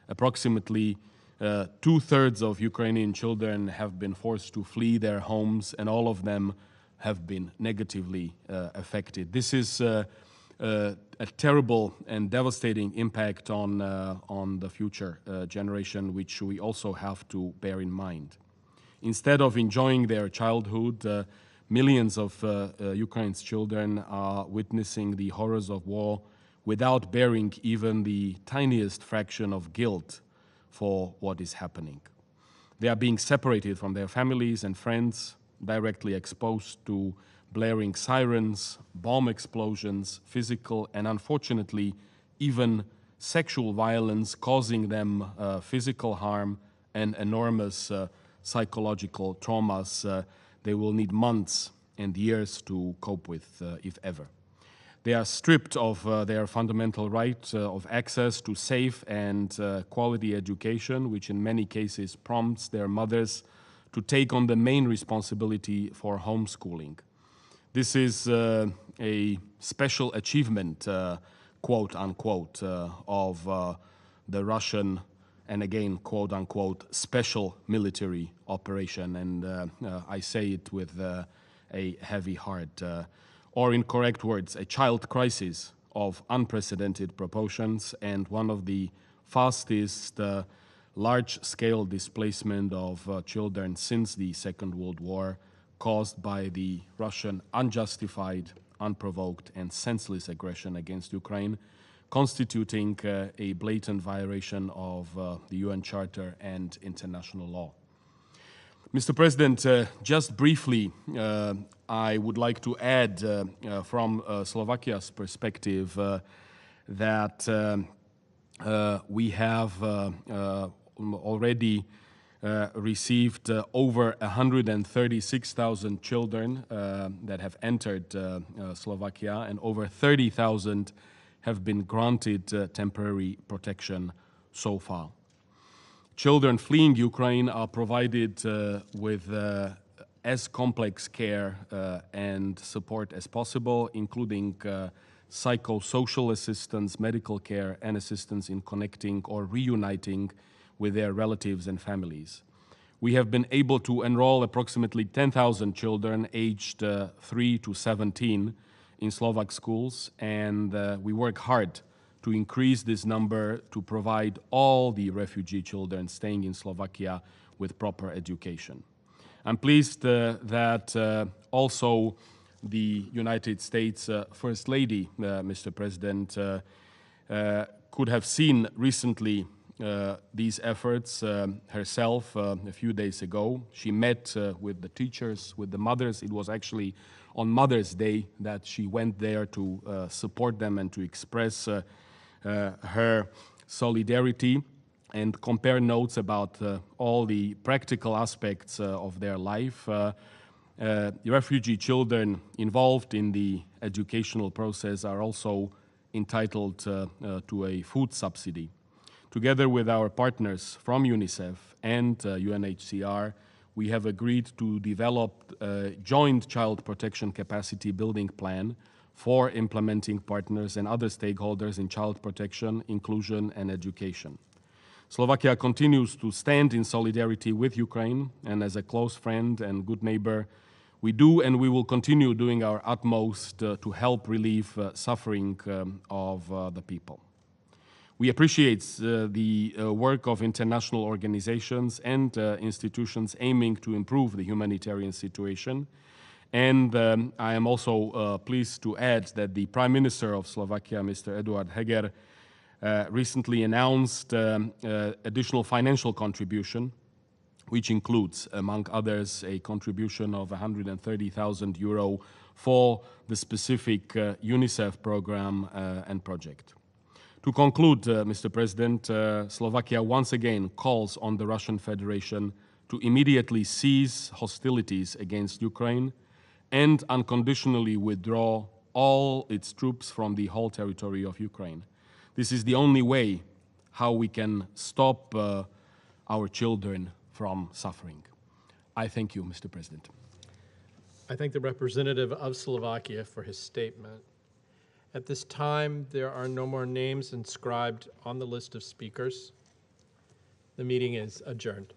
Approximately 2/3 of Ukrainian children have been forced to flee their homes, and all of them have been negatively affected. This is a terrible and devastating impact on the future generation, which we also have to bear in mind. Instead of enjoying their childhood, millions of Ukraine's children are witnessing the horrors of war without bearing even the tiniest fraction of guilt for what is happening. They are being separated from their families and friends, directly exposed to blaring sirens, bomb explosions, physical and unfortunately even sexual violence, causing them physical harm and enormous psychological traumas they will need months and years to cope with, if ever. They are stripped of their fundamental right of access to safe and quality education, which in many cases prompts their mothers to take on the main responsibility for homeschooling. This is a special achievement, quote unquote, of the Russian, and again, quote unquote, special military operation. And I say it with a heavy heart. Or in correct words, a child crisis of unprecedented proportions and one of the fastest large-scale displacement of children since the Second World War, caused by the Russian unjustified, unprovoked, and senseless aggression against Ukraine, constituting a blatant violation of the UN Charter and international law. Mr. President, just briefly, I would like to add from Slovakia's perspective that we have already received over 136,000 children that have entered Slovakia, and over 30,000 have been granted temporary protection so far. Children fleeing Ukraine are provided with as complex care and support as possible, including psychosocial assistance, medical care, and assistance in connecting or reuniting with their relatives and families. We have been able to enroll approximately 10,000 children aged 3 to 17 in Slovak schools, and we work hard to increase this number to provide all the refugee children staying in Slovakia with proper education. I'm pleased that also the United States First Lady, Mr. President, could have seen recently these efforts herself a few days ago. She met with the teachers, with the mothers. It was actually on Mother's Day that she went there to support them and to express her solidarity and compare notes about all the practical aspects of their life. Refugee children involved in the educational process are also entitled to a food subsidy. Together with our partners from UNICEF and UNHCR, we have agreed to develop a joint child protection capacity building plan for implementing partners and other stakeholders in child protection, inclusion, and education. Slovakia continues to stand in solidarity with Ukraine, and as a close friend and good neighbor, we do and we will continue doing our utmost to help relieve suffering of the people. We appreciate the work of international organizations and institutions aiming to improve the humanitarian situation. And I am also pleased to add that the Prime Minister of Slovakia, Mr. Eduard Heger, recently announced additional financial contribution, which includes, among others, a contribution of €130,000 for the specific UNICEF program and project. To conclude, Mr. President, Slovakia once again calls on the Russian Federation to immediately cease hostilities against Ukraine and unconditionally withdraw all its troops from the whole territory of Ukraine. This is the only way how we can stop our children from suffering. I thank you, Mr. President. I thank the representative of Slovakia for his statement. At this time, there are no more names inscribed on the list of speakers. The meeting is adjourned.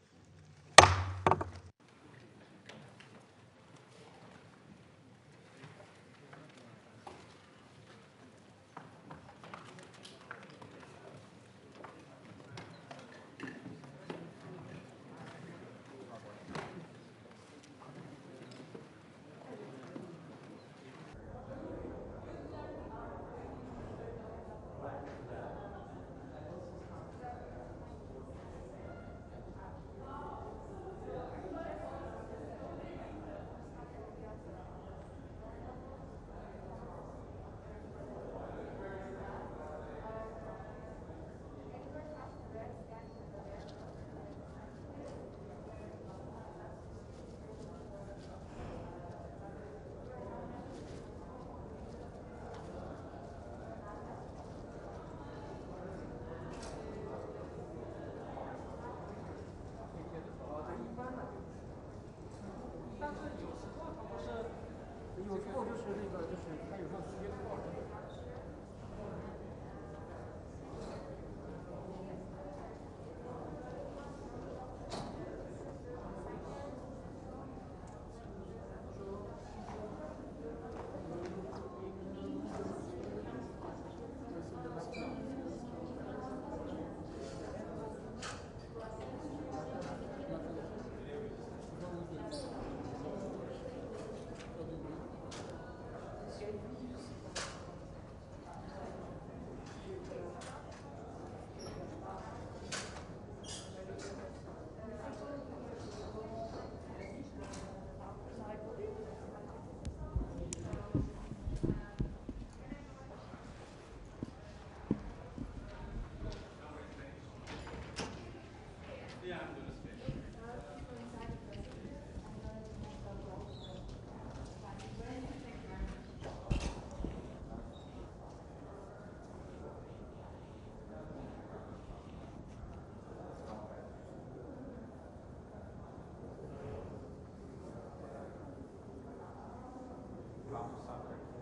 Vamos a ver.